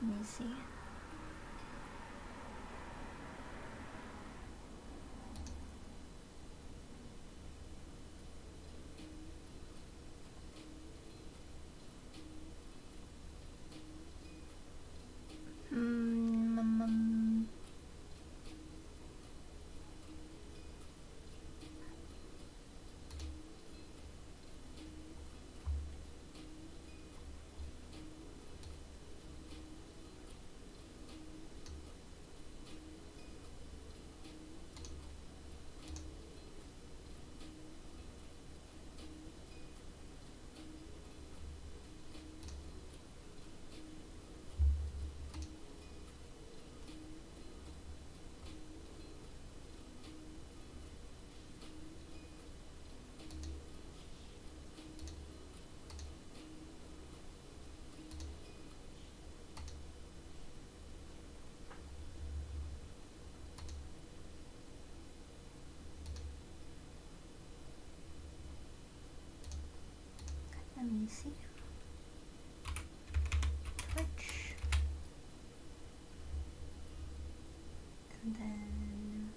Let me see. Let me see. Twitch. And then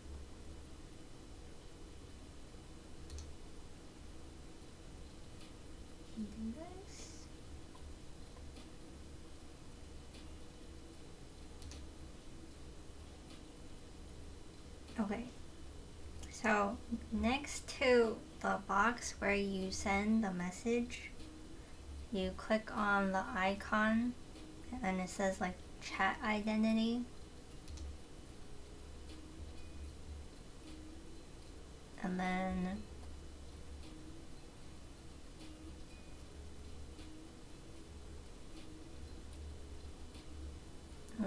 do this. Okay. So next to the box where you send the message, you click on the icon and it says like chat identity. and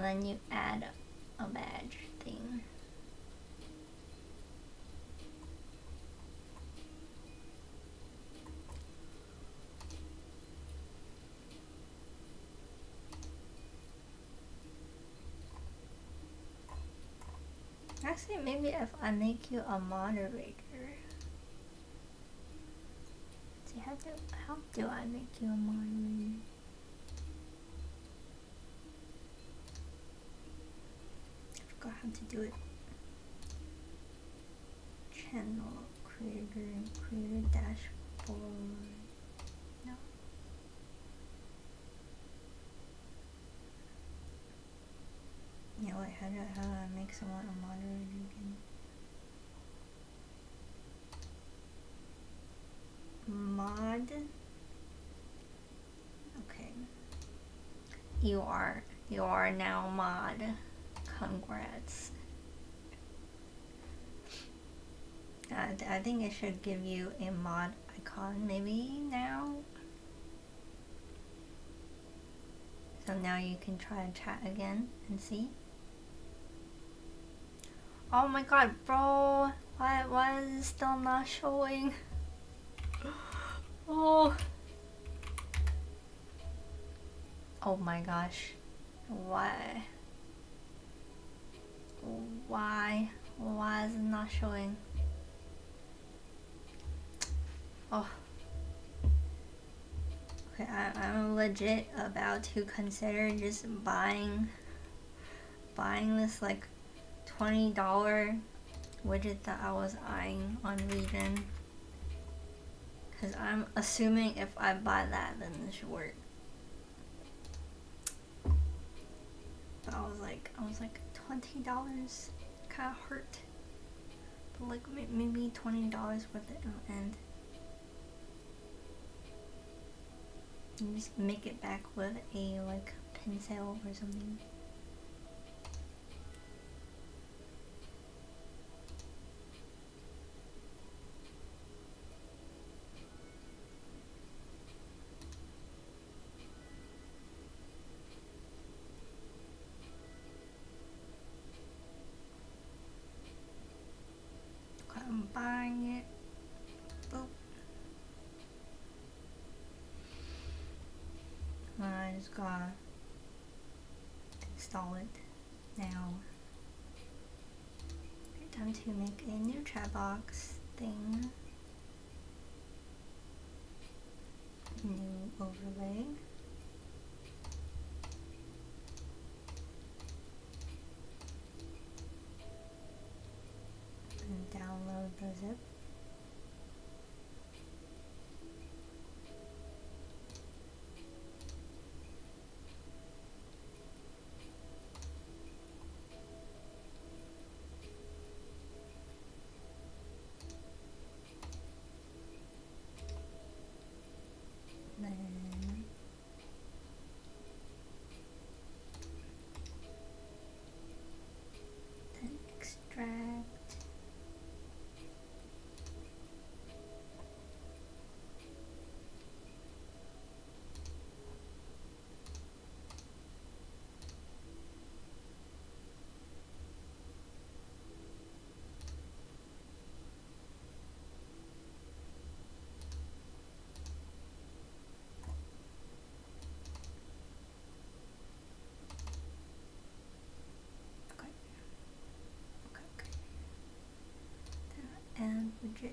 then you add a badge thing. Actually, maybe if I make you a moderator. See, how do I make you a moderator? I forgot how to do it. Channel creator dashboard. No. Yeah, wait, how do I make someone a moderator again? Mod. Okay. You are now mod. Congrats. I think it should give you a mod icon maybe now. So now you can try to chat again and see. Oh my god, bro! Why is it still not showing? Oh! Oh my gosh. Why? Why is it not showing? Oh. Okay, I'm legit about to consider just buying this like $20 widget that I was eyeing on Legion. Cause I'm assuming if I buy that, then it should work. But I was like $20 kind of hurt. But like maybe $20 worth it in the end. You just make it back with a like pin sale or something. Okay, I'm buying it. Boop. I just gotta install it now. Okay, time to make a new chat box thing. New overlay. And download the zip. Then extract. And widget.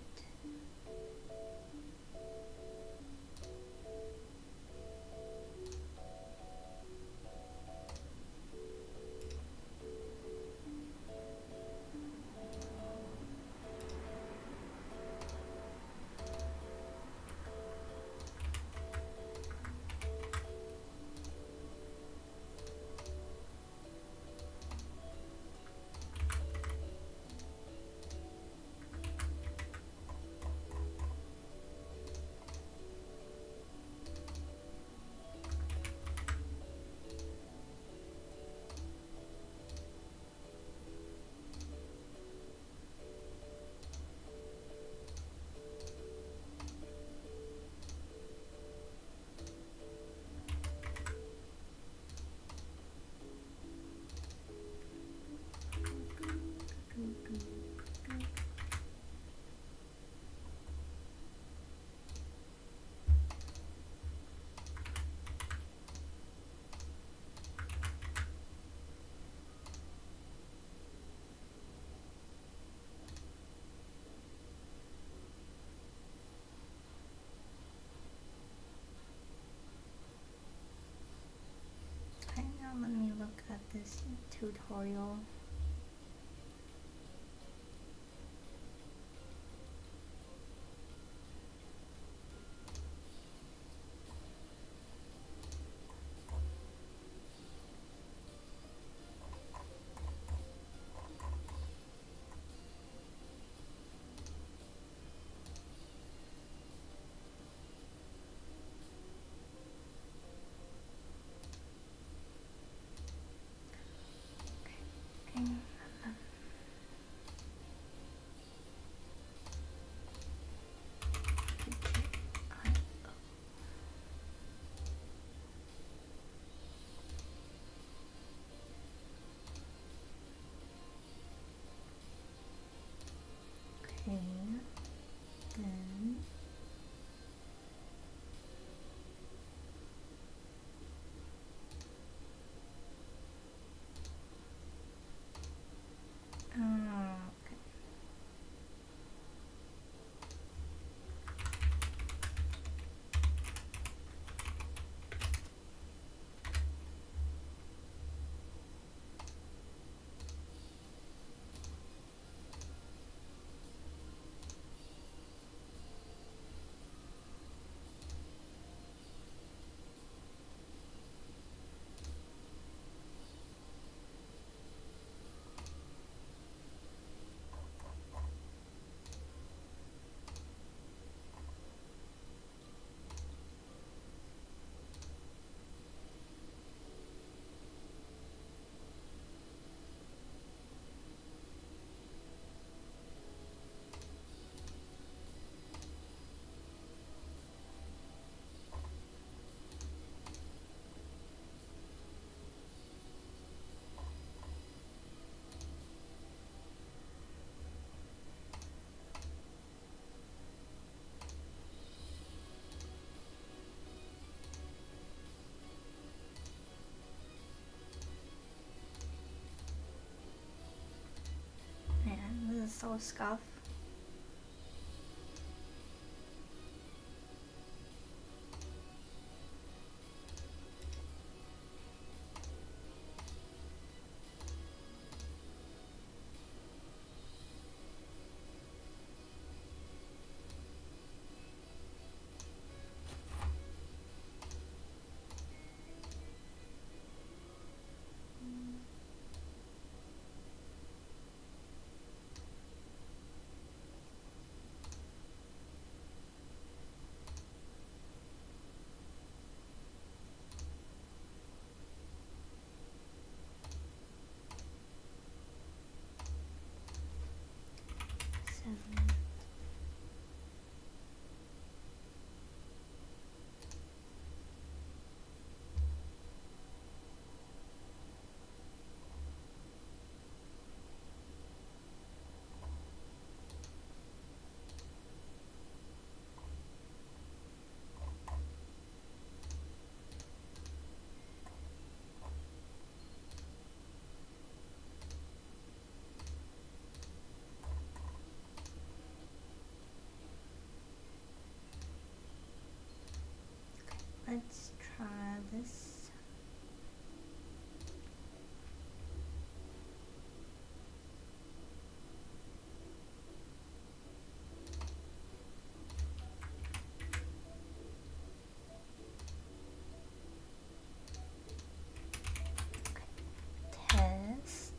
tutorial. Okay, then okay. Man, this is so scuff. Let's try this. Test.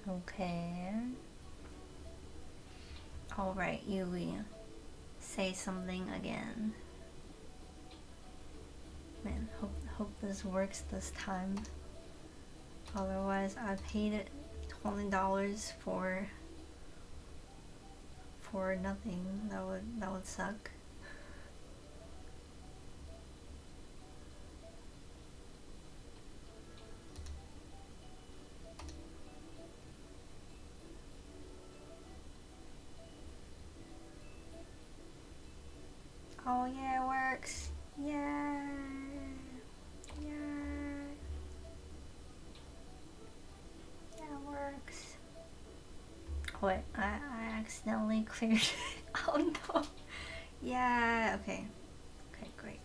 Okay. All right, Yui. Say something again. Man, hope this works this time. Otherwise, I paid it $20 for nothing. That would suck. Oh yeah, it works. Yeah. Yeah. Yeah, it works. Oh wait, I accidentally cleared it. Oh no. Yeah, okay. Okay, great.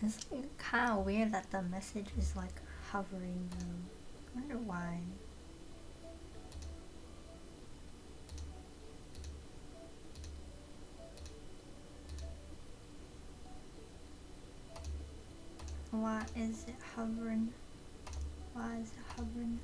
It's like kind of weird that the message is like hovering though. I wonder why. Why is it hovering? Why is it hovering?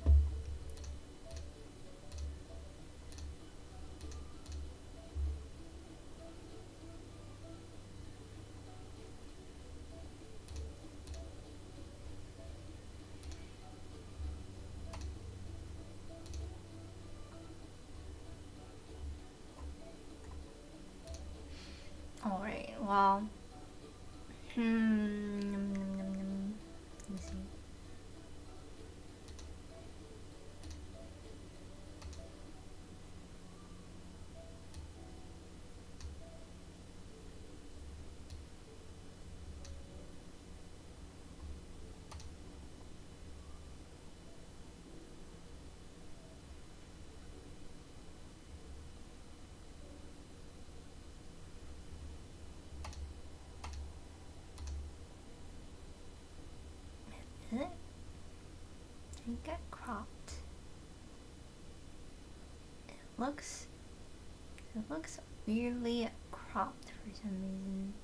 Alright, well. Let me see. Is it? Did it get cropped? It looks weirdly cropped for some reason.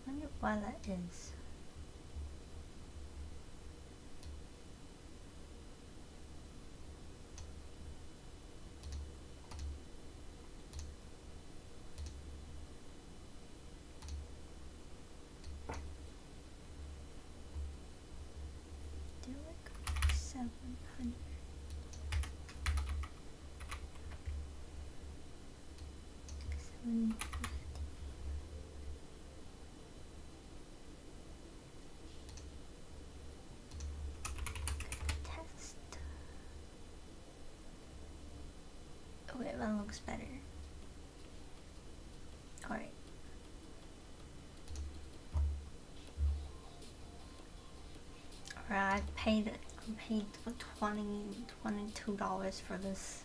I wonder why that is. Do like 700. Test. Oh wait, that looks better. Alright. Alright, I paid for $22 for this.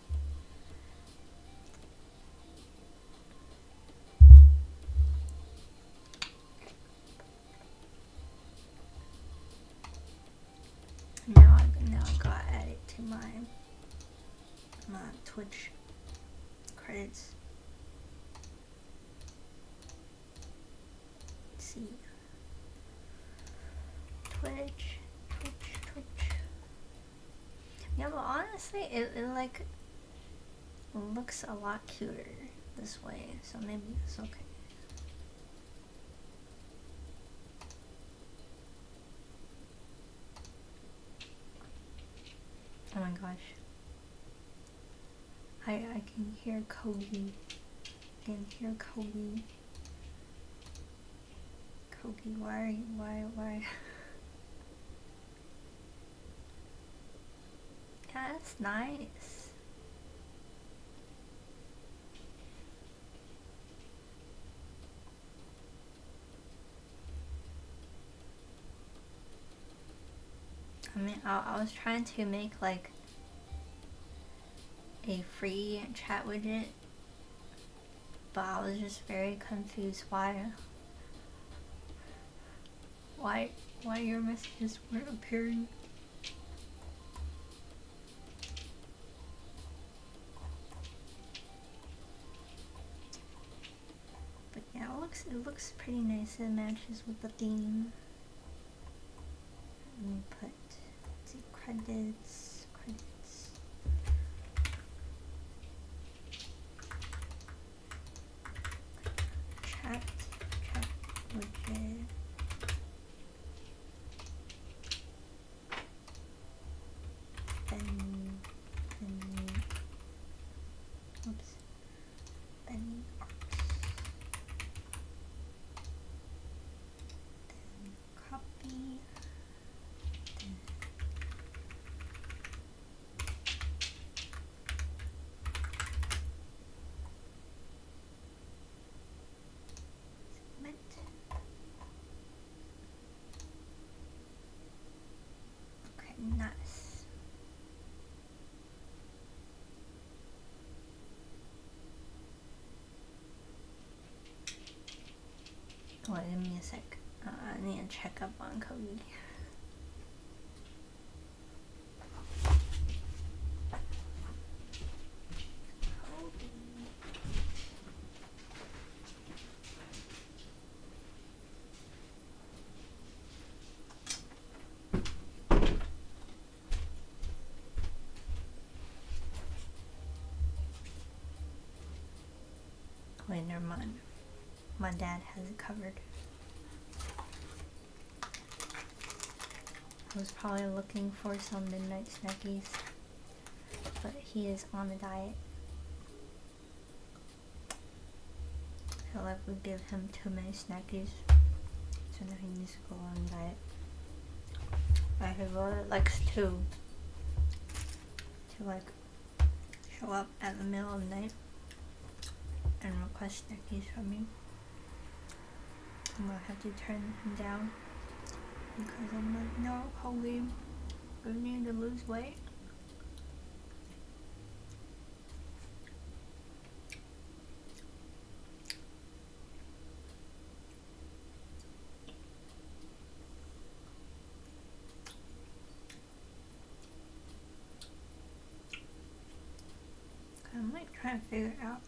Now I gotta add it to my Twitch credits. Let's see. Twitch. Yeah, but honestly, it like looks a lot cuter this way, so maybe it's okay. Oh my gosh. I can hear Kogi. I can hear Kogi. Kogi, why? Yeah, that's nice. I mean, I was trying to make like a free chat widget, but I was just very confused why your messages weren't appearing. But yeah, it looks pretty nice. It matches with the theme. Let me put, let's see, credits. Chat widget. BeniArts. Then copy. Segment. Okay, nice. Wait, give me a sec. I need to check up on Kogi. Wait, never mind. My dad has it covered. I was probably looking for some midnight snackies, but he is on a diet. I feel like we give him too many snackies, so now he needs to go on a diet. But he really likes to like show up at the middle of the night and request snackies from me. I'm gonna have to turn him down because I'm like, no, Kogi, you need to lose weight. I'm like trying to figure out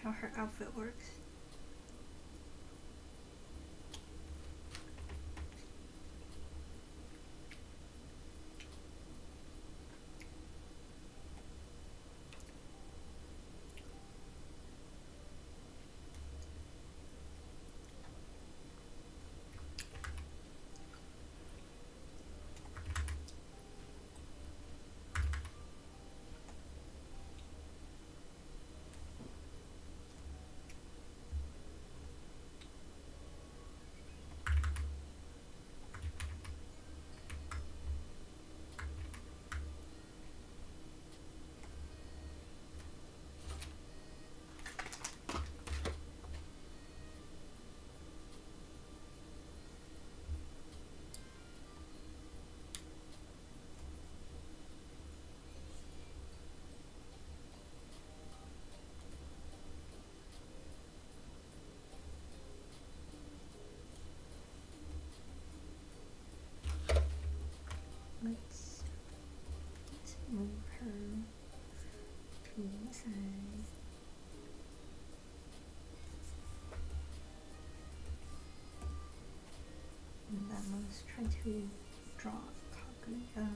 how her outfit works. Let's move her to the side. And then let's try to draw Kaguya.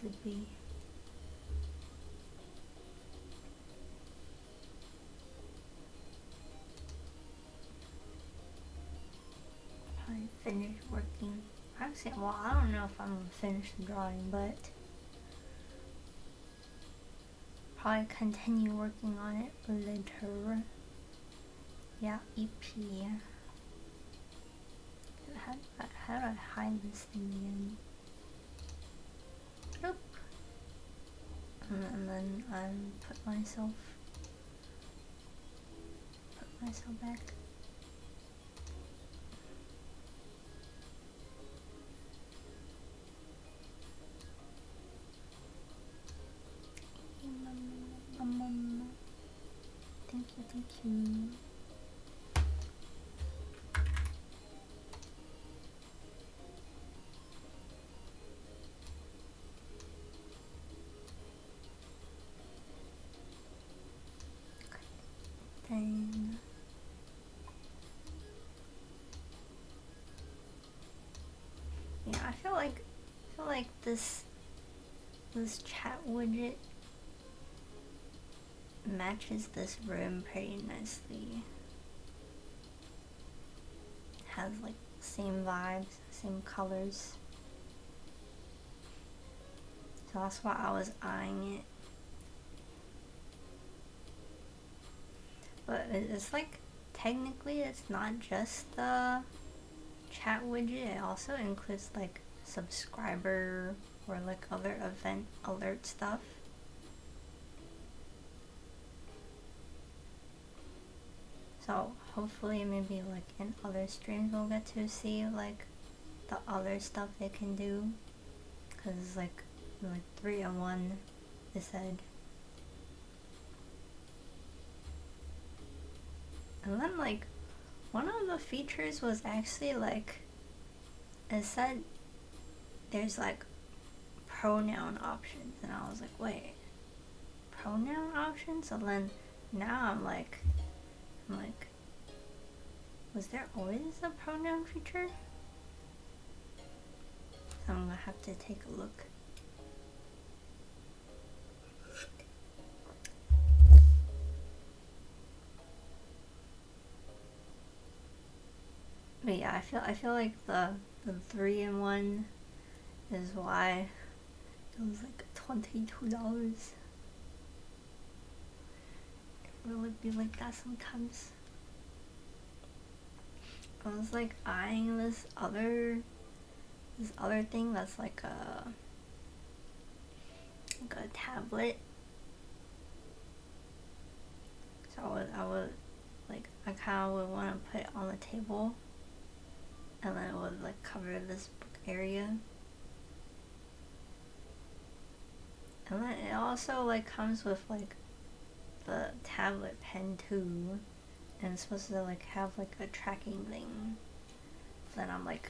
would be. Probably finish working. Actually, well, I don't know if I'm gonna finish the drawing, but probably continue working on it later. Yeah, EP. How do I hide this thing again? Oop. And then I put myself back. Thank you. Then yeah, I feel like this chat widget matches this room pretty nicely. Has like same vibes, same colors. So that's why I was eyeing it. But it's like, technically it's not just the chat widget, it also includes like subscriber or like other event alert stuff. So hopefully maybe like in other streams we'll get to see like the other stuff they can do. Cause it's like 3-in-1 they said. And then like one of the features was actually like, it said there's like pronoun options, and I was like, wait, pronoun options? So then now I'm like, was there always a pronoun feature? So I'm gonna have to take a look. But yeah, I feel like the 3-in-1 is why it was like $22. It would be like that sometimes. I was like eyeing this other thing that's like a tablet. So I would like, I kind of would want to put it on the table, and then it would like cover this book area. And then it also like comes with like the tablet pen too, and it's supposed to like have like a tracking thing. Then I'm like,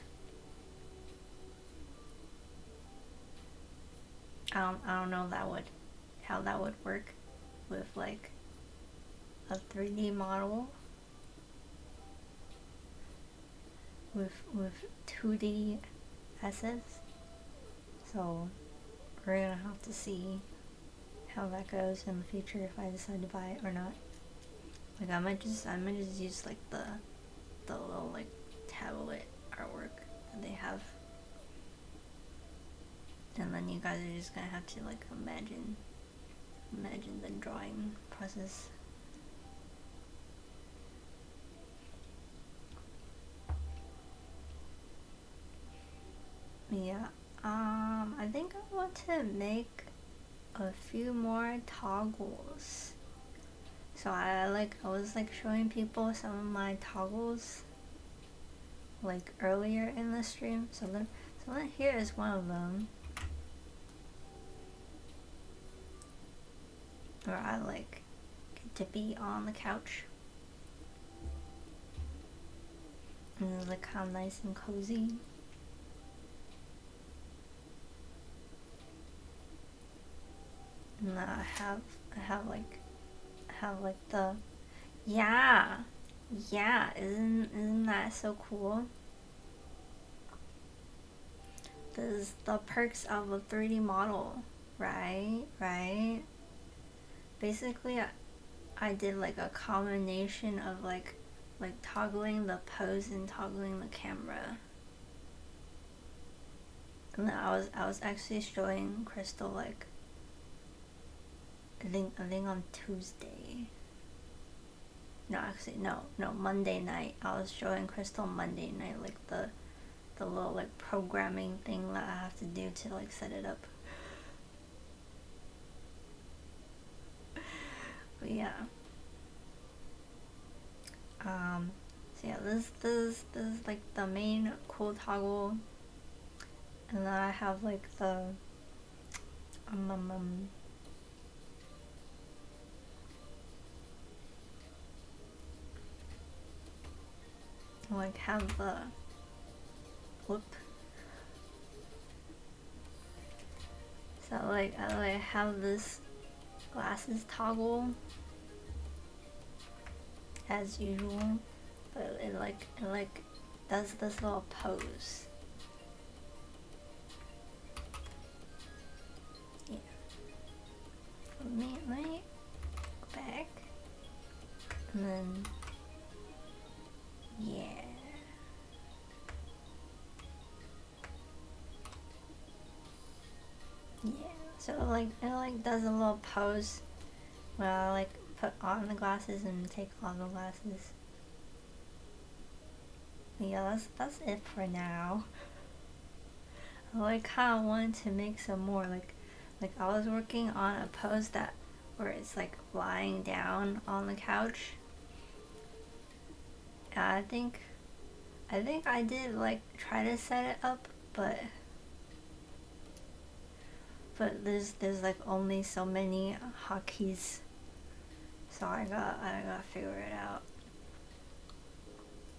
I don't know how that would work with like a 3D model with 2D assets. So we're gonna have to see how that goes in the future if I decide to buy it or not. Like I might just use like the little like tablet artwork that they have, and then you guys are just gonna have to like imagine the drawing process. Yeah, I think I want to make a few more toggles. So I was like showing people some of my toggles like earlier in the stream. So then here is one of them, where I like get to be on the couch, and it's like kind of nice and cozy. And I have like the, yeah, isn't that so cool? This the perks of a 3D model, right? Basically, I did like a combination of like toggling the pose and toggling the camera. And then I was actually showing Crystal like I think on Tuesday. No, actually no, Monday night. I was showing Crystal Monday night like the little like programming thing that I have to do to like set it up. But yeah. So yeah, this is like the main cool toggle, and then I have like the like have the whoop. So like I have this glasses toggle as usual, but it does this little pose. Yeah. Let me go back, and then yeah. Yeah, so it does a little pose where I like put on the glasses and take off the glasses. But yeah, that's it for now. I like kinda wanted to make some more like I was working on a pose that where it's like lying down on the couch. And I think I did like try to set it up, but there's like only so many hotkeys, so I gotta figure it out.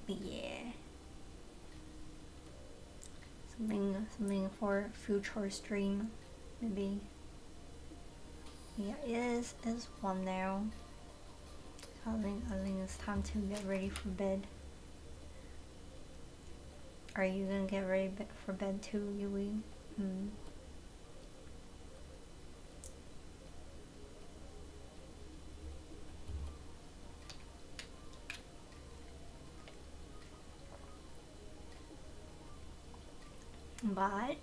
But yeah, something for future stream maybe. Yeah, it is 1 now. I think it's time to get ready for bed. Are you gonna get ready for bed too, Yui? But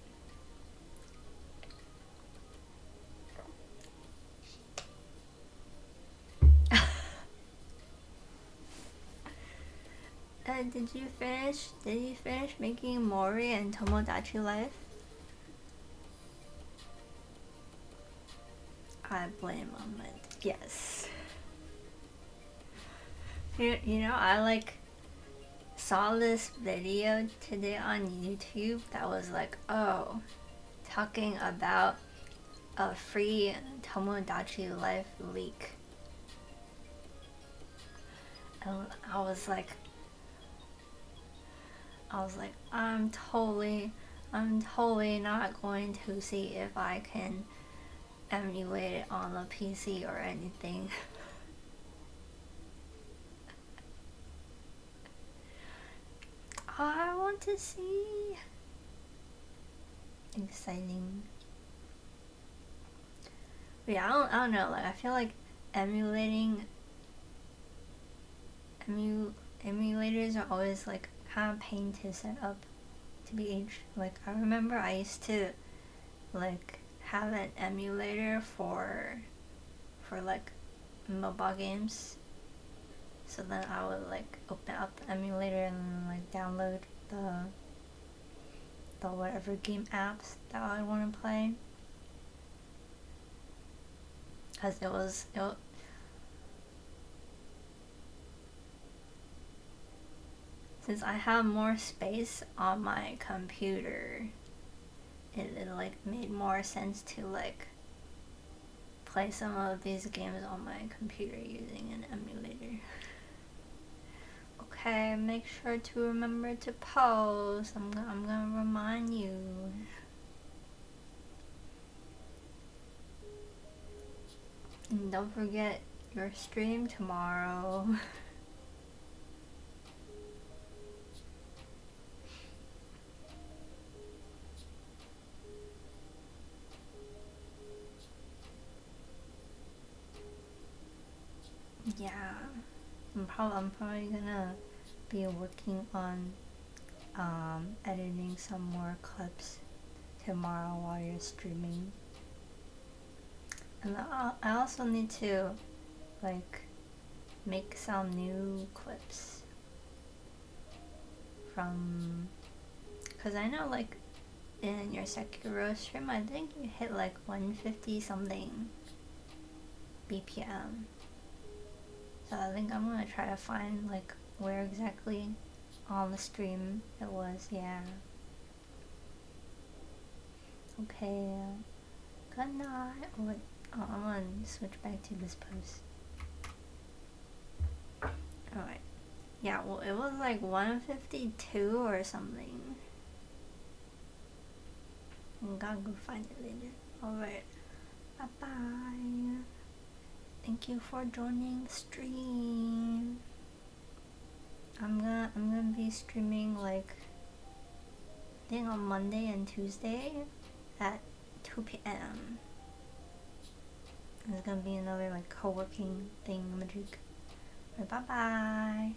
did you finish making Mori and Tomodachi Life? I blame on it. Yes. You know, I like saw this video today on YouTube that was like, oh, talking about a free Tomodachi Life leak. And I was like, I'm totally not going to see if I can emulate it on the PC or anything. I want to see. Exciting. But yeah, I don't know. Like I feel like emulators are always like kind of pain to set up. To be like I remember I used to like have an emulator for like mobile games. So then I would like open up the emulator and like download the whatever game apps that I want to play. Cause since I have more space on my computer, it like made more sense to like play some of these games on my computer using an emulator. Okay, make sure to remember to post. I'm gonna remind you. And don't forget your stream tomorrow. Yeah, I'm probably gonna be working on editing some more clips tomorrow while you're streaming. And I also need to like make some new clips from, because I know like in your Sekiro stream I think you hit like 150 something BPM. So I think I'm gonna try to find like where exactly on the stream it was. Yeah. Okay. Good night. Oh, wait. Oh, I'm gonna switch back to this post. Alright. Yeah, well, it was like 152 or something. I'm gonna go find it later. Alright. Bye bye. Thank you for joining the stream. I'm gonna be streaming like I think on Monday and Tuesday at 2 p.m. There's gonna be another like co-working thing. Bye bye.